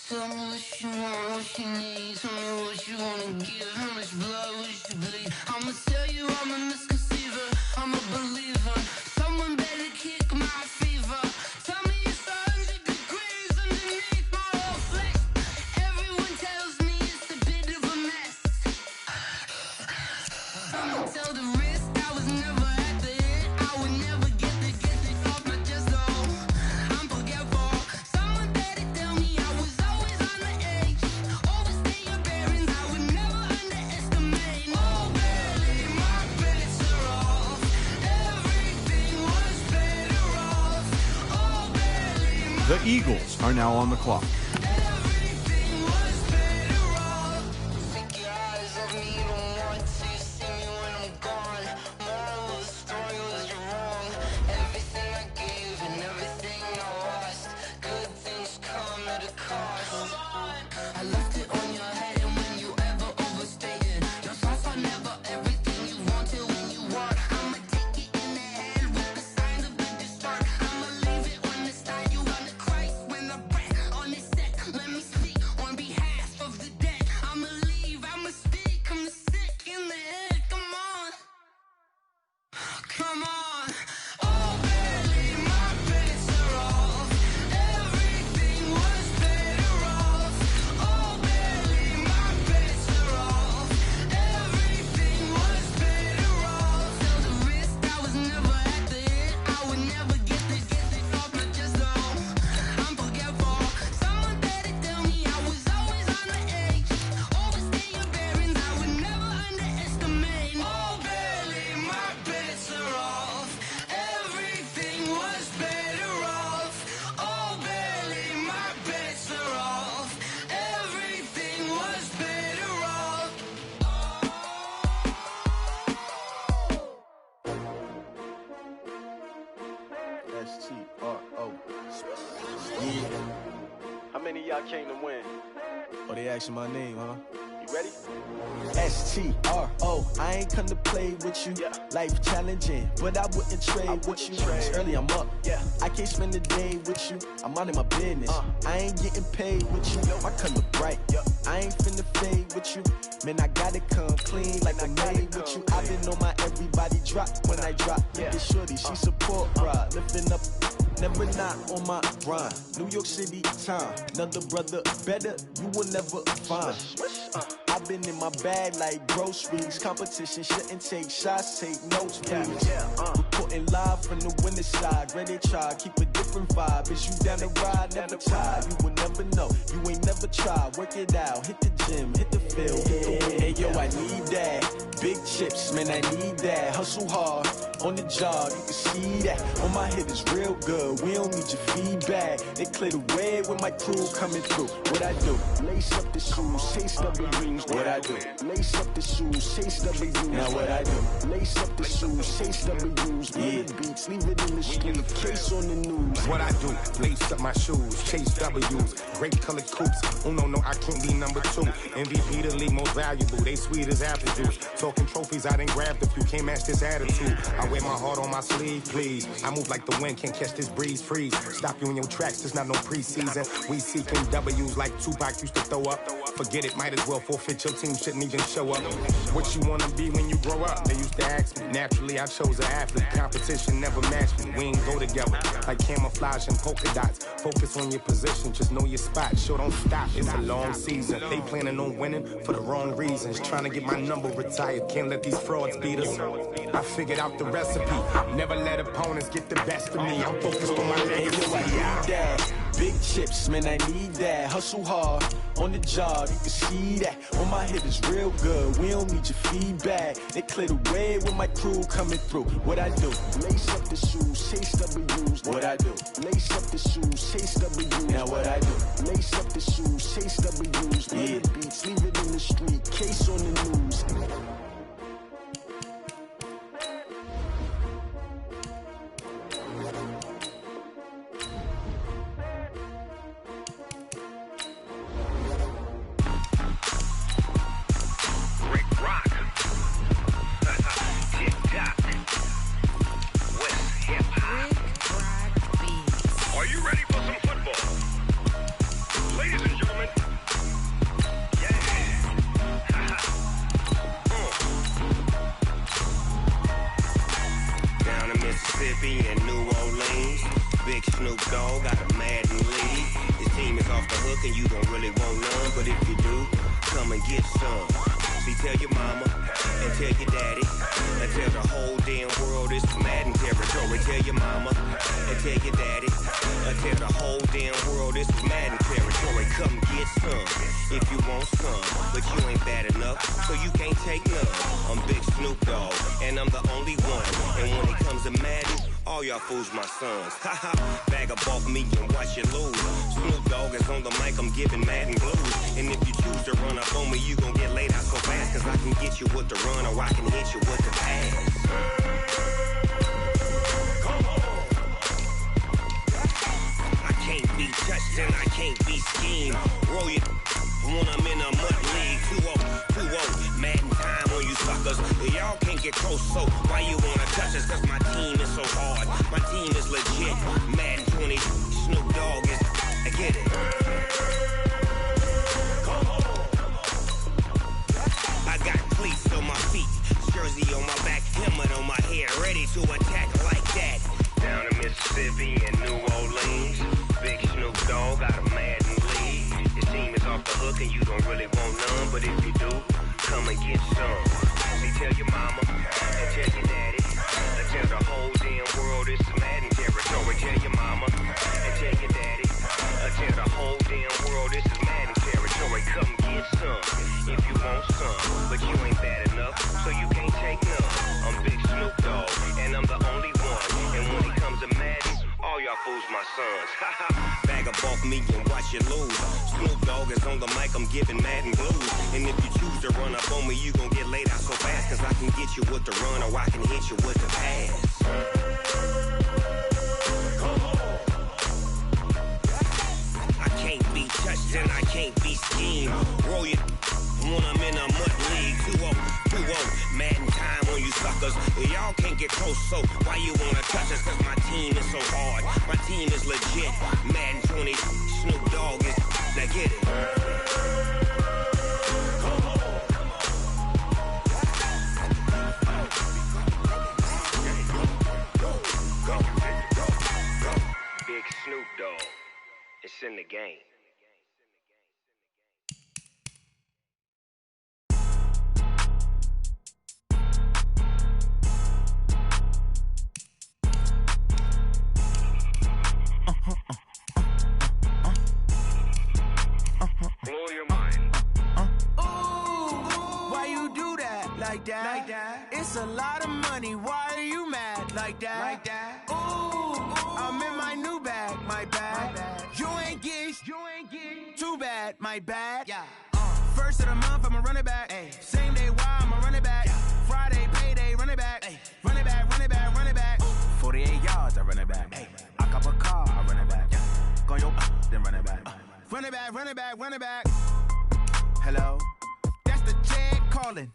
Tell me what you want, what you need. Tell me what you wanna give. How much blood would you bleed? I'ma tell you I'm a misconceiver. I'm a believer. Someone better kick my fever. Tell me it's 100 degrees underneath my whole flesh. Everyone tells me it's a bit of a mess. I'ma tell the risk I was never at the end. I would never get it off my chest though. I'm forgetful. Someone better tell me I was always on the edge. Overstay your bearings, I would never underestimate. Oh baby, my bets are off. Everything was better off. Oh baby, The Eagles are now on the clock. everything was better off. Take your eyes off me, you don't want to see me when I'm gone. Moral of the story was you're wrong. Everything I gave and everything I lost. Good things come at a cost. I left it on your head and when you ever overstated. Your thoughts are never everything you wanted when you want. I'ma take it in the head with the signs of the distort. I'ma leave it on the side. You wanna Christ when I breath on this set. Let me speak on behalf of the dead. I'ma leave, I'ma speak. I'm the sick in the head. Come on. Come on. Oh baby, my bets are off. Everything was better off. Oh baby, my bets are off. Everything was better off. Tell the risk I was never at the end. I would never get it off my chest though. I'm forgetful. Someone better tell me I was always on the edge. Overstay your bearings, I would never underestimate. Oh baby, my bets are off. Everything was better off. Oh baby, my bets are off. Everything was better off. S-T-R-O. How many of y'all came to win? Oh, they asking my name, huh? You Ready? S-T-R-O, I ain't come to play with you. Life challenging, but I wouldn't trade with you. It's early, I'm up. I can't spend the day with you. I'm out in my business. I ain't getting paid with you. My color bright. I ain't finna fade with you. Man, I gotta come clean like I made with you. I've been on my everybody drop when I drop. Look at shorty, she support ride. Lifting up, never not on my grind. New York City time, another brother better, you will never find. I've been in my bag like groceries. Competition shouldn't take shots, take notes, please. Reporting live from the winter side. Ready to try, keep a different vibe. Is you down the ride, never tired. You will never know, you ain't never tried. Work it out, hit the gym, hit the field, hit the wind. Hey yo, I need that. Big chips, man, I need that. Hustle hard, on the job, you can see that. On my head is real good, we don't need your feedback. They clear the way with my crew coming through. What I do? Lace up the shoes, chase W's. What I do? Lace up the shoes, chase W's. Now what I do? Lace up the shoes, chase W's. Yeah, beats, leave it in the street, case on the news. What I do? Lace up my shoes, chase W's. Great colored coops. Oh no, I can't be number 2. MVP the league most valuable. They sweet as apple juice. Talking trophies, I didn't grab the few. Can't match this attitude. I wear my heart on my sleeve, please. I move like the wind, can't catch this breeze. Freeze. Stop you in your tracks. There's not no preseason. We seeking W's like Tupac used to throw up. Forget it, might as well forfeit. Your team shouldn't even show up. What you wanna be when you grow up? They used to ask me. Naturally, I chose an athlete. Competition never matched me. We ain't go together like camouflage and polka dots. Focus on your position, just know your spot. Sure, don't stop. It's a long season. They planning on winning for the wrong reasons. Trying to get my number retired. Can't let these frauds beat us. I figured out the recipe. Never let opponents get the best of me. I'm focused on my legacy. Big chips, man, I need that. Hustle hard, on the job, you can see that. On my head is real good, we don't need your feedback. They clear the way with my crew coming through. What I do? Lace up the shoes, chase W's. What I do? Lace up the shoes, chase W's. Now what I do? Lace up the shoes, chase W's. Yeah, beats, leave it in the street, case on the news. Fools my sons. Haha, bag up off me and watch you lose. Snoop Dogg is on the mic, I'm giving Madden blues. And if you choose to run up on me, you gon' get laid out so fast. Cause I can get you with the run or I can hit you with the pass. I can't be touched and I can't be schemed. Roll you when I'm in a mud league. 2-0, Madden time on you suckers. Y'all can't get close, so why you wanna touch us? Cause my team is so hard. My team is legit. Madden 20, Snoop Dogg is. I get it. I got cleats on my feet, jersey on my back, helmet on my head, ready to attack like that. Down in Mississippi and New Orleans, big Snoop Dogg got a Madden lead. Your team is off the hook and you don't really want none, but if you do, come and get some. See, tell your mama and tell your daddy. Tell the whole damn world it's Madden territory. Tell your mama and tell your daddy. Tell the whole damn world this is Madden territory. Come get some if you want some, but you ain't bad enough, so you can't take none. I'm Big Snoop Dogg, and I'm the only one. And when it comes to Madden, all y'all fools my sons. Bag up off me and watch you lose. Snoop Dogg is on the mic, I'm giving Madden blues. And if you choose to run up on me, you gon' get laid out so fast. Cause I can get you with the run or I can hit you with the pass. I can't be touched and I can't be schemed. Roll you when I'm in a mud league. 2-0, Madden time on you suckers. Y'all can't get close, so why you wanna touch us? Cause my team is so hard, my team is legit. Madden 20, Snoop Dogg is, now get it. Big Snoop Dogg, it's in the game. Blow your mind. Ooh, why you do that? Like that? It's a lot of money. Why are you mad? Like that? Ooh, I'm in my new bag. My bad. You ain't get. Too bad. My bad. Yeah. First of the month, I'ma run it back. Ay. Same day, why I'ma run it back. Friday, payday, run it back. Ay. Run it back, run it back, run it back. 48 yards, I run it back. Ay. I cop a car, I run it back. Go your then run it back. Run it back, run it back, run it back. Hello? That's the Jag calling.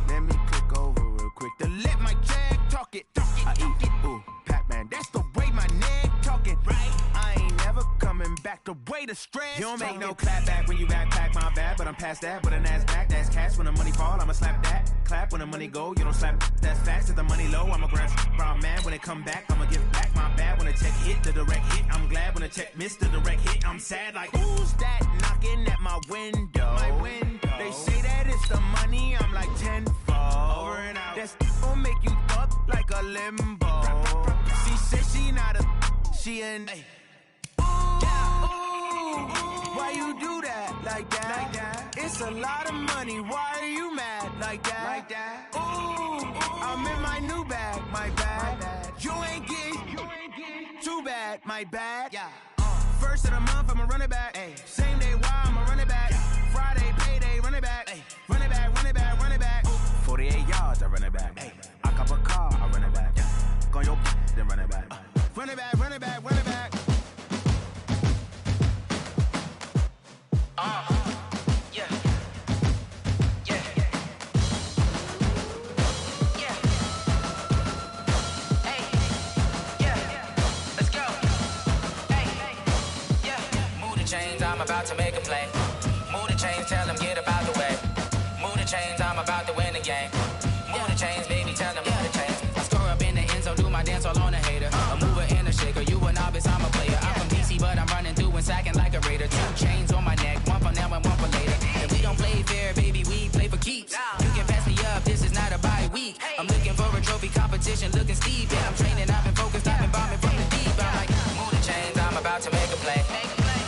Let me click over real quick to let my Jag talk it. I eat it, ooh, Pac-Man. That's the way my neck talking. Right? I ain't never coming back the way the stress. You don't make no clap back when you backpack my bad, but I'm past that with an ass back. That's cash when the money fall, I'ma slap that. Clap when the money go, you don't slap. That's fast. If the money low, I'ma grab brown man when it come back. I'ma give back my bad when the check hit the direct hit. I'm glad when the check missed the direct hit. I'm sad like who's that knocking at my window? My window. They say that it's the money. I'm like tenfold. Over and out. That's gon' make you up like a limbo. She said she not a. She an. Why you do that? Like that? It's a lot of money. Why are you mad? Like that? Ooh, I'm in my new bag. My bad. You ain't get. Too bad. My bad. Yeah. First of the month, I'ma run it back. Ay. Same day, why I'ma run it back. Friday, payday, run it back. Ay. Run it back, run it back, run it back. 48 yards, I run it back. Ay. I cop a car, I run it back. Go your then run it back. Run it back, run it back, run it back. Yeah. Hey. Yeah. Let's go. Hey. Yeah. Move the chains, I'm about to make a play. Move the chains, tell them get about the way. Move the chains, I'm about to win the game. Move the chains, baby, tell them move the chains. I score up in the end zone, do my dance all on a hater. A mover and a shaker, you a novice, I'm a player. I'm from DC, but I'm running through and sacking like a raider. 2 chains on my neck, one for now and one for later. And we don't play fair, baby, we play for keeps. You can pass me up, this is not a bye week. I'm looking for a trophy competition, looking steep. And I'm training, I've been focused, I've been bombing from the deep. I'm like, move the chains, I'm about to make a play.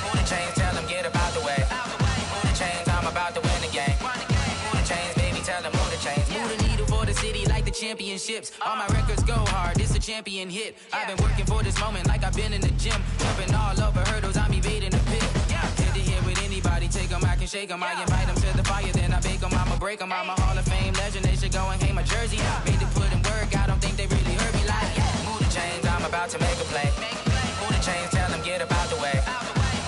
Move the chains, tell them get about the way. Move the chains, I'm about to win the game. Move the chains, baby, tell them move the chains. Move the needle for the city like the championships. All my records go hard, this a champion hit. I've been working for this moment like I've been in the gym. Jumping all over hurdles, I'm evading the pit. Head to head with anybody, take them, I can shake them. I invite them to the fire, then I bake them, I'ma break them. I'm a Hall of Fame legend, they should go and hang my jersey. Made to put in work, I don't think they really heard me like move the chains, I'm about to make a play. Move the chains, tell them get about the way.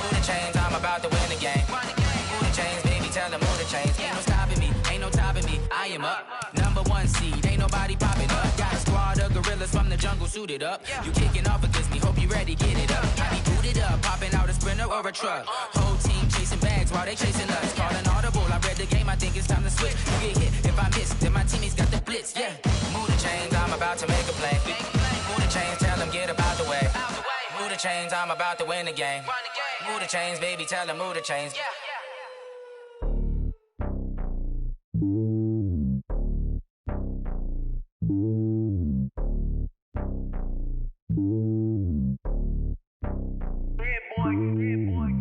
Move the chains, I'm about to win the game. Move the chains, baby, tell them move the chains. Ain't no stopping me, ain't no topping me, I am up. Number 1 seed, ain't nobody popping up. Got a squad of gorillas from the jungle suited up. You kicking off against me, hope you ready, get it up. I be booted up, popping out a Sprinter or a truck. Whole team chasing bags while they chasing us. Call an audible, I read the game, I think it's time to switch. You get hit, if I miss, then my teammates got the blitz, yeah. Move the chains, I'm about to make a play. Move the chains, tell them get about the way. Move the chains, I'm about to win the game. Move the chains, baby, tell them move the chains.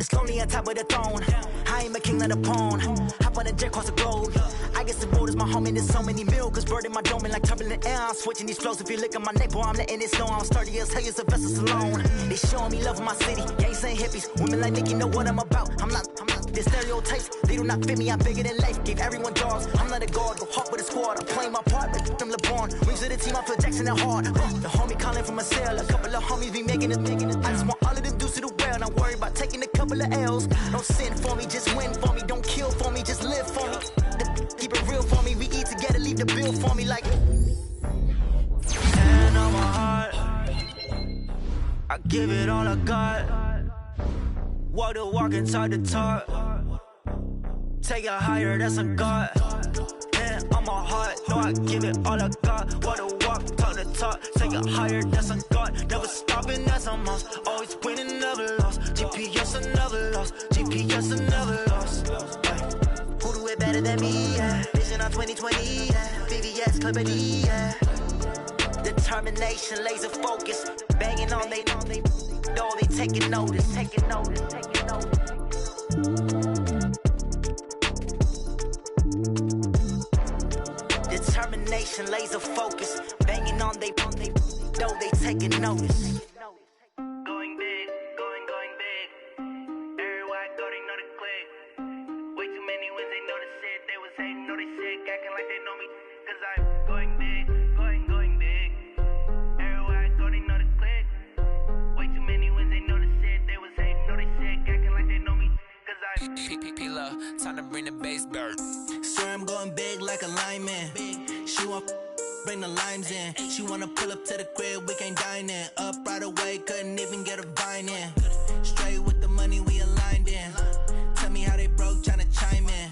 It's lonely on top of the throne. I ain't a king, not a pawn. Hop on a jet across the globe. I guess the road is my home and there's so many milkers. Bird in my dome and like turbulent air. I'm switching these flows. If you look at my neck, boy, I'm letting it snow. I'm sturdy as hell as a vessel alone. They showing me love in my city. Gang saying hippies. Women like Nicki know what I'm about. I'm not. The stereotypes, they do not fit me. I'm bigger than life. Gave everyone dogs. I'm not a guard. Go hard with a squad. I'm playing my part like them LeBron. Rings to the team. I feel Jackson and hard. The homie calling from a cell. A couple of homies be making it. I just want all of them dudes to do well. Not worry about taking a couple of L's. Don't sin for me, just win for me. Don't kill for me, just live for me. The keep it real for me. We eat together, leave the bill for me like. And on my heart, I give it all I got. Walk the walk and talk the talk. Take it higher, that's a God. And on my heart, no, I give it all I got. Walk the walk, talk the talk. Take it higher, that's a God. Never stopping, that's a must. Always winning, never lost. GPS, I never lost. GPS, I never lost. Who do it better than me? Yeah. Vision on 2020. Yeah. VVS, Clippity. Yeah. Determination, laser focus. Banging on they taking notice. Taking notice. Determination, laser focus. Banging on they taking notice. Going big, going big. Everywhere I go, they know the click. Way too many wins, they know the shit. They was hating, know they sick, acting like they know me. Cause I'm going big, going big. Everywhere I go, they know the click. Way too many wins, they know the shit. They was hating, know they sick, acting like they know me. Cause I'm P-P-P-Love, time to bring the bass bird. Swear I'm going big like a lineman. She want bring the limes in. She wanna pull up to the crib, we can't dine in. Up right away, couldn't even get a vine in. Straight with the money we aligned in. Tell me how they broke, tryna chime in.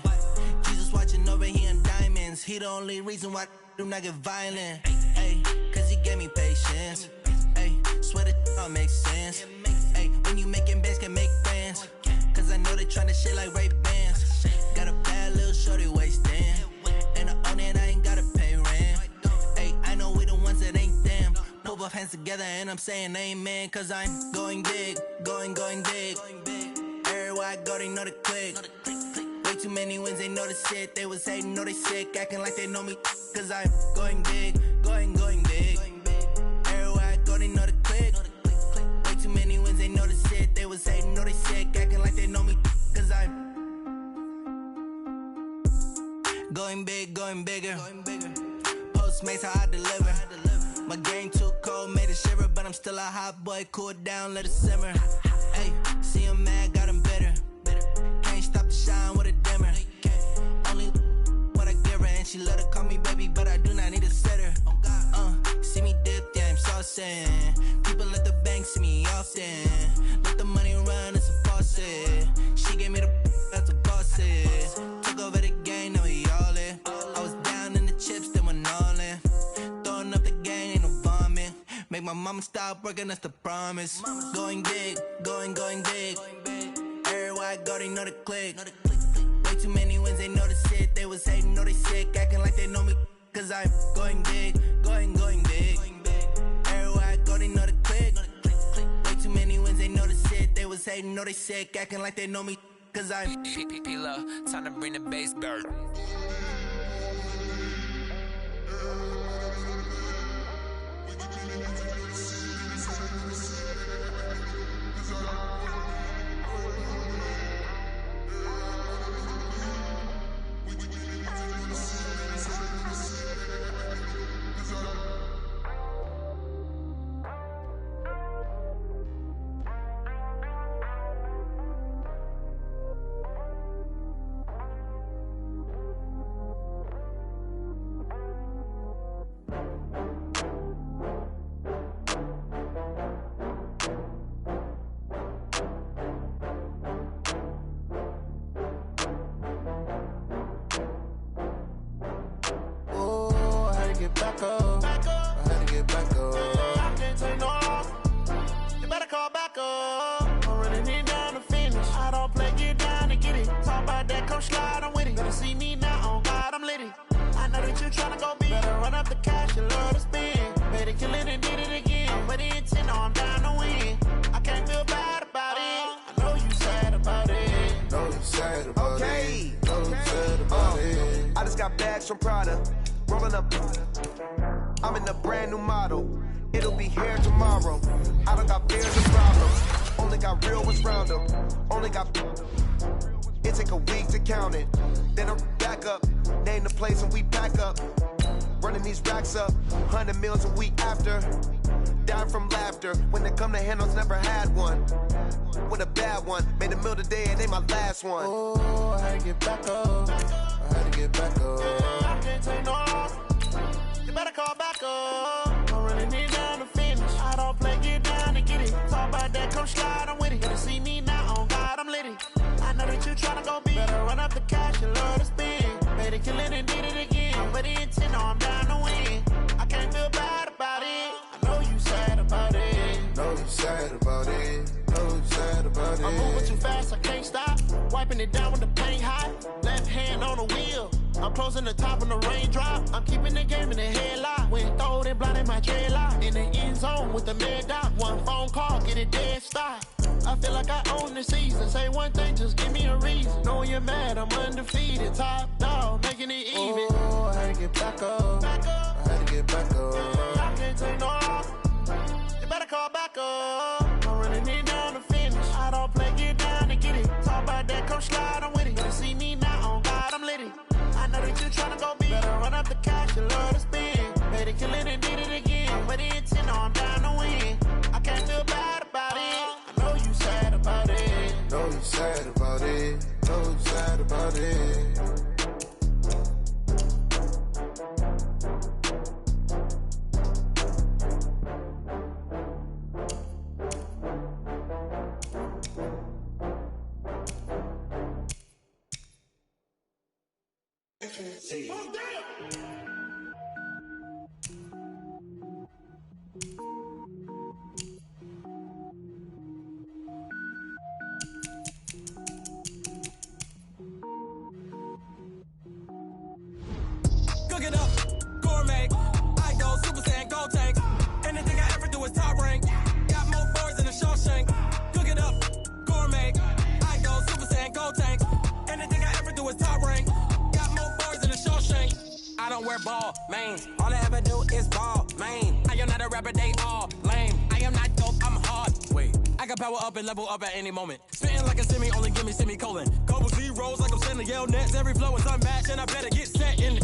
Jesus watching over here in diamonds. He the only reason why I do not get violent. Ay, cause he gave me patience. Ay, swear that all makes sense. Ay, when you making bands, can make friends. Cause I know they tryna shit like Ray-Bans. Got a bad little shorty wasting. And I own it, I ain't gotta pay rent. Ay, I know we the ones that ain't them. Put both hands together and I'm saying amen. Cause I'm going big, going big. Everywhere I go, they know the click. Way too many wins, they know the shit. They was hating, know they sick, acting like they know me. Cause I'm going big, going big. Everywhere I go, they know the click. Way too many wins, they know the shit. They was hating, know they sick, acting like they know me. Cause I'm going big, going bigger. Postmates how I deliver. My game too cold, made it shiver, but I'm still a hot boy. Cool it down, let it simmer. Hey, see him mad, got him bitter. Can't stop the shine with a dimmer. Only what I give her, and she let her call me baby, but I do not need a sitter. See me dip, yeah, I'm saucing. People at the bank see me often. Let the money run, it's a faucet. She gave me the that's a faucet. Took over the game, now we all in. I was down in the chips, then went all in. Throwing up the game, ain't no vomit. Make my mama stop working, that's the promise. Going big, going big. Everywhere I go, they know the click. Way too many wins, they know the shit. They was hating, know they sick, acting like they know me. Cause I'm going big, going big. Everywhere I go, they know the click. Way too many wins, they know the shit. They was hating, know they sick, acting like they know me. Cause I'm P-P-P-Love, time to bring the bass bird. Get back up. I had to get back up. I can't take no loss. You better call back up. I'm running it down to finish. I don't play, get down to get it. Talk about that, come slide, I'm with it. Better see me now, on God, I'm litty. I know that you tryna go big. Better run up the cash, you love to spend. Better kill it and did it again. But the intent, no, I'm down to win. I can't feel bad about it. I know you sad about it. Know you sad about it. Know you sad about it. I just got bags from Prada. Rolling up, I'm in a brand new model. It'll be here tomorrow. I don't got fears or problems. Only got real ones round them. Only got. It take a week to count it. Then I'm back up. Name the place and we pack up. Running these racks up. 100 meals a week after. dying from laughter. When it come to handles, never had one. With a bad one, made a meal today and ain't my last one. Oh, I had to get back up. I had to get back up. I can't take no loss. You better call back up. I really need down to finish. I don't play, get down to get it. Talk about that, come slide, I'm with it. Gotta see me now, on God, I'm litty. I know that you tryna go big. Better run up the cash, you love to spend. Made it, kill it, and did it again. But the intent, no, I'm down to win. I can't feel bad about it. I know you sad about it. Know you sad about it. Know you sad about it. I'm moving too fast, I can't stop. Wiping it down with the paint hot. Left hand on the wheel. I'm closing the top when the raindrop. I'm keeping the game in the headlock. When throwed and blinded my dreadlock. In the end zone with the mad dot. One phone call, get it dead stop. I feel like I own the season. Say one thing, just give me a reason. Knowing you're mad, I'm undefeated. Top dog, making it even. Oh, I had to get back up. I had to get back up. I can't take no loss. You better call back up. I'm running it down to finish. I don't play, get down to get it. Talk about that, come slide, I'm with it. Gotta see me now, on God, I'm litty. I know that you tryna go big. Better run up the cash, you love to spend. Made it, kill it, and did it again. But the intent, no, I'm down to win. I can't feel bad about it. I know you sad about it. Know you sad about it. Know you sad about it. Cook it up, gourmet. I go Super Saiyan, gold tank. Anything I ever do is top rank. Got more boys than a Shawshank. Cook it up, gourmet. I go Super Saiyan, gold tank. Anything I ever do is top rank. Got more boys than a Shawshank. I don't wear ball, man. All I ever do is ball, man. I am not a rapper, they all lame. I am not dope, I'm hard. Wait, I can power up and level up at any moment. Spitting like a semi, only give me semicolon. Couple zeros like I'm sending yell nets. Every flow is unmatched and I better get set in.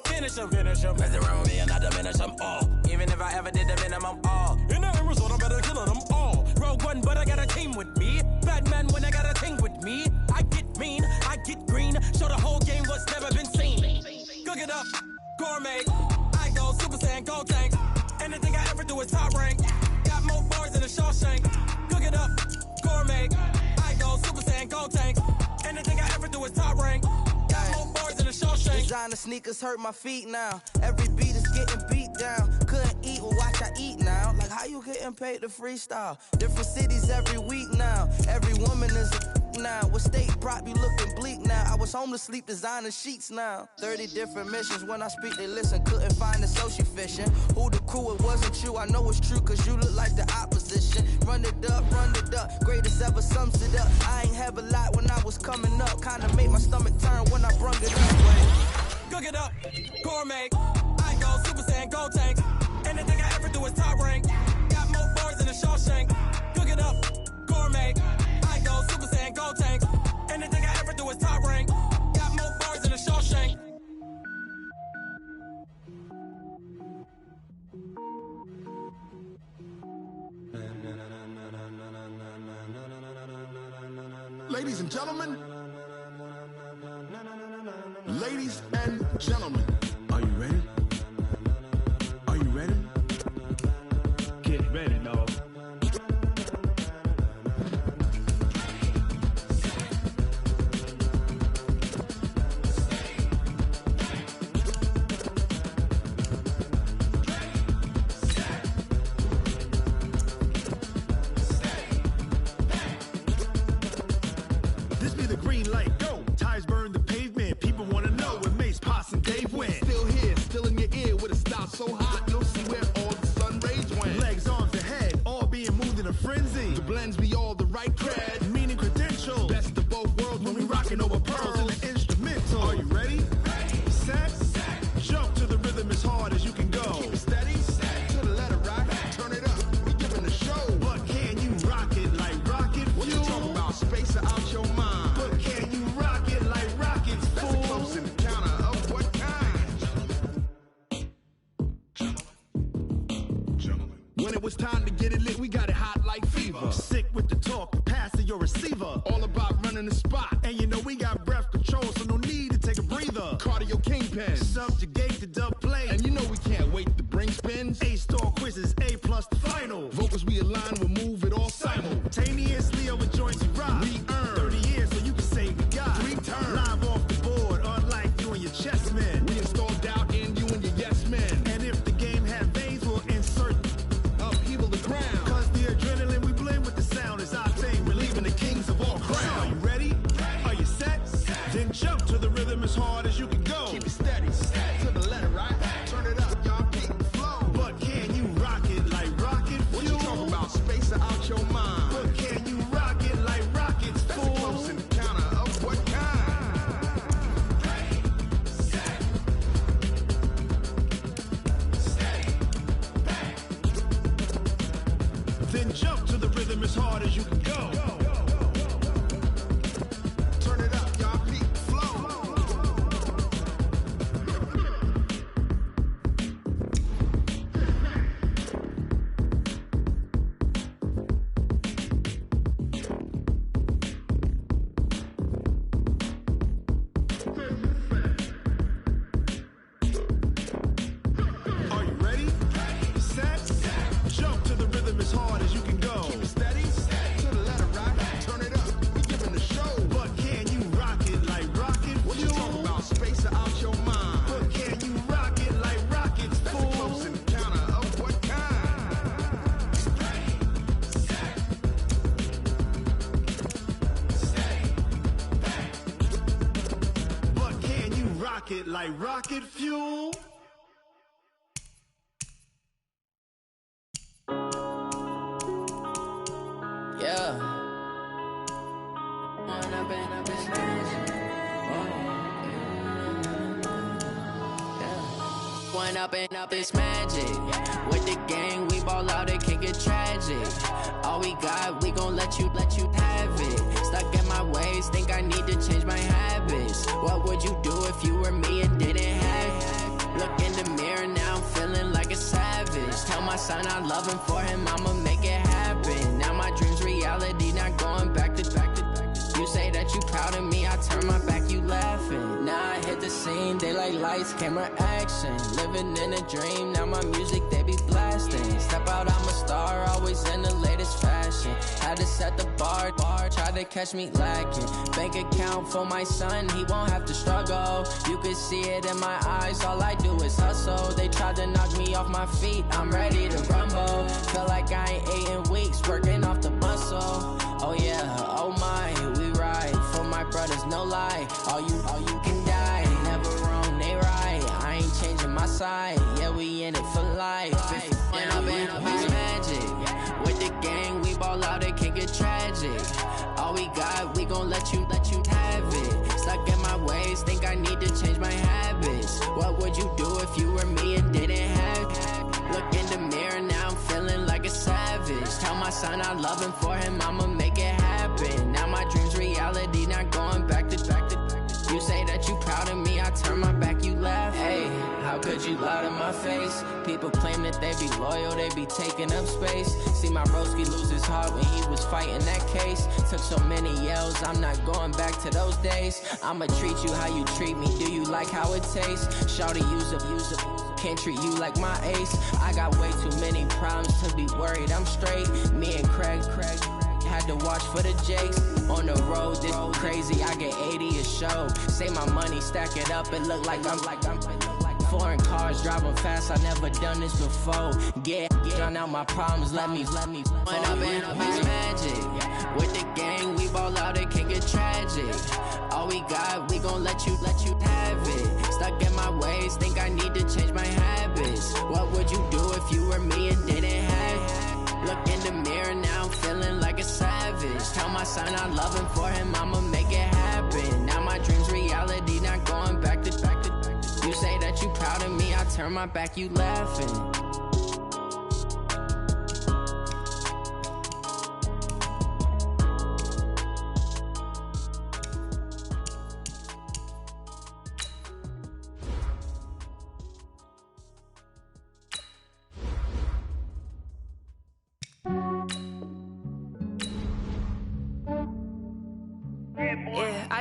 Finish them. Mess around with me and I diminish them all. Even if I ever did the minimum all. In the end result, I'm better killing them all. Rogue One, but I got a team with me. Batman when I got a team with me. I get mean, I get green. Show the whole game what's never been seen. Cook it up, gourmet. I go Super Saiyan, gold tank. Anything I ever do is top rank. Got more bars than a Shawshank. Cook it up, gourmet. I go Super Saiyan, gold tank. Anything I ever do is top rank. Got more bars than a Shawshank. Designer sneakers hurt my feet now. Every beat is getting beat down. Couldn't eat, well watch I eat now. Like how you getting paid to freestyle? Different cities every week now. Every woman is a now. What state prop you looking bleak now? I was home to sleep designer sheets now. 30 different missions. When I speak they listen. Couldn't find the social fishing. Who the crew? It wasn't you. I know it's true cause you look like the opposition. Run it up. Greatest ever sums it up. I ain't have a lot when I was coming up. Kinda made my stomach turn when I brung it up. Cook it up, gourmet. I go Super Saiyan, gold tank. Anything I ever do is top rank. Got more bars than a Shawshank. Cook it up, gourmet. I go Super Saiyan, gold tank. Anything I ever do is top rank. Got more bars than a Shawshank. Ladies and gentlemen, ladies and gentlemen, are you ready? Are you ready? Get ready, dog. This be the green light, go. Tires burn the pavement. People wanna know where Mace, Poss, and Dave went. it's time to get it lit. We got it hot like fever. Sick with the talk, passing your receiver. All about running the spot. And you know we got breath control, so no need to take a breather. Cardio kingpin, subjugate the dub play. And you know we can't wait to bring spins. A-star quizzes, A+ the final. Vocals we align, we'll move it all simultaneously over joints we ride. We earn 30 years, so you can say we got 3 turns. Live off the board, unlike you and your chess men. We install doubt in you and your yes men. And if the game had veins, we'll insert upheaval the ground. Cause the adrenaline we blend with the sound is our thing. We're leaving the kings of all crowns. Are you ready? Are you set? Then jump to the rhythm as hard as you can go. Keep it steady, to the letter, right? Turn it up, y'all, keep it flow. But can you rock it like rocket fuel? What you talking about? Space out your mind. But can you rock it like rockets, fool? That's a close encounter of what kind? Then jump to the rhythm as hard as you can go. Turn it up, y'all, peak flow. Are you ready? Set? Jump to the rhythm as hard as you can go. Keep it steady, to the letter, right? Turn it up, we giving the show. But can you rock it like rocket fuel? What you talking about? Space out your mind. But can you rock it like rockets, fool? That's a close encounter of what kind? But can you rock it like rocket fuel? Yeah. One up and up, it's magic. With the gang, we ball out, it can get tragic. All we got, we gon' let you have it. Stuck in my ways, think I need to change my habits. What would you do if you were me and didn't have it? Look in the mirror, now I'm feeling like a savage. Tell my son I love him, for him I'ma make it happen. Now my dream's reality, not going back to. You say that you proud of me, I turn my back, you laughing. Now I hit the scene, daylight lights, camera action. Living in a dream, now my music they be blasting. Step out, I'm a star, always in the latest fashion. Had to set the bar, try to catch me lacking. Bank account for my son, he won't have to struggle. You can see it in my eyes, all I do is hustle. They tried to knock me off my feet, I'm ready to rumble. Feel like I ain't ate in weeks, working off the muscle. Oh yeah, oh my, we ride for my brothers, no lie. All you can die, never wrong, they right. I ain't changing my side, yeah, we in it for life. When up and up is magic. With the gang, we ball out, it can get tragic. All we got, we gon' let you have it. Stuck in my ways, think I need to change my habits. What would you do if you were me and didn't have it? Look in the mirror, now I'm feeling like a savage. Tell my son I love him, for him I'ma make it happen. Now my dream's reality, not going back to. You say that you proud of me, I turn my back, you laugh. Hey, how could you lie to my face? People claim that they be loyal, they be taking up space. See my broski lose his heart when he was fighting that case. Took so many yells, I'm not going back to those days. I'ma treat you how you treat me, do you like how it tastes? Shawty, use up, can't treat you like my ace. I got way too many problems to be worried, I'm straight. Me and Craig had to watch for the Jakes. On the road, this crazy, I get 80 a show. Say my money, stack it up, it look like I'm foreign cars, driving fast, I never done this before. Drown out my problems, let me When up and up is magic. With the gang, we ball out, it can get tragic. All we got, we gon' let you have it. Stuck in my ways, think I need to change my habits. What would you do if you were me and didn't have it? Look in the mirror, now I'm feeling like a savage. Tell my son I love him, for him I'ma make it happen. Now my dream's reality, not going back to. You say that you proud of me, I turn my back, you laughing.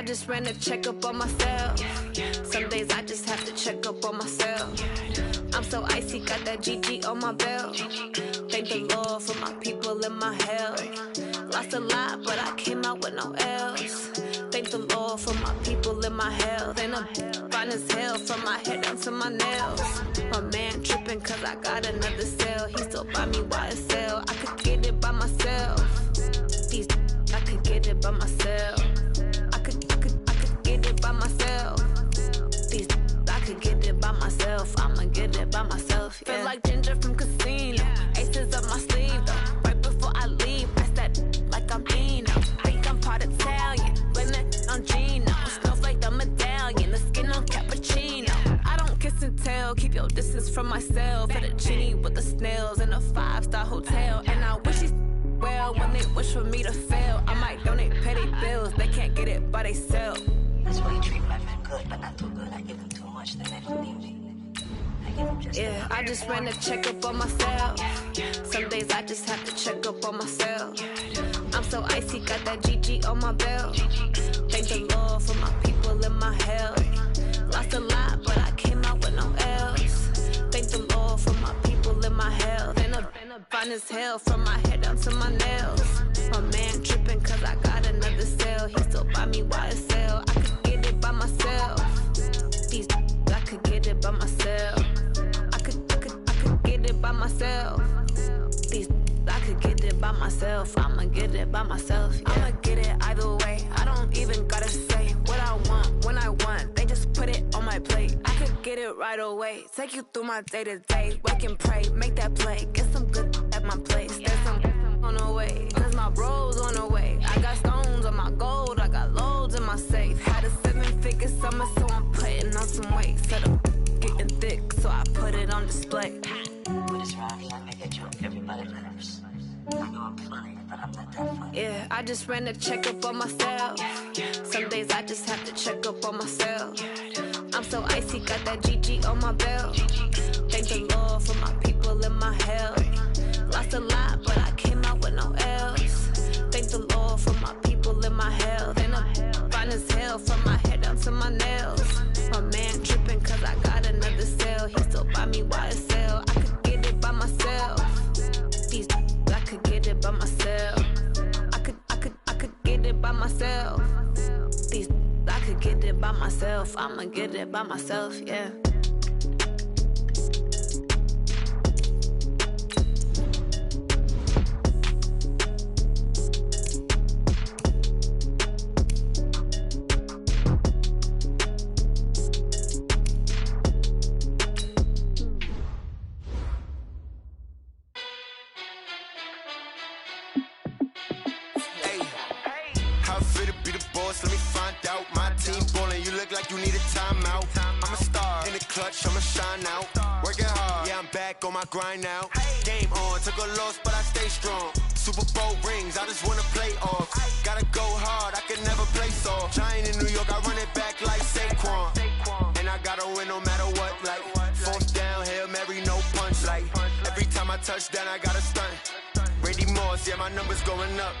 I just ran a checkup on myself. Some days I just have to check up on myself. I'm so icy, got that GG on my belt. Thank the Lord for my people and my health. Lost a lot, but I came out with no L's. Thank the Lord for my people and my health. And I'm fine as hell from my head down to my nails. My man tripping cause I got another cell. He still buy me YSL. I could get it by myself. These I could get it by myself. I could get it by myself. These I could get it by myself. I'ma get it by myself. Yeah. Feel like Ginger from Casino. Aces up my sleeve though. Right before I leave, pass that like I'm Dino. Think I'm part Italian, blend it on Gino. Smells like the medallion, the skin on cappuccino. I don't kiss and tell, keep your distance from myself. Fettuccine with the snails in a 5-star hotel. And I wish he's well when they wish for me to fail. I might donate petty bills, they can't get it by themselves. That's why you treat black men good, but not too good. I give them too much, then they don't need me. Yeah, I just ran a checkup on myself. Some days I just have to check up on myself. I'm so icy, got that GG on my belt. Thank the Lord for my people and my health. Lost a lot, but I came out with no L's. Thank the Lord for my people and my health. And I'm fine as hell from my head down to my nails. My man tripping cause I got another cell. He still buy me YSL. I could get it by myself. These I could get it by myself. I could get it by myself. These I could get it by myself. I'ma get it by myself. Yeah. I'ma get it either way. I don't even gotta say what I want when I want. They just put it on my plate. I could get it right away. Take you through my day to day. Wake and pray, make that play. Get some good at my place. There's some on the way. Cause my bro's on the way. I got stones on my gold. I got loads in my safe. Had a 7-figure summer, so I'm putting on some weight. Set up getting thick, so I put it on display. But it's wrong, I make it joke, everybody laughs. I know I'm funny, but I'm not that funny. Yeah, I just ran a checkup on myself. Some days I just have to check up on myself. I'm so icy, got that GG on my belt. Thank the Lord for my people and my health. Lost a lot, but I came out with no L's. Thank the Lord for my people and my health. And I'm fine as hell from my head down to my nails. My man tripping cause I got another cell. He still buy me YSL. I could get it by myself. These I could get it by myself. I could get it by myself. These I could get it by myself. I'ma get it by myself, yeah. Let me find out. My team ballin', you look like you need a timeout. I'm a star in the clutch, I'ma shine out. Working hard, yeah, I'm back on my grind now. Game on, took a loss, but I stay strong. Super Bowl rings, I just wanna play off. Gotta go hard, I can never play soft. Giant in New York, I run it back like Saquon. And I gotta win no matter what, like fourth down, Hail Mary, no punch. Like every time I touch down, I gotta stunt. Randy Moss, yeah, my numbers going up.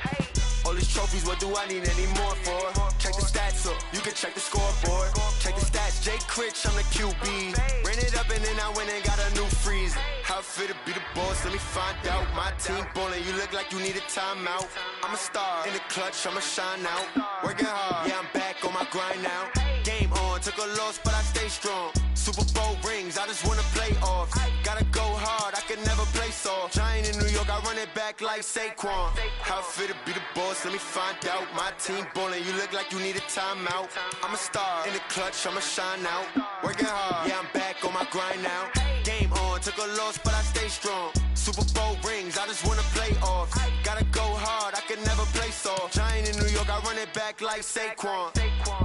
All these trophies, what do I need any more for? Check the stats up, you can check the scoreboard. Check the stats, Jay Critch, I'm the QB. Ran it up and then I went and got a new freeze. How it feel to be the boss, let me find out. My team ballin', you look like you need a timeout. I'm a star in the clutch, I'ma shine out. Working hard, yeah, I'm back on my grind now. Game on, took a loss, but I stay strong. Super Bowl rings, I just wanna play off. Gotta go hard, I can never play soft. Giant in New York, I run it back like Saquon. How it feel to be the boss, let me find out. My team ballin', you look like you need a timeout. I'm a star in the clutch, I'ma shine out. Working hard, yeah, I'm back on my grind now. Game on, took a loss, but I stay strong. Super Bowl rings, I just wanna play off. Gotta go hard, I can never play soft. Giant in New York, I run it back like Saquon.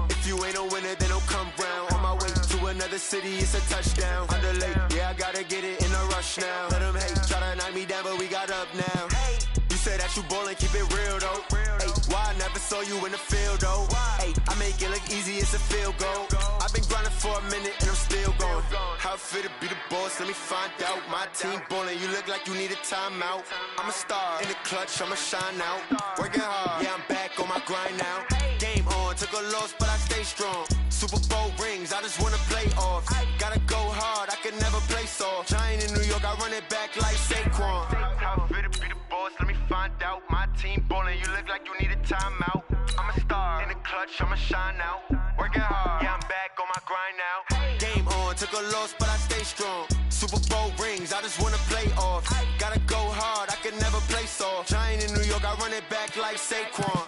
If you ain't a winner, then don't come round. On my way to another city, it's a touchdown. Underlay, yeah, I gotta get it in a rush now. Let them hate, try to knock me down, but we got up now. You say that you ballin', keep it real though. Ay, why I never saw you in the field though? Ay, I make it look easy, it's a field goal. I've been grinding for a minute and I'm still going. How it feel to be the boss, let me find out. My team ballin', you look like you need a timeout. I'm a star in the clutch, I'ma shine out. Working hard, yeah, I'm back on my grind now. Game on, took a a loss, but I stay strong. Super Bowl rings, I just wanna play off. Gotta go hard, I can never play soft. Giant in New York, I run it back like Saquon. How fit to be the boss, let me find out. My team ballin', you look like you need a timeout. I'm a star, in the clutch, I'ma shine out. Working hard, yeah, I'm back on my grind now. Game on, took a loss, but I stay strong. Super Bowl rings, I just wanna play off. Gotta go hard, I can never play soft. Giant in New York, I run it back like Saquon.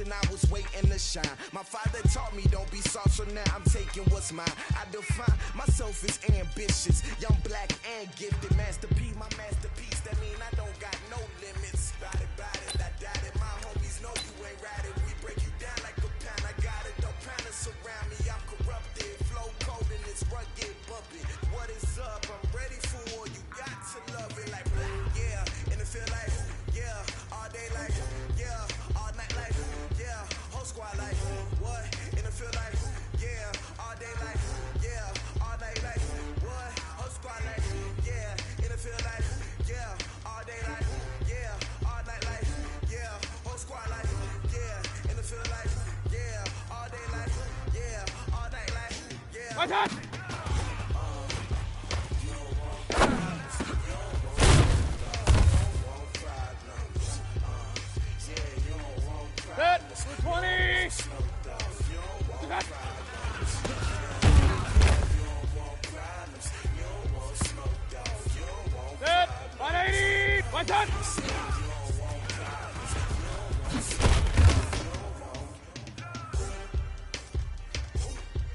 I was waiting to shine. My father taught me don't be soft, so now I'm taking what's mine. I define myself as ambitious, young, black, and gifted. Masterpiece, my masterpiece. That mean I don't got no limits. Bout it, I doubt it. My homies know you ain't right it. We break you down like a pound. I got it, don't pound us around me. I'm corrupted, flow cold and it's rugged, bumping. What is up? I'm ready for war. You got to love it like yeah, and it feel like yeah, all day like yeah, all night like yeah, whole squad like what? And it feel like yeah, all day like yeah, all night like what? Whole squad like yeah, and it feel like yeah, all day like yeah, all night like yeah, whole squad like yeah, and it feel like yeah, all day like yeah, all night like yeah. What's up? Set, 20. Set, 180. One touch.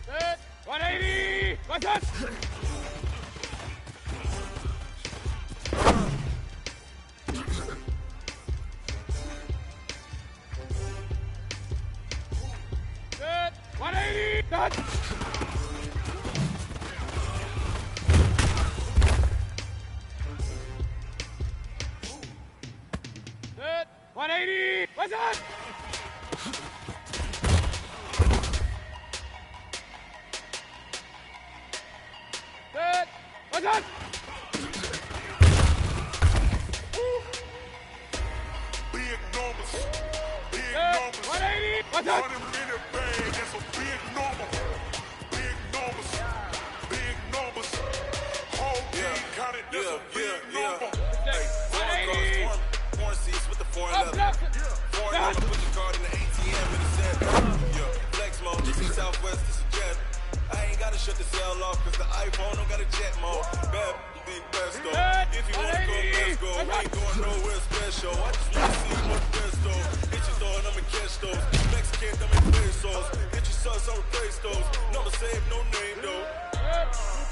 Set, 180. One touch. Set, 180. Touch. Set, 180. What's up? Set, what's up? Big numbers, big numbers. 100 minute bag, that's a big number. Big numbers. Big numbers. Whole team counted, that's a big number. Hey, foreign cars, foreign seats with the foreign leather. Foreign number, put the card in the ATM in the center. Yeah, flex mode, this is Southwest, this is jet. I ain't gotta shut the cell off, cause the iPhone don't got a jet mode. Bad, be best though. If you wanna go, let's go. We ain't going nowhere special. I just wanna see what the best though. Hit your door and I'ma catch those. Mexican, I'm in pesos. Hit your sus, I'll replace those. Number save, no name though.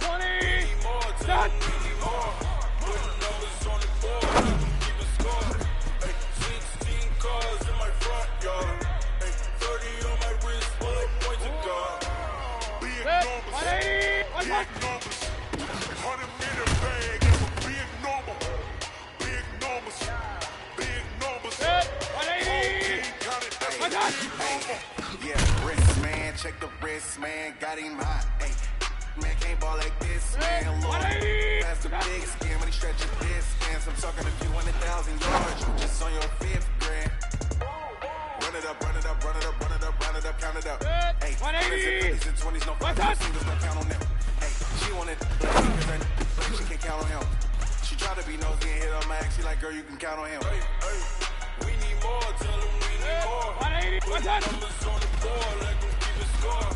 20. We need more, tell them we need more. Putting numbers on the board, let them keep a score. Hey, 16 cars in my front yard. Hey, 30 on my wrist, full of points of God. Big numbers. Big numbers. 100 minute bag, that's a big number. Big numbers. Big numbers. Whole team counted, that's a big number. Yeah, wrist man, check the wrist man, got him hot. Ay, man can't ball like this, man. Lord, that's the big skin when he stretch your distance. I'm talking a few 100,000 yards, you just on your fifth grand. Run it up, run it up, run it up, run it up, run it up, count it up. Hey, 20s and 20s, no 5 singles, no count on them. Hey, she wanted she can't count on him. She tried to be nosy and hit her max. She like, girl, you can count on him. Hey, hey, we need more, tell them we need more. Put numbers on the board, let them keep a score.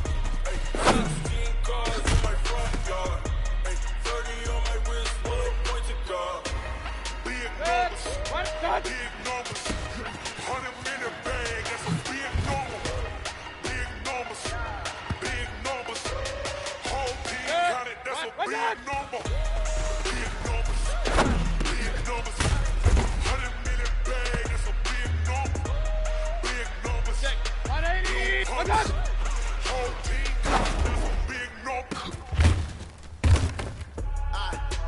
Hey, 16 cars in my front yard. Hey, 30 on my wrist, full of points of God. Big numbers. Big numbers. 100 minute bag, that's a big number. Big numbers. Big numbers. Whole team counted, that's a big number. Big numbers. Big numbers. 100 minute bag, that's a big number. Big numbers. 180. Whole team counted, that's a big number.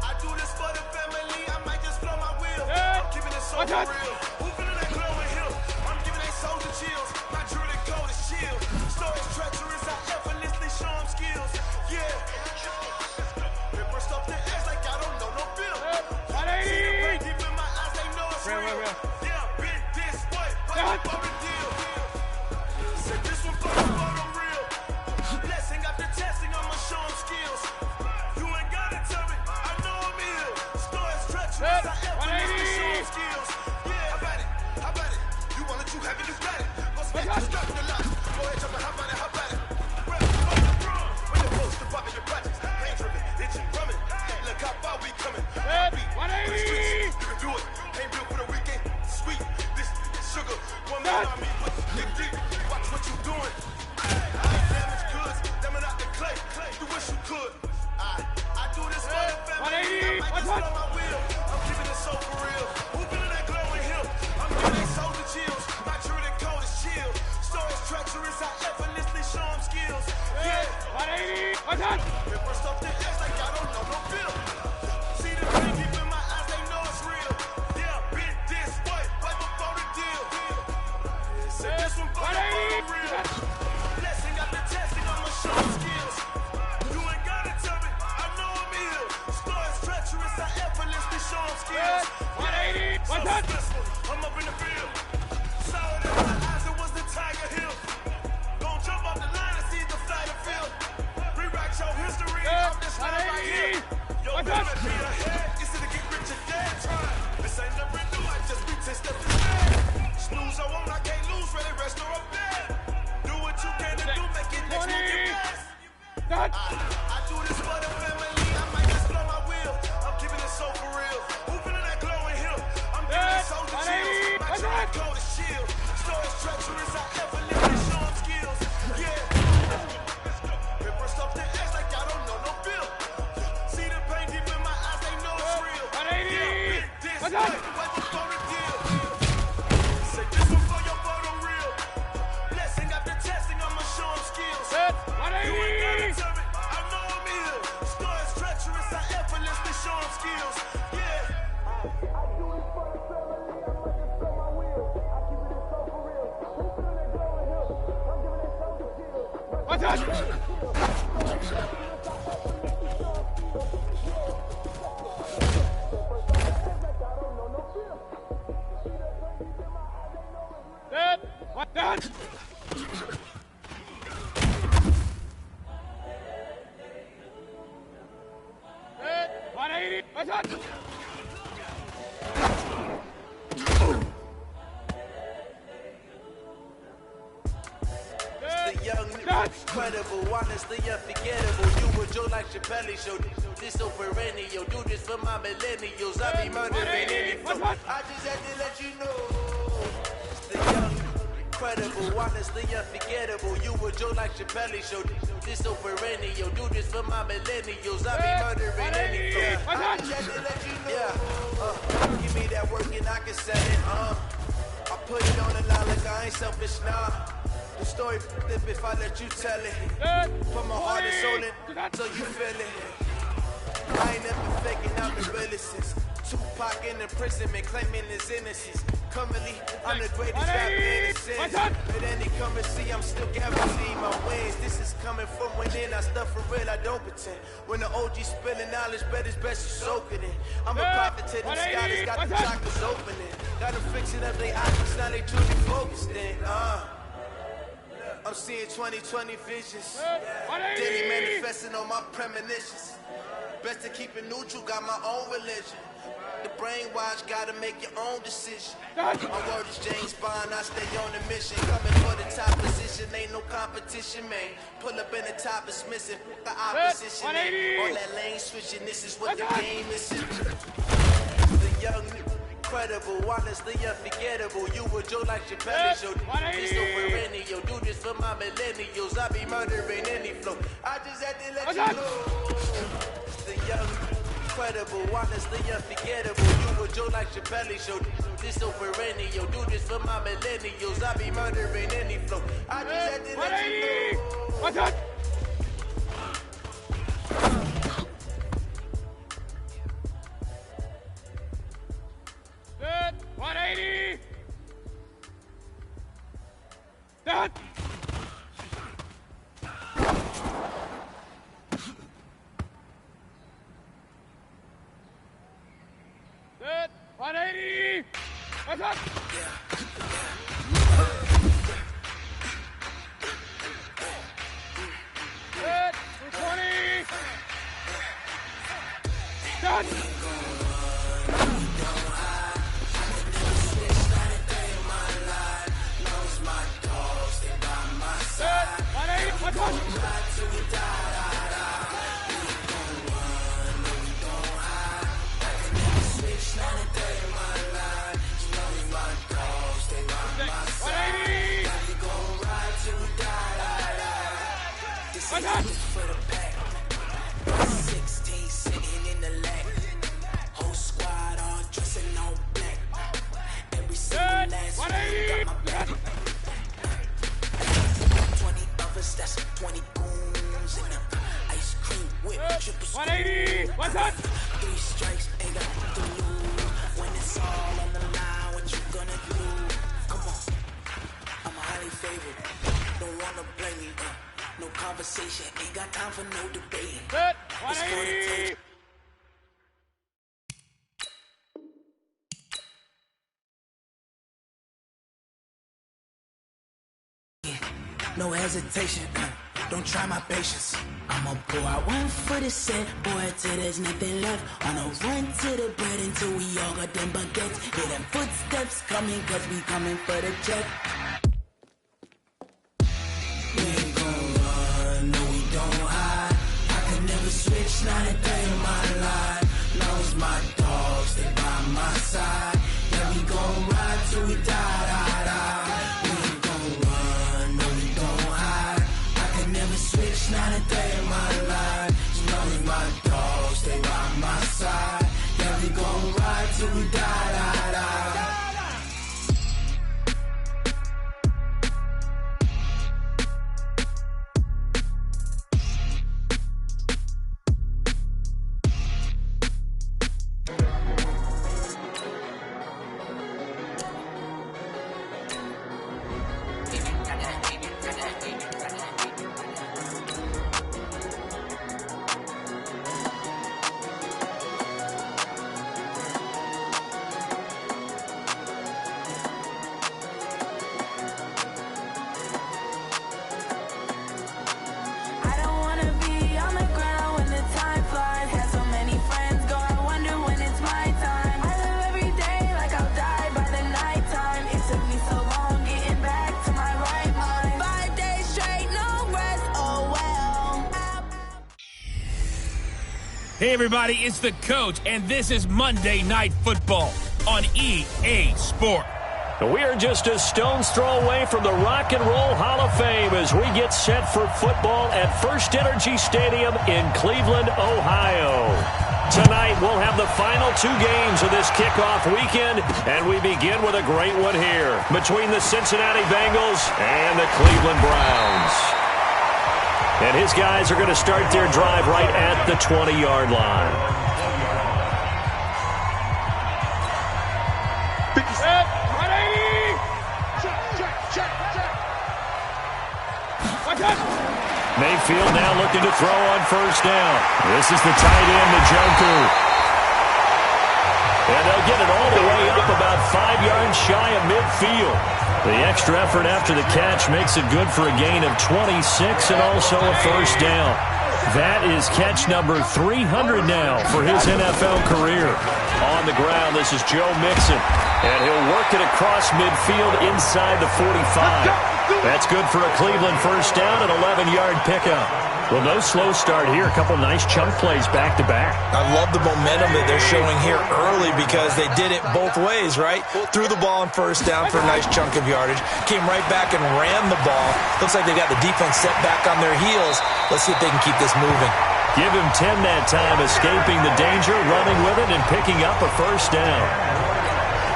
I do this for the family, I might just blow my wheel. I'm keeping it so real. Who feeling that glowing hill? I'm giving they soldier chills. My druid code is shield. Stories treacherous, I effortlessly show them skills. Yeah. They burst off the edge like I don't know no bill. See the pain deep in my eyes, they know it's real. Yeah, been this way, but for the deal. Said this one for the photo real. Blessing after testing, I'ma show them skills. You ain't gotta tell me, I know I'm ill. Stories treacherous, I effortlessly show them skills. Yeah, how about it? You want it, you have it, you got it. Go spend, you stop the lot. Go ahead, jump and how about it? Rap, when you're supposed to pop in your projects, pain driven, itching, drumming. Look how far we coming. You can do it, ain't built for the weekend. Sweet, this sugar, one man on me, but dig deep. Watch what you doing. I ain't damaged goods, them out the clay. You wish you could. I do this for the family. I might just blow my wheel. I'm keeping it so for real. Who feeling that glowing hill? I'm giving they soldier chills. My druid code is shield. Stories treacherous, I effortlessly show them skills. Yeah. They burst off the edge like I don't know no bill. See the pain deep in my eyes, they know it's real. Yeah, been this way, right before the deal. Said this one for the real. Blessing after testing, I'ma show them skills. You ain't gotta tell me, I know I'm ill. Stories treacherous, I effortlessly show them skills. Yeah, so successful, I'm up in the field. Saw it in my eyes, it was the Tiger Hill. Don't jump off the line and see the fly the field. Rewrite your history, I'm this line right here. Yo, better be ahead, it's to get rich and dead. This ain't never new, I just be 10 steps ahead. Snooze, I won't, I can't lose, ready, rest or up bed. Do what you can to do, make it next one get best. I do this for the family, I might just blow my wheel. I'm keeping it so for real. Who feeling that glowing hill? I'm giving it soldier chills. My druid code is shield. Stories treacherous, I effortlessly show them skills. Yeah. They burst off the edge like I don't know no bill. See the pain deep in my eyes, they know it's real. Yeah, been this way, right before the deal. Say this one for your photo real. Blessing after testing, I'ma show them skills. You ain't gotta tell me, I know I'm ill. Stories treacherous, I effortlessly show them skills. Yeah. I do it for the family, I might just blow my wheel. I keep it so for real. Who feeling that glowing hill? I'm giving it soldier chills. What that? Good. 180. What's that? The young, incredible, honestly unforgettable. You were Joe like Chappelle show. This so perennial. Do this for my millennials. I be murdering any flow. I just had to let you know. The young, incredible, honestly unforgettable. You were Joe like Chappelle show. This so perennial. Do this for my millennials. I be murdering any flow. I just had to let you know. Give me that work and I can set it. I put it on the line like I ain't selfish, nah. The story flip if I let you tell it. Put my heart and soul in so you feel it. I ain't never faking out the realest since Tupac in imprisonment claiming his innocence. Currently, I'm the greatest rapper in the sense. At any currency, I'm still guaranteeing my wins. This is coming from within. I stuff for real, I don't pretend. When the OG spilling knowledge, bet it's best you soak it in. I'm a prophet to them scholars, got the chakras opening. Got them fixing up their options, now they truly focused in. I'm seeing 2020 visions. Daily manifesting on my premonitions. Best to keep it neutral, got my own religion. The brainwash, gotta make your own decision. My word is James Bond, I stay on the mission. Coming for the top position, ain't no competition, man. Pull up in the top, it's missing the opposition. All that lane switching, this is what the game is. The young, incredible, honestly unforgettable. You were Joe like Chappelle show. This so perennial. Do this for my millennials. I be murdering any flow. I just had to let you know. The young, incredible, honestly unforgettable. You were Joe like Chappelle show. This so perennial. Do this for my millennials. I be murdering any flow. I just had to let you know. What's that? Good. 180. That. Good. 180. What's up? Good. 220. Done. For the pack, 16 sitting in the lag. Whole squad all dressing all black. Every single last one got my back. 20 others, that's 20 goons in them. Ice cream whip, triple scoop. 180, what's up? 3 strikes, ain't got nothing to lose. When it's all on the line, what you gonna do? Come on, I'm highly favored. Don't wanna blame me. No conversation, ain't got time for no debate. Good. It's for the tape. No hesitation, don't try my patience. I'ma pour out one for the set, boy, till there's nothing left. On a run to the bread until we all got them baguettes. Hear them footsteps coming, cause we coming for the check. Switch not a day in my life. Knows my dogs, they by my side. Yeah, we gon' ride till we die. We ain't gon' run, no, we gon' hide. I can never switch not a day in my life. Knows my dogs, they by my side. Yeah, we gon' ride till we die. Hey, everybody, it's the coach, and this is Monday Night Football on EA Sport. We are just a stone's throw away from the Rock and Roll Hall of Fame as we get set for football at First Energy Stadium in Cleveland, Ohio. Tonight, we'll have the final 2 games of this kickoff weekend, and we begin with a great one here between the Cincinnati Bengals and the Cleveland Browns. And his guys are going to start their drive right at the 20-yard line. Mayfield now looking to throw on first down. This is the tight end, Njoku. And they'll get it all the way up about 5 yards shy of midfield. The extra effort after the catch makes it good for a gain of 26 and also a first down. That is catch number 300 now for his NFL career. On the ground, this is Joe Mixon. And he'll work it across midfield inside the 45. That's good for a Cleveland first down, an 11-yard pickup. Well, no slow start here. A couple nice chunk plays back-to-back. I love the momentum that they're showing here early because they did it both ways, right? Threw the ball on first down for a nice chunk of yardage. Came right back and ran the ball. Looks like they got the defense set back on their heels. Let's see if they can keep this moving. Give him 10 that time, escaping the danger, running with it, and picking up a first down.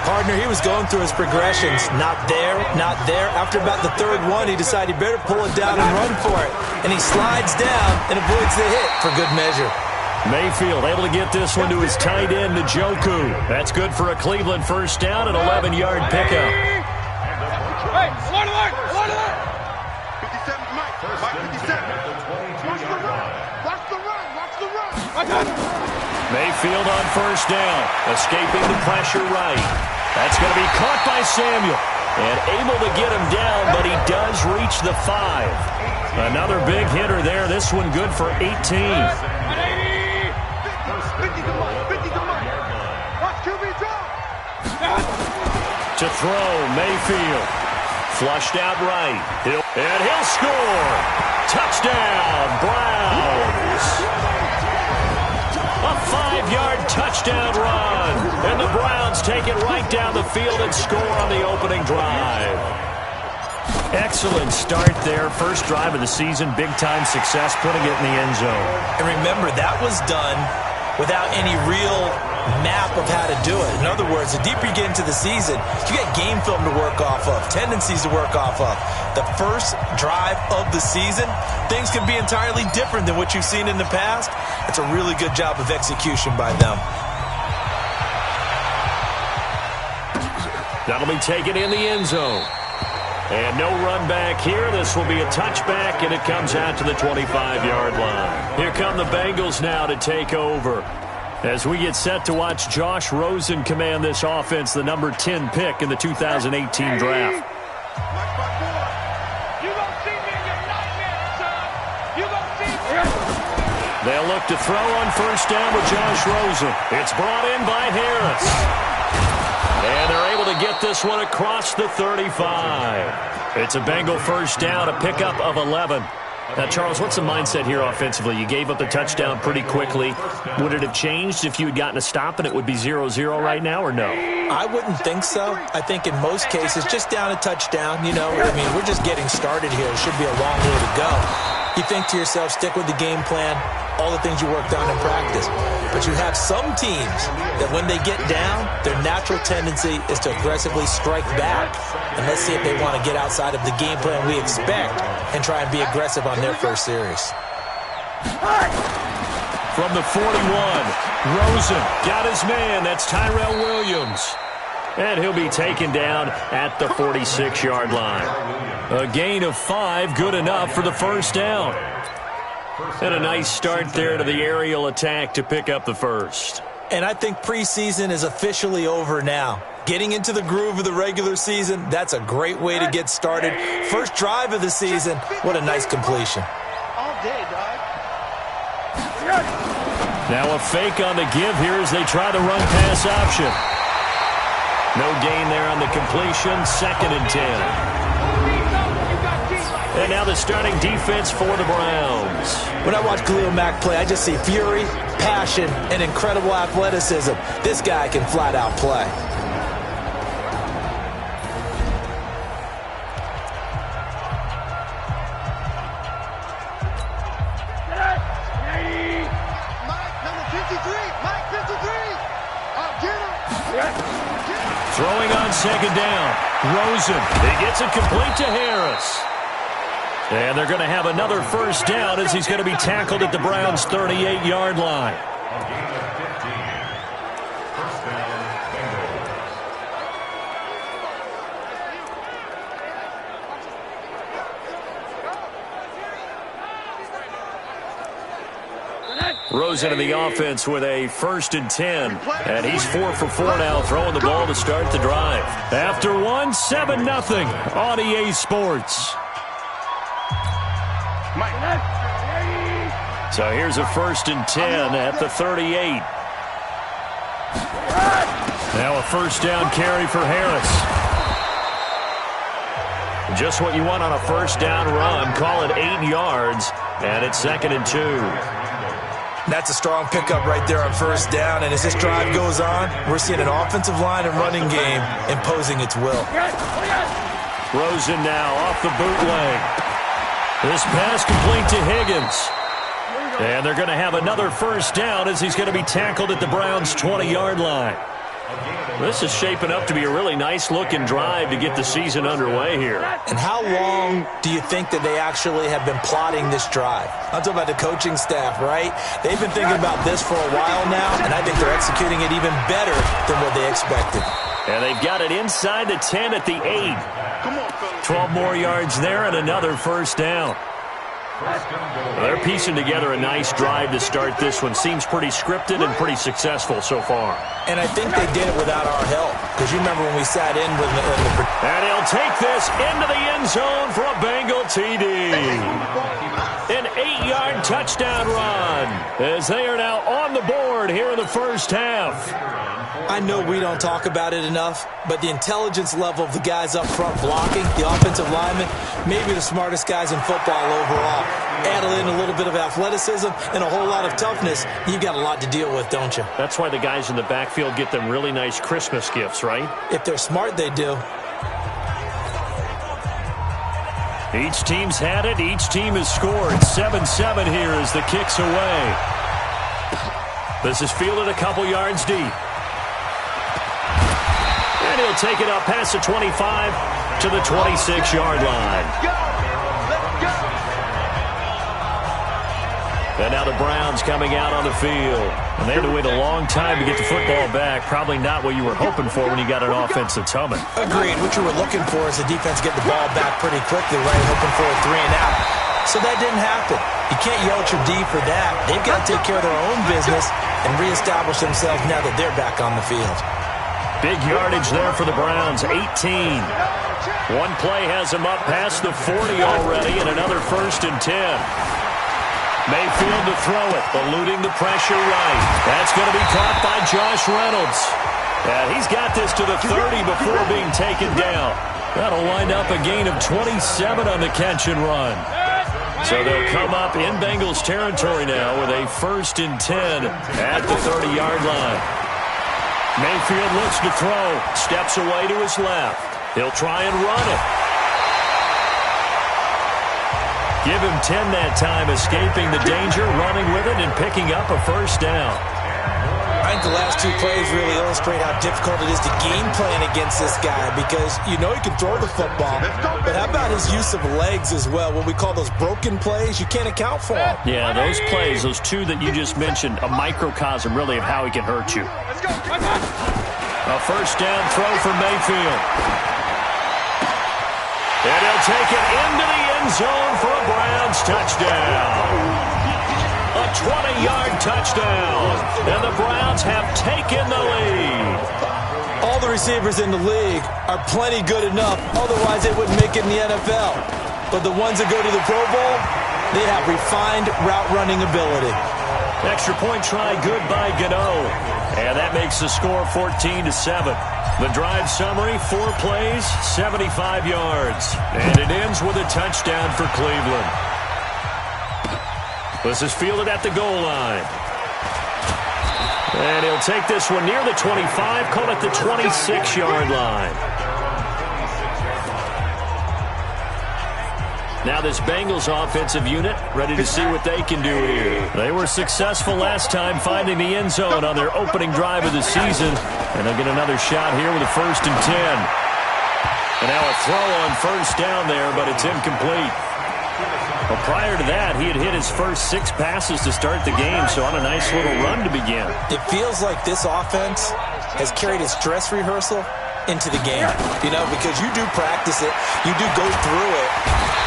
Partner, he was going through his progressions. Not there, not there. After about the third one, he decided he better pull it down and run for it. And he slides down and avoids the hit for good measure. Mayfield able to get this one to his tight end, Njoku. That's good for a Cleveland first down, an 11-yard pickup. Hey, alert! 57, Mike 57. Watch the run. Mayfield on first down, escaping the pressure right. That's going to be caught by Samuel. And able to get him down, but he does reach the 5. Another big hitter there. This one good for 18. 50 to Mike. Watch QB drop. To throw, Mayfield. Flushed out right. He'll score. Touchdown, Browns. A 5-yard touchdown run. And the Browns take it right down the field and score on the opening drive. Excellent start there. First drive of the season. Big-time success, putting it in the end zone. And remember, that was done without any real map of how to do it. In other words, the deeper you get into the season, you get game film to work off of, tendencies to work off of. The first drive of the season, things can be entirely different than what you've seen in the past. It's a really good job of execution by them. That'll be taken in the end zone. And no run back here. This will be a touchback, and it comes out to the 25-yard line. Here come the Bengals now to take over. As we get set to watch Josh Rosen command this offense, the number 10 pick in the 2018 draft. They'll look to throw on first down with Josh Rosen. It's brought in by Harris. And they're able to get this one across the 35. It's a Bengal first down, a pickup of 11. Now, Charles, what's the mindset here offensively? You gave up the touchdown pretty quickly. Would it have changed if you had gotten a stop and it would be 0-0 right now, or no? I wouldn't think so. I think in most cases, just down a touchdown, we're just getting started here. It should be a long way to go. You think to yourself, stick with the game plan, all the things you worked on in practice. But you have some teams that when they get down, their natural tendency is to aggressively strike back. And let's see if they want to get outside of the game plan we expect and try and be aggressive on their first series. From the 41, Rosen got his man. That's Tyrell Williams. And he'll be taken down at the 46-yard line. A gain of 5, good enough for the first down. And a nice start there to the aerial attack to pick up the first. And I think preseason is officially over now. Getting into the groove of the regular season, that's a great way to get started. First drive of the season, what a nice completion. All day, dog. Now a fake on the give here as they try the run-pass option. No gain there on the completion. 2nd and 10. And now the starting defense for the Browns. When I watch Khalil Mack play, I just see fury, passion, and incredible athleticism. This guy can flat out play. Throwing on second down. Rosen. He gets it complete to Harris. And they're going to have another first down as he's going to be tackled at the Browns' 38-yard line. Rosen in the offense with a 1st and 10. And he's 4 for 4 now, throwing the ball to start the drive. After 1, 7-0 on EA Sports. So here's a 1st and 10 at the 38. Now a first down carry for Harris. Just what you want on a first down run. Call it 8 yards, and it's 2nd and 2. That's a strong pickup right there on first down, and as this drive goes on, we're seeing an offensive line and running game imposing its will. Rosen now off the bootleg. This pass complete to Higgins. And they're going to have another first down as he's going to be tackled at the Browns' 20-yard line. This is shaping up to be a really nice-looking drive to get the season underway here. And how long do you think that they actually have been plotting this drive? I'm talking about the coaching staff, right? They've been thinking about this for a while now, and I think they're executing it even better than what they expected. And they've got it inside the 10 at the 8. 12 more yards there and another first down. They're piecing together a nice drive to start this one. Seems pretty scripted and pretty successful so far. And I think they did it without our help. Because you remember when we sat in with the... And he'll take this into the end zone for a Bengal TD. An 8-yard touchdown run as they are now on the board here in the first half. I know we don't talk about it enough, but the intelligence level of the guys up front blocking, the offensive linemen, maybe the smartest guys in football overall. Add in a little bit of athleticism and a whole lot of toughness, you've got a lot to deal with, don't you? That's why the guys in the backfield get them really nice Christmas gifts, right? If they're smart, they do. Each team's had it. Each team has scored. 7-7 here as the kick's away. This is fielded a couple yards deep. And he'll take it up past the 25 to the 26-yard line. And now the Browns coming out on the field. And they had to wait a long time to get the football back. Probably not what you were hoping for when you got an offense that's humming. Agreed. What you were looking for is the defense get the ball back pretty quickly, right? Hoping for a 3 and out. So that didn't happen. You can't yell at your D for that. They've got to take care of their own business and reestablish themselves now that they're back on the field. Big yardage there for the Browns, 18. One play has them up past the 40 already, and another 1st and 10. Mayfield to throw it, eluding the pressure right. That's going to be caught by Josh Reynolds. And he's got this to the 30 before being taken down. That'll wind up a gain of 27 on the catch and run. So they'll come up in Bengals territory now with a 1st and 10 at the 30-yard line. Mayfield looks to throw, steps away to his left. He'll try and run it. Give him 10 that time, escaping the danger, running with it, and picking up a first down. I think the last 2 plays really illustrate how difficult it is to game plan against this guy because you know he can throw the football, but how about his use of legs as well? What we call those broken plays, you can't account for them. Yeah, those plays, those 2 that you just mentioned, a microcosm really of how he can hurt you. A first down throw for Mayfield. And he'll take it into the end zone for a Browns touchdown. A 20-yard touchdown, and the Browns have taken the lead. All the receivers in the league are plenty good enough, otherwise they wouldn't make it in the NFL. But the ones that go to the Pro Bowl, they have refined route running ability. Extra point try good by Gano. And that makes the score 14-7. The drive summary, 4 plays, 75 yards. And it ends with a touchdown for Cleveland. This is fielded at the goal line. And he'll take this one near the 25, call it the 26-yard line. Now this Bengals offensive unit ready to see what they can do here. They were successful last time finding the end zone on their opening drive of the season. And they'll get another shot here with a 1st and 10. And now a throw on 1st down there, but it's incomplete. Well, prior to that, he had hit his first 6 passes to start the game, so on a nice little run to begin. It feels like this offense has carried its dress rehearsal into the game, you know, because you do practice it, you do go through it.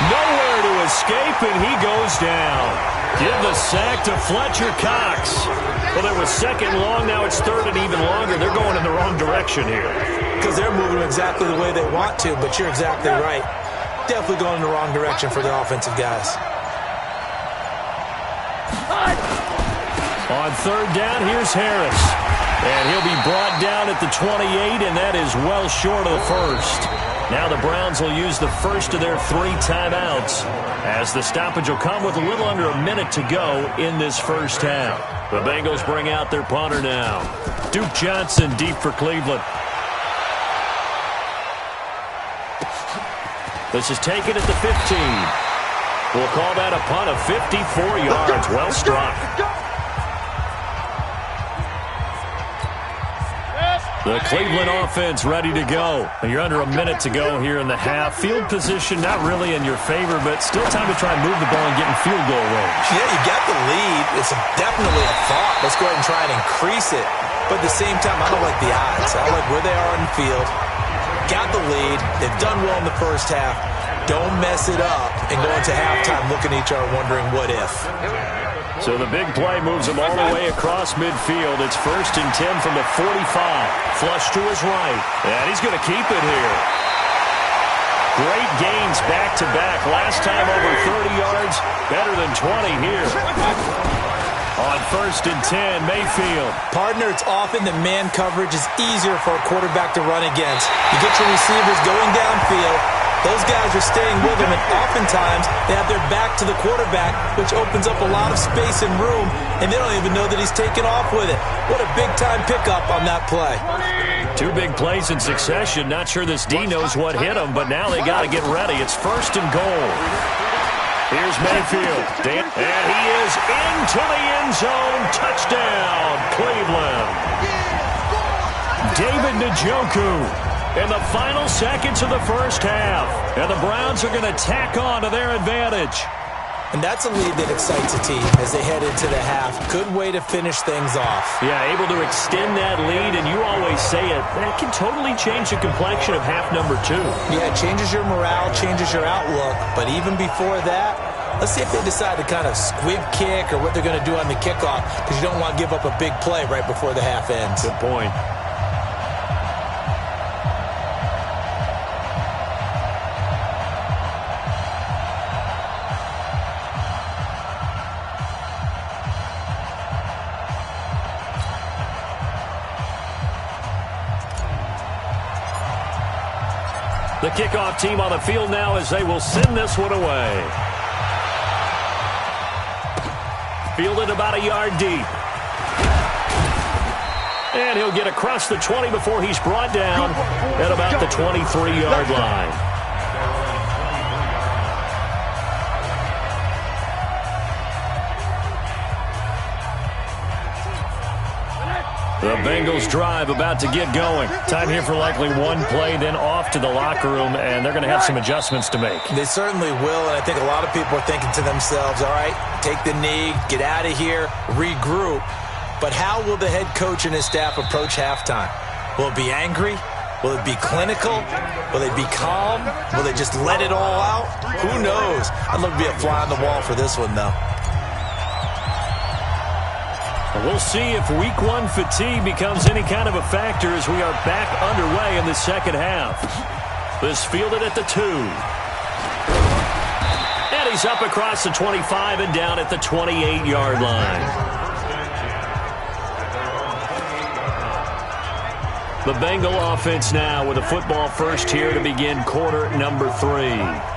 Nowhere to escape, and he goes down. Give the sack to Fletcher Cox. Well, it was 2nd long, now it's 3rd and even longer. They're going in the wrong direction here. Because they're moving exactly the way they want to, but you're exactly right. Definitely going in the wrong direction for the offensive guys. On 3rd down, here's Harris. And he'll be brought down at the 28, and that is well short of the 1st. Now the Browns will use the 1st of their 3 timeouts, as the stoppage will come with a little under a minute to go in this 1st half. The Bengals bring out their punter now. Duke Johnson deep for Cleveland. This is taken at the 15. We'll call that a punt of 54 yards. Well struck. The Cleveland offense ready to go. You're under a minute to go here in the half. Field position not really in your favor, but still time to try and move the ball and get in field goal range. Yeah, you got the lead. It's definitely a thought. Let's go ahead and try and increase it. But at the same time, I don't like the odds. I like where they are on the field. Got the lead. They've done well in the 1st half. Don't mess it up and go into halftime looking at each other wondering what if. So the big play moves him all the way across midfield. It's 1st and 10 from the 45. Flush to his right. And he's going to keep it here. Great gains back-to-back. Last time over 30 yards. Better than 20 here. On 1st and 10, Mayfield. Partner, it's often that man coverage is easier for a quarterback to run against. You get your receivers going downfield. Those guys are staying with him, and oftentimes they have their back to the quarterback, which opens up a lot of space and room, and they don't even know that he's taken off with it. What a big-time pickup on that play. 2 big plays in succession. Not sure this D knows what hit him, but now they got to get ready. It's 1st and goal. Here's Mayfield. And he is into the end zone. Touchdown, Cleveland. David Njoku. In the final seconds of the 1st half. And the Browns are going to tack on to their advantage. And that's a lead that excites a team as they head into the half. Good way to finish things off. Yeah, able to extend that lead, and you always say it, that can totally change the complexion of half number 2. Yeah, it changes your morale, changes your outlook. But even before that, let's see if they decide to kind of squib kick or what they're going to do on the kickoff, because you don't want to give up a big play right before the half ends. Good point. The kickoff team on the field now as they will send this one away. Fielded about a yard deep. And he'll get across the 20 before he's brought down at about the 23-yard line. The Bengals drive about to get going. Time here for likely 1 play, then off to the locker room, and they're going to have some adjustments to make. They certainly will, and I think a lot of people are thinking to themselves, all right, take the knee, get out of here, regroup. But how will the head coach and his staff approach halftime? Will it be angry? Will it be clinical? Will they be calm? Will they just let it all out? Who knows? I'd love to be a fly on the wall for this one, though. We'll see if week 1 fatigue becomes any kind of a factor as we are back underway in the 2nd half. This fielded at the 2. And he's up across the 25 and down at the 28-yard line. The Bengal offense now with a football first here to begin quarter number 3.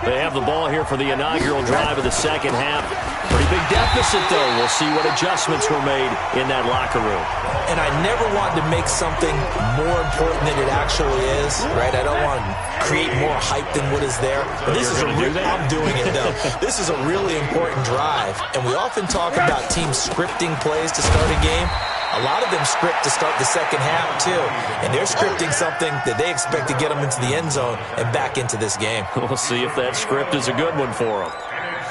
They have the ball here for the inaugural drive of the second half. Pretty big deficit, though. We'll see what adjustments were made in that locker room. And I never want to make something more important than it actually is, right? I don't want to create more hype than what is there. But this is I'm doing it, though. This is a really important drive. And we often talk about teams scripting plays to start a game. A lot of them script to start the second half, too. And they're scripting something that they expect to get them into the end zone and back into this game. We'll see if that script is a good one for them.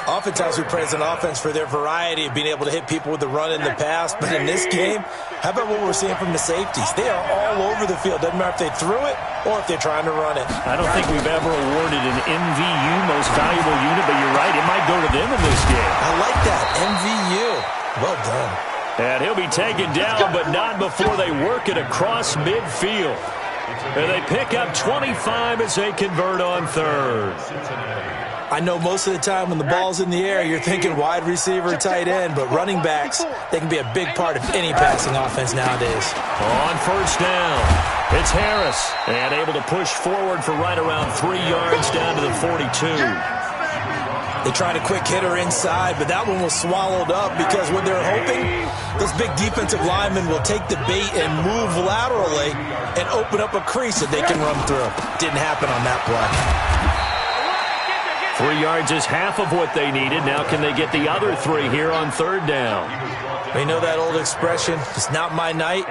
Oftentimes we praise an offense for their variety of being able to hit people with the run in the pass. But in this game, how about what we're seeing from the safeties? They are all over the field. Doesn't matter if they threw it or if they're trying to run it. I don't think we've ever awarded an MVU, most valuable unit, but you're right, it might go to them in this game. I like that, MVU. Well done. And he'll be taken down, but not before they work it across midfield. And they pick up 25 as they convert on third. I know most of the time when the ball's in the air, you're thinking wide receiver, tight end, but running backs, they can be a big part of any passing offense nowadays. On first down, it's Harris, and able to push forward for right around 3 yards down to the 42. They tried a quick hitter inside, but that one was swallowed up because what they're hoping, those big defensive linemen will take the bait and move laterally and open up a crease that they can run through. Didn't happen on that play. 3 yards is half of what they needed. Now can they get the other 3 here on third down? We know that old expression, it's not my night.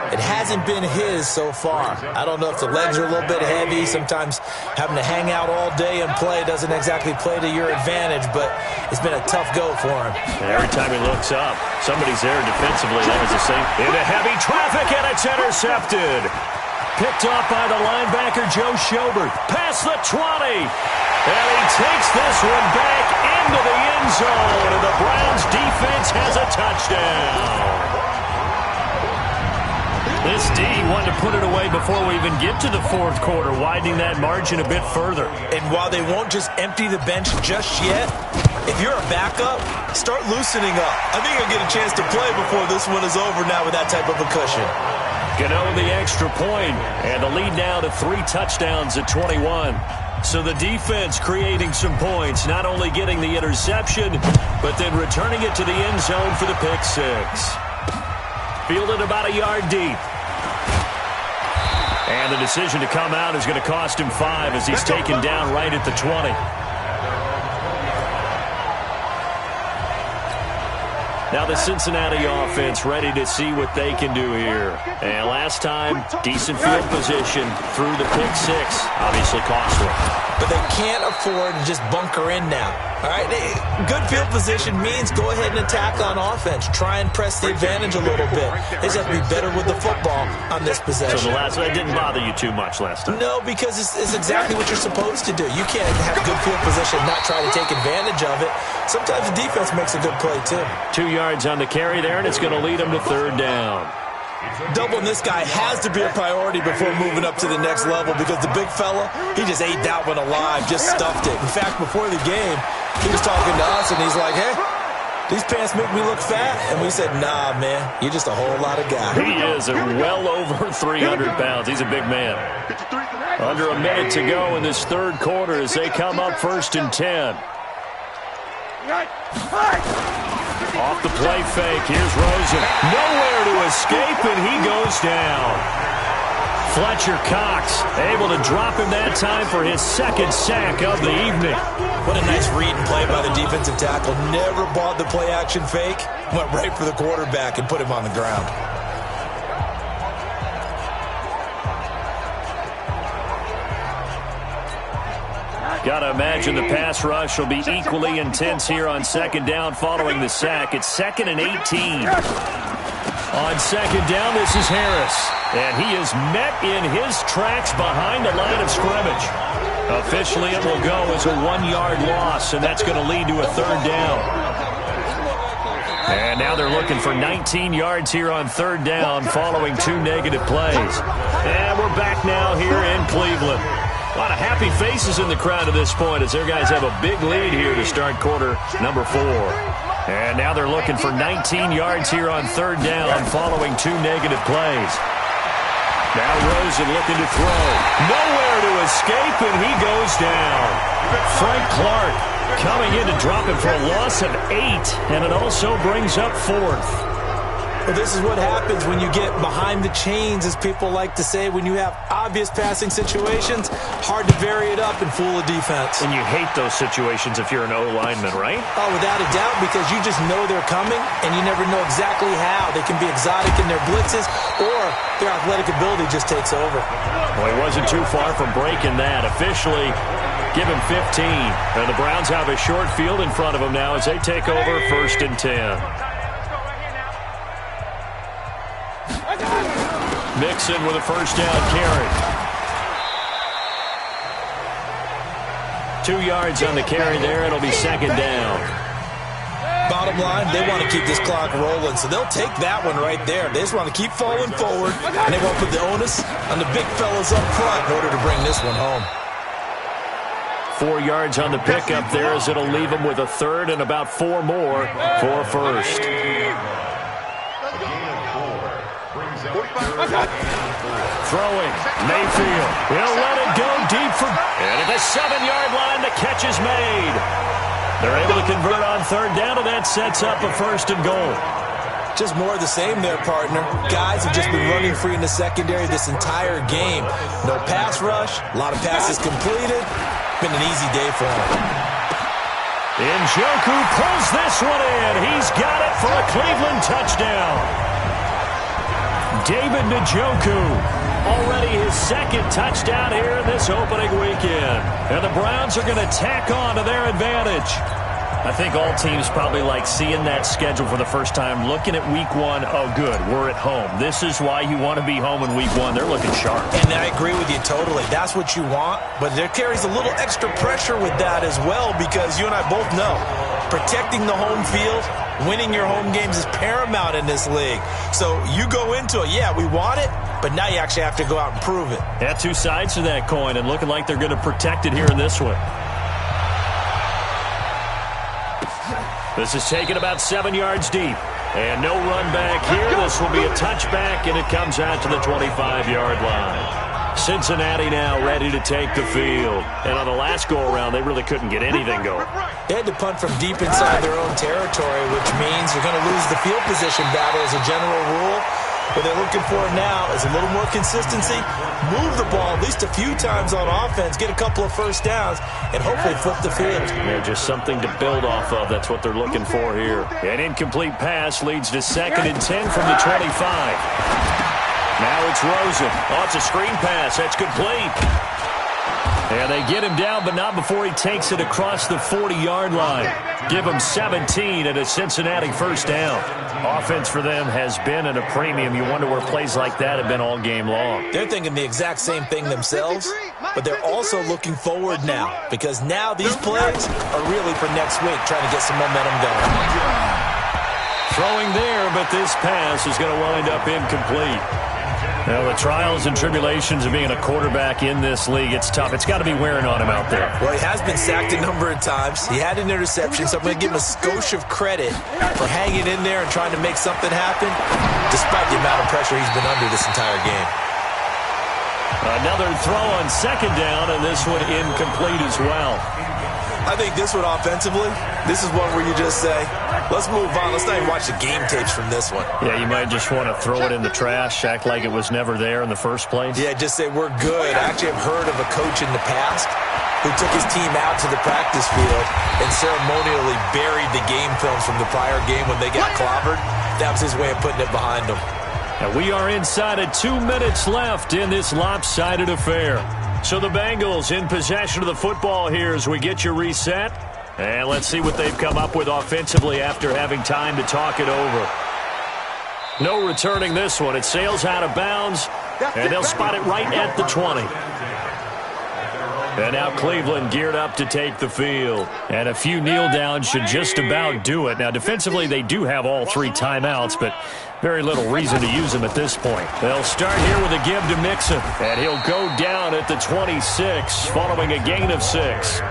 It hasn't been his so far. I don't know if the legs are a little bit heavy. Sometimes having to hang out all day and play doesn't exactly play to your advantage, but it's been a tough go for him. And every time he looks up, somebody's there defensively. That was the same. Into heavy traffic, and it's intercepted. Picked off by the linebacker, Joe Schobert. Past the 20. And he takes this one back into the end zone. And the Browns defense has a touchdown. This D wanted to put it away before we even get to the fourth quarter, widening that margin a bit further. And while they won't just empty the bench just yet, if you're a backup, start loosening up. I think you'll get a chance to play before this one is over now with that type of a cushion. Gano the extra point, and the lead now to 3 touchdowns at 21. So the defense creating some points, not only getting the interception, but then returning it to the end zone for the pick 6. Fielded about a yard deep. And the decision to come out is going to cost him 5 as he's taken down right at the 20. Now the Cincinnati offense ready to see what they can do here. And last time, decent field position through the pick 6. Obviously costly. But they can't afford to just bunker in now. All right, good field position means go ahead and attack on offense. Try and press the advantage a little bit. They just have to be better with the football on this possession. So that didn't bother you too much last time? No, because it's exactly what you're supposed to do. You can't have good field position and not try to take advantage of it. Sometimes the defense makes a good play, too. 2 yards on the carry there, and it's going to lead them to third down. Doubling this guy has to be a priority before moving up to the next level because the big fella, he just ate that one alive, just stuffed it. In fact, before the game, he was talking to us, and he's like, hey, these pants make me look fat. And we said, nah, man, you're just a whole lot of guy. He is well over 300 pounds. He's a big man. Under a minute to go in this third quarter as they come up 1st and 10. Off the play fake, here's Rosen. Nowhere to escape, and he goes down. Fletcher Cox able to drop him that time for his 2nd sack of the evening. What a nice read and play by the defensive tackle. Never bought the play-action fake. Went right for the quarterback and put him on the ground. Got to imagine the pass rush will be equally intense here on 2nd down following the sack. It's 2nd and 18. On 2nd down, this is Harris. And he is met in his tracks behind the line of scrimmage. Officially, it will go as a 1-yard loss, and that's going to lead to a 3rd down. And now they're looking for 19 yards here on 3rd down following 2 negative plays. And we're back now here in Cleveland. A lot of happy faces in the crowd at this point as their guys have a big lead here to start quarter number 4. And now they're looking for 19 yards here on 3rd down following 2 negative plays. Now Rosen looking to throw. Nowhere to escape, and he goes down. Frank Clark coming in to drop him for a loss of 8, and it also brings up 4th. Well, this is what happens when you get behind the chains, as people like to say. When you have obvious passing situations, hard to vary it up and fool a defense. And you hate those situations if you're an O-lineman, right? Oh, without a doubt, because you just know they're coming, and you never know exactly how. They can be exotic in their blitzes, or their athletic ability just takes over. Well, he wasn't too far from breaking that. Officially, give him 15. And the Browns have a short field in front of them now as they take over 1st and 10. Mixon with a first down carry. 2 yards on the carry there. It'll be 2nd down. Bottom line, they want to keep this clock rolling, so they'll take that one right there. They just want to keep falling forward, and they won't put the onus on the big fellas up front in order to bring this one home. 4 yards on the pickup there as it'll leave them with a 3rd and about 4 more for 1st. Throwing, Mayfield. He'll let it go deep for... And at the 7-yard line, the catch is made. They're able to convert on 3rd down, and that sets up a 1st and goal. Just more of the same there, partner. Guys have just been running free in the secondary this entire game. No pass rush, a lot of passes completed. Been an easy day for him. Njoku pulls this one in. He's got it for a Cleveland touchdown. David Njoku, already his 2nd touchdown here in this opening weekend. And the Browns are going to tack on to their advantage. I think all teams probably like seeing that schedule for the first time, looking at week 1. Oh, good, we're at home. This is why you want to be home in week 1. They're looking sharp. And I agree with you totally. That's what you want, but there carries a little extra pressure with that as well, because you and I both know protecting the home field, winning your home games is paramount in this league. So you go into it, yeah, we want it, but now you actually have to go out and prove it. Yeah, 2 sides to that coin, and looking like they're going to protect it here in this one. This is taken about 7 yards deep. And no run back here. This will be a touchback, and it comes out to the 25-yard line. Cincinnati now ready to take the field. And on the last go-around, they really couldn't get anything going. They had to punt from deep inside their own territory, which means you're going to lose the field position battle as a general rule. What they're looking for now is a little more consistency, move the ball at least a few times on offense, get a couple of first downs, and hopefully flip the field. Yeah, just something to build off of. That's what they're looking for here. An incomplete pass leads to 2nd and 10 from the 25. Now it's Rosen. Oh, it's a screen pass. That's complete. And they get him down, but not before he takes it across the 40-yard line. Give him 17 and a Cincinnati first down. Offense for them has been at a premium. You wonder where plays like that have been all game long. They're thinking the exact same thing themselves, but they're also looking forward now, because now these plays are really for next week, trying to get some momentum going. Throwing there, but this pass is going to wind up incomplete. Now, the trials and tribulations of being a quarterback in this league, it's tough. It's got to be wearing on him out there. Well, he has been sacked a number of times. He had an interception, so I'm going to give him a skosh of credit for hanging in there and trying to make something happen, despite the amount of pressure he's been under this entire game. Another throw on 2nd down, and this one incomplete as well. I think this one offensively, this is one where you just say, let's move on. Let's not even watch the game tapes from this one. Yeah, you might just want to throw it in the trash, act like it was never there in the first place. Yeah, just say we're good. I actually have heard of a coach in the past who took his team out to the practice field and ceremonially buried the game films from the prior game when they got clobbered. That was his way of putting it behind them. And we are inside of 2 minutes left in this lopsided affair. So the Bengals in possession of the football here as we get you reset. And let's see what they've come up with offensively after having time to talk it over. No returning this one. It sails out of bounds, and they'll spot it right at the 20. And now Cleveland geared up to take the field. And a few kneel downs should just about do it. Now, defensively, they do have all 3 timeouts, but very little reason to use them at this point. They'll start here with a give to Mixon, and he'll go down at the 26 following a gain of 6.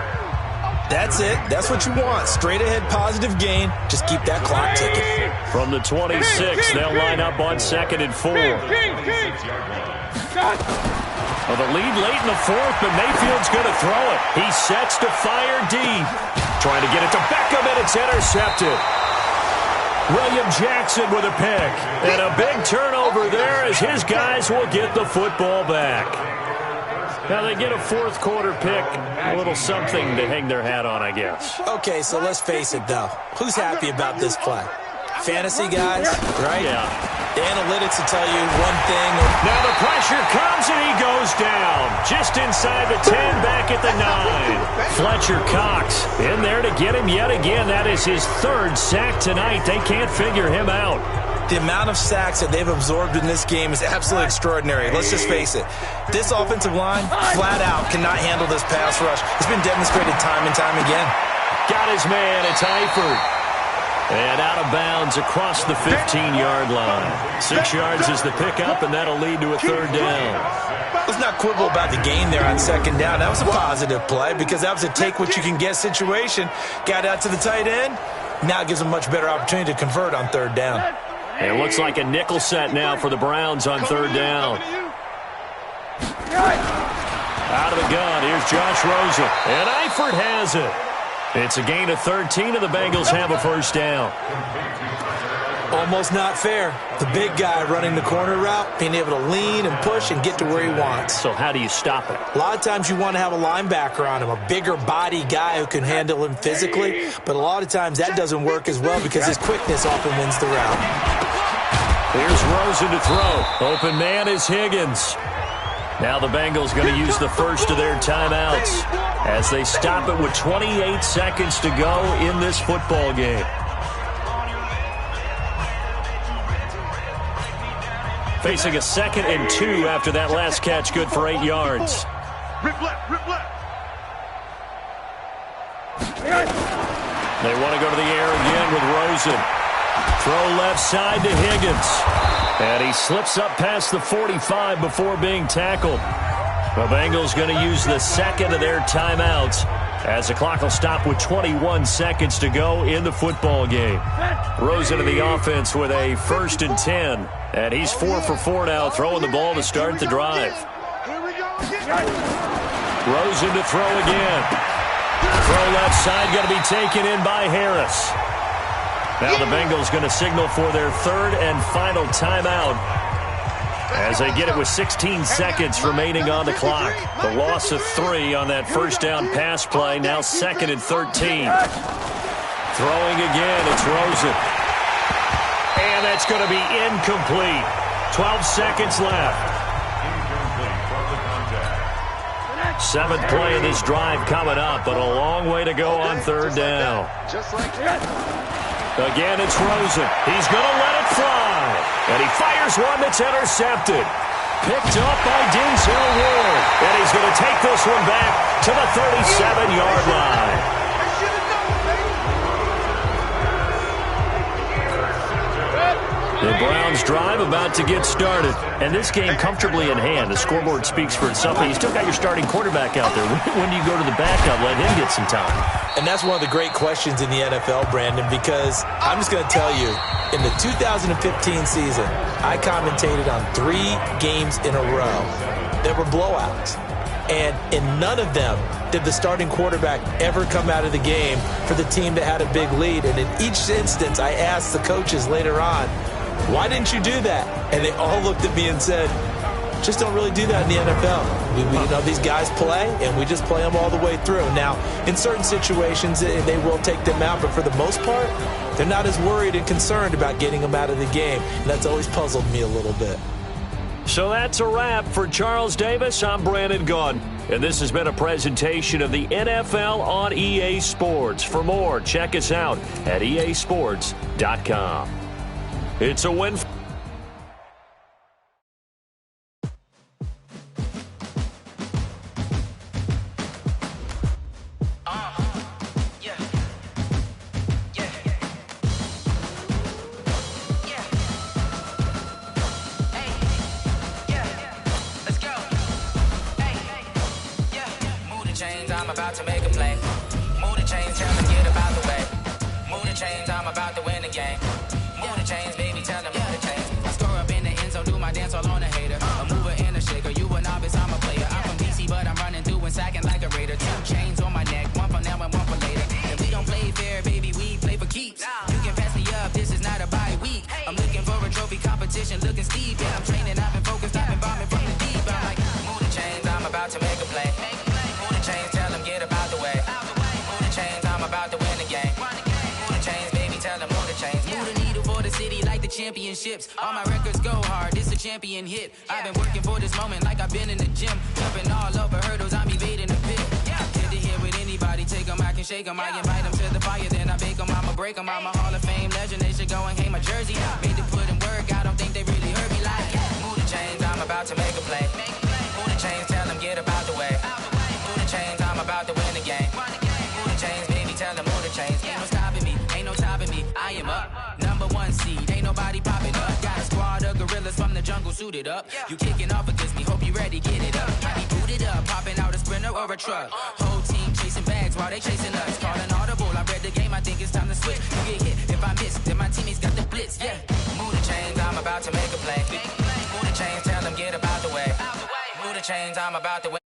That's it. That's what you want. Straight ahead positive gain. Just keep that clock ticking. From the 26, they'll line up on 2nd and 4. Well, the lead late in the 4th, but Mayfield's going to throw it. He sets to fire deep. Trying to get it to Beckham, and it's intercepted. William Jackson with a pick. And a big turnover there as his guys will get the football back. Now they get a 4th quarter pick, a little something to hang their hat on, I guess. Okay, so let's face it, though. Who's happy about this play? Fantasy guys, right? Yeah. The analytics will tell you one thing. Now the pressure comes and he goes down. Just inside the 10, back at the 9. Fletcher Cox in there to get him yet again. That is his 3rd sack tonight. They can't figure him out. The amount of sacks that they've absorbed in this game is absolutely extraordinary. Let's just face it. This offensive line, flat out, cannot handle this pass rush. It's been demonstrated time and time again. Got his man. It's Eifert. And out of bounds across the 15-yard line. 6 yards is the pickup, and that'll lead to a 3rd down. Let's not quibble about the gain there on 2nd down. That was a positive play because that was a take-what-you-can-get situation. Got out to the tight end. Now it gives them a much better opportunity to convert on 3rd down. And it looks like a nickel set now for the Browns on 3rd down. Out of the gun, here's Josh Rosen. And Eifert has it. It's a gain of 13, and the Bengals have a 1st down. Almost not fair. The big guy running the corner route, being able to lean and push and get to where he wants. So how do you stop it? A lot of times you want to have a linebacker on him, a bigger body guy who can handle him physically, but a lot of times that doesn't work as well because his quickness often wins the route. Here's Rosen to throw. Open man is Higgins. Now the Bengals going to use the first of their timeouts as they stop it with 28 seconds to go in this football game. Facing a 2nd and 2 after that last catch, good for 8 yards. Rip left, rip left. They want to go to the air again with Rosen. Throw left side to Higgins. And he slips up past the 45 before being tackled. The Bengals going to use the 2nd of their timeouts as the clock will stop with 21 seconds to go in the football game. Rosen in the offense with a 1st and 10. And he's 4 for 4 now, throwing the ball to start the drive. Rosen to throw again. Throw left side, going to be taken in by Harris. Now the Bengals going to signal for their 3rd and final timeout as they get it with 16 seconds remaining on the clock. The loss of 3 on that 1st down pass play, now 2nd and 13. Throwing again, it's Rosen. And that's going to be incomplete. 12 seconds left. 7th play of this drive coming up, but a long way to go on 3rd down. Again, it's Rosen. He's going to let it fly. And he fires one that's intercepted. Picked up by Denzel Ward. And he's going to take this one back to the 37-yard line. The Browns drive about to get started. And this game comfortably in hand. The scoreboard speaks for itself. You still got your starting quarterback out there. When do you go to the backup? Let him get some time. And that's one of the great questions in the NFL, Brandon, because I'm just going to tell you, in the 2015 season, I commentated on 3 games in a row that were blowouts. And in none of them did the starting quarterback ever come out of the game for the team that had a big lead. And in each instance, I asked the coaches later on, why didn't you do that? And they all looked at me and said, just don't really do that in the NFL. You know, these guys play, and we just play them all the way through. Now, in certain situations, they will take them out, but for the most part, they're not as worried and concerned about getting them out of the game. And that's always puzzled me a little bit. So that's a wrap for Charles Davis. I'm Brandon Gunn, and this has been a presentation of the NFL on EA Sports. For more, check us out at easports.com. It's a win. I'm about to make a play. Move the the chains, tell them get about the way. Move the chains, I'm about to win the game. Move the chains, baby, tell them move the chains. I score up in the end zone, do my dance all on a hater. A mover and a shaker, you a novice, I'm a player. I'm from DC, but I'm running through and sacking like a raider. 2 chains on my neck, one for now and one for later. And we don't play fair, baby, we play for keeps. You can pass me up, this is not a bye week. I'm looking for a trophy competition, looking steep. Yeah, I'm training, I've been focused, I've been bombing from the deep. I'm like, move the chains, I'm about to make a play. Move the chains, tell them get about the way. Move the chains, I'm about to win the game. Move the chains, baby, tell them move the chains. Move the needle for the city like the championships. All my records go hard, this a champion hit. I've been working for this moment like I've been in the gym. Jumping all over hurdles, I'm evading the pit. Get to here with anybody, take them, I can shake them. I invite them to the fire, then I bake them, I'ma break them. I'm a Hall of Fame legend, they should go and hang my jersey. Made to put in work, I don't think they really heard me like. Move the chains, I'm about to make a play. Move the chains, tell them get about the way. Move the chains, I'm about to win the game. Move the chains, baby, tell them move the chains. Ain't no stopping me, ain't no topping me. I am up, #1 seed, ain't nobody popping up. Got a squad of gorillas from the jungle suited up. You kicking off against me, hope you ready, get it up. I be booted up, popping out a Sprinter or a truck. Whole team chasing bags while they chasing us. Calling audible, I read the game, I think it's time to switch. You get hit, if I miss, then my teammates got the blitz, yeah. Move the chains, I'm about to make a play. Move the chains, tell them get about the way. Move the chains, I'm about to win.